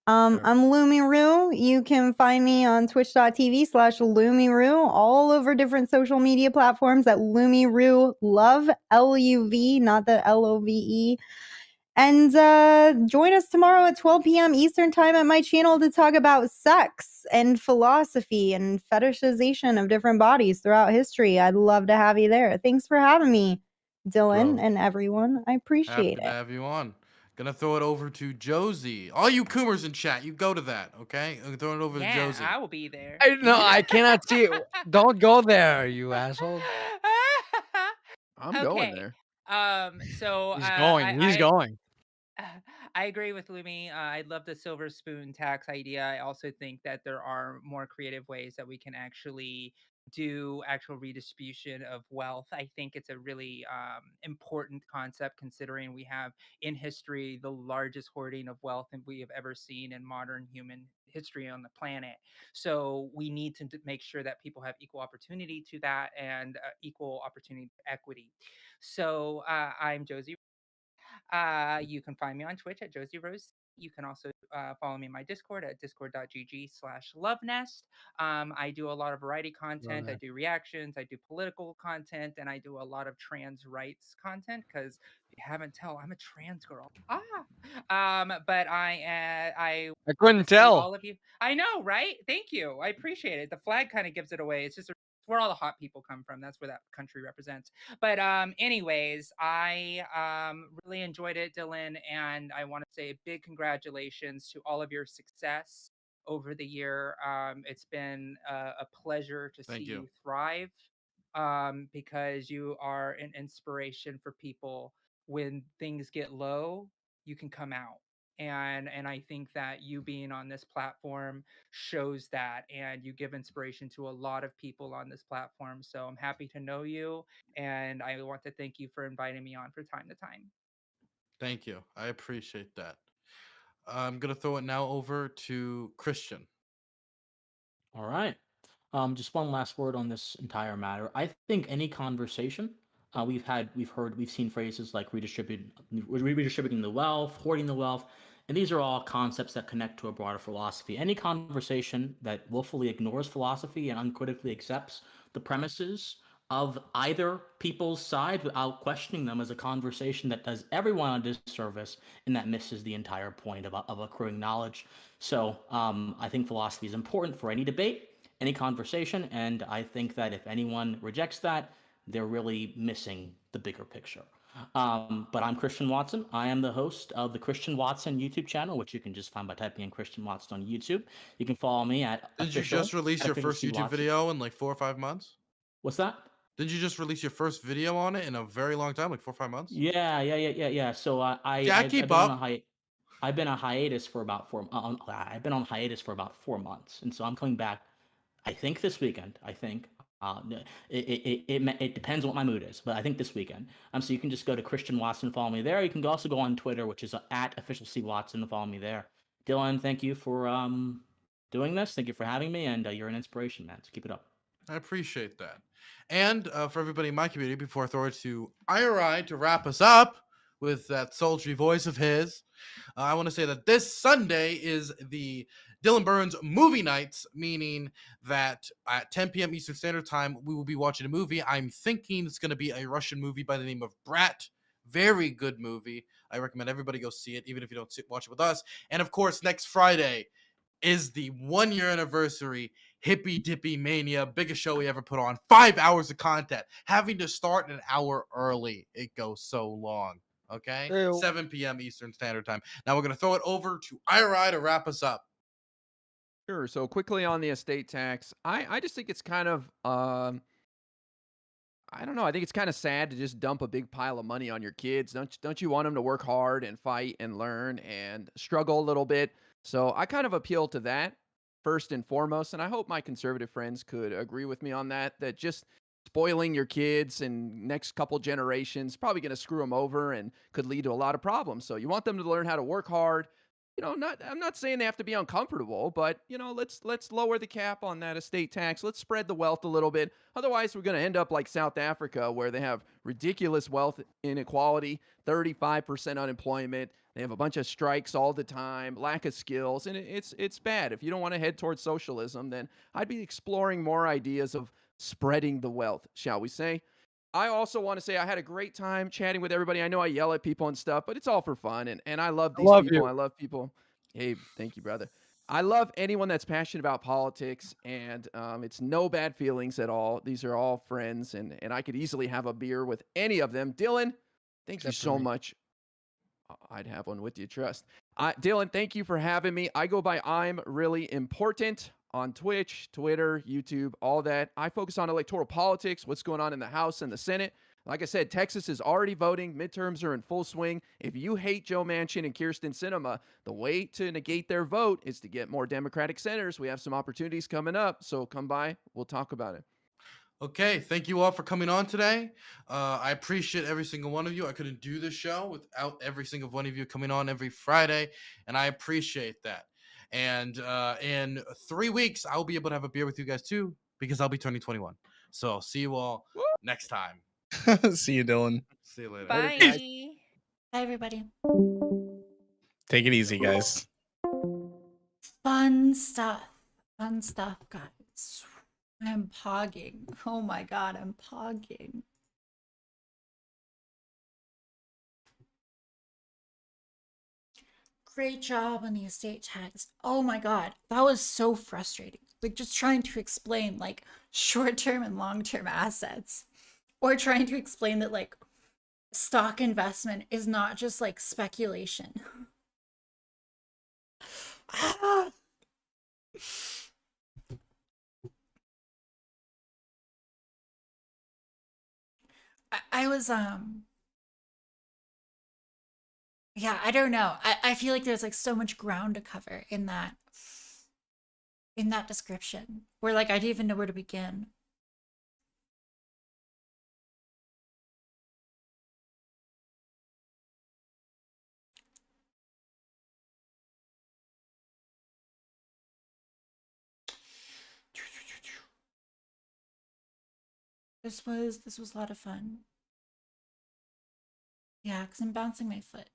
I'm Lumiru. You can find me on twitch.tv/Lumiru, all over different social media platforms at Lumiru Love, LUV, not the LOVE. And join us tomorrow at 12 p.m. Eastern Time at my channel to talk about sex and philosophy and fetishization of different bodies throughout history. I'd love to have you there. Thanks for having me, Dylan and everyone. I appreciate Happy it. to have you on. Gonna throw it over to Josie. All you Coomers in chat, you go to that, okay? I'm throwing it over to Josie. I will be there. I cannot see it. Don't go there, you asshole. I'm going there. So He's going. He's going. I agree with Lumi. I love the silver spoon tax idea. I also think that there are more creative ways that we can actually do actual redistribution of wealth. I think it's a really important concept considering we have in history the largest hoarding of wealth that we have ever seen in modern human history on the planet. So we need to make sure that people have equal opportunity to that and equal opportunity to equity. So I'm Josie. You can find me on Twitch at Josie Rose. You can also follow me in my Discord at discord.gg/lovenest. I do a lot of variety content. I do reactions. I do political content, and I do a lot of trans rights content because if you haven't tell, I'm a trans girl. But I couldn't tell. all of you. I know, right? Thank you. I appreciate it. The flag kind of gives it away. It's just where all the hot people come from. That's where that country represents. But anyways, I really enjoyed it, Dylan, and I want to say a big congratulations to all of your success over the year. It's been a pleasure to see you thrive because you are an inspiration for people. When things get low, you can come out. And I think that you being on this platform shows that, and you give inspiration to a lot of people on this platform. So I'm happy to know you, and I want to thank you for inviting me on from time to time. Thank you. I appreciate that. I'm gonna throw it now over to Christian. All right. Just one last word on this entire matter. I think any conversation we've seen phrases like redistributing the wealth, hoarding the wealth, and these are all concepts that connect to a broader philosophy. Any conversation that willfully ignores philosophy and uncritically accepts the premises of either people's side without questioning them is a conversation that does everyone a disservice and that misses the entire point of accruing knowledge. So I think philosophy is important for any debate, any conversation, and I think that if anyone rejects that, they're really missing the bigger picture. But I'm Christian Watson. I am the host of the Christian Watson YouTube channel, which you can just find by typing in Christian Watson on YouTube. You can follow me at Did you just release your first YouTube video in like 4 or 5 months? What's that? Did you just release your first video on it in a very long time, like 4 or 5 months? Yeah. So I've been on hiatus for about 4. I've been on hiatus for about 4 months, and so I'm coming back. I think this weekend. It depends what my mood is, but I think this weekend. So you can just go to Christian Watson and follow me there. You can also go on Twitter, which is at official C Watson, and follow me there. Dylan, thank you for doing this. Thank you for having me, and you're an inspiration, man. So keep it up. I appreciate that. And for everybody in my community, before I throw it to IRI to wrap us up with that sultry voice of his, I want to say that this Sunday is the Dylan Burns movie nights, meaning that at 10 p.m. Eastern Standard Time, we will be watching a movie. I'm thinking it's going to be a Russian movie by the name of Brat. Very good movie. I recommend everybody go see it, even if you don't watch it with us. And of course, next Friday is the 1 year anniversary Hippie Dippie Mania, biggest show we ever put on. 5 hours of content, having to start an hour early. It goes so long. Okay, Ew. 7 p.m. Eastern Standard Time. Now we're gonna throw it over to IRI to wrap us up. Sure. So quickly on the estate tax, I just think it's kind of I don't know. I think it's kind of sad to just dump a big pile of money on your kids. Don't you want them to work hard and fight and learn and struggle a little bit? So I kind of appeal to that first and foremost, and I hope my conservative friends could agree with me on that. That just spoiling your kids and next couple generations probably going to screw them over and could lead to a lot of problems. So you want them to learn how to work hard. I'm not saying they have to be uncomfortable, but let's lower the cap on that estate tax. Let's spread the wealth a little bit. Otherwise, we're going to end up like South Africa, where they have ridiculous wealth inequality, 35% unemployment. They have a bunch of strikes all the time, lack of skills, and it's bad. If you don't want to head towards socialism, then I'd be exploring more ideas of spreading the wealth, shall we say. I also want to say I had a great time chatting with everybody. I know I yell at people and stuff, but it's all for fun. And I love these love people. you. I love people. Hey, thank you, brother. I love anyone that's passionate about politics, and it's no bad feelings at all. These are all friends, and I could easily have a beer with any of them. Dylan, thank you Except for so me. much. I'd have one with you, trust. Dylan, thank you for having me. I go by I'm Really Important on Twitch, Twitter, YouTube, all that. I focus on electoral politics, what's going on in the House and the Senate. Like I said, Texas is already voting. Midterms are in full swing. If you hate Joe Manchin and Kirsten Sinema, the way to negate their vote is to get more Democratic senators. We have some opportunities coming up, so come by. We'll talk about it. Okay, thank you all for coming on today. I appreciate every single one of you. I couldn't do this show without every single one of you coming on every Friday, and I appreciate that. And in 3 weeks, I'll be able to have a beer with you guys too, because I'll be turning 21. So I'll see you all next time. See you, Dylan. See you later. Bye. Bye, everybody. Take it easy, guys. Fun stuff. Fun stuff, guys. I'm pogging. Oh my god, I'm pogging. Great job on the estate tax. Oh my god, that was so frustrating. Like just trying to explain like short-term and long-term assets, or trying to explain that like stock investment is not just like speculation. Ah! I was yeah, I don't know. I feel like there's like so much ground to cover in that description, where like I didn't even know where to begin. This was a lot of fun. Yeah, because I'm bouncing my foot.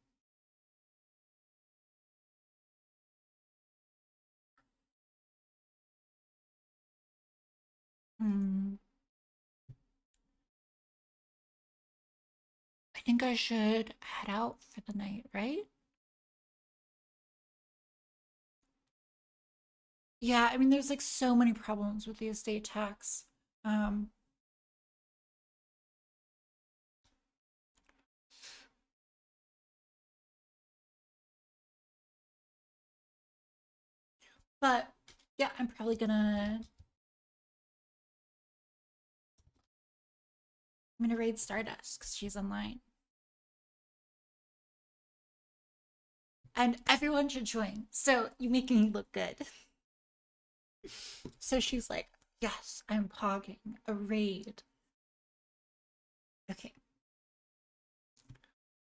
I think I should head out for the night, right? Yeah, I mean, there's like so many problems with the estate tax. But yeah, I'm probably gonna raid Stardust because she's online. And everyone should join. So you make me look good. So she's like, Yes, I'm pogging. A raid. Okay.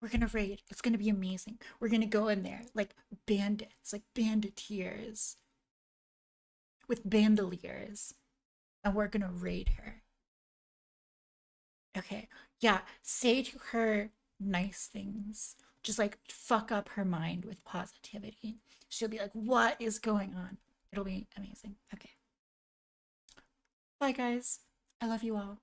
We're gonna raid. It's gonna be amazing. We're gonna go in there like bandits, like banditeers with bandoliers. And we're gonna raid her. Okay. Yeah. Say to her nice things. Just like fuck up her mind with positivity. She'll be like, what is going on? It'll be amazing. Okay. Bye, guys. I love you all.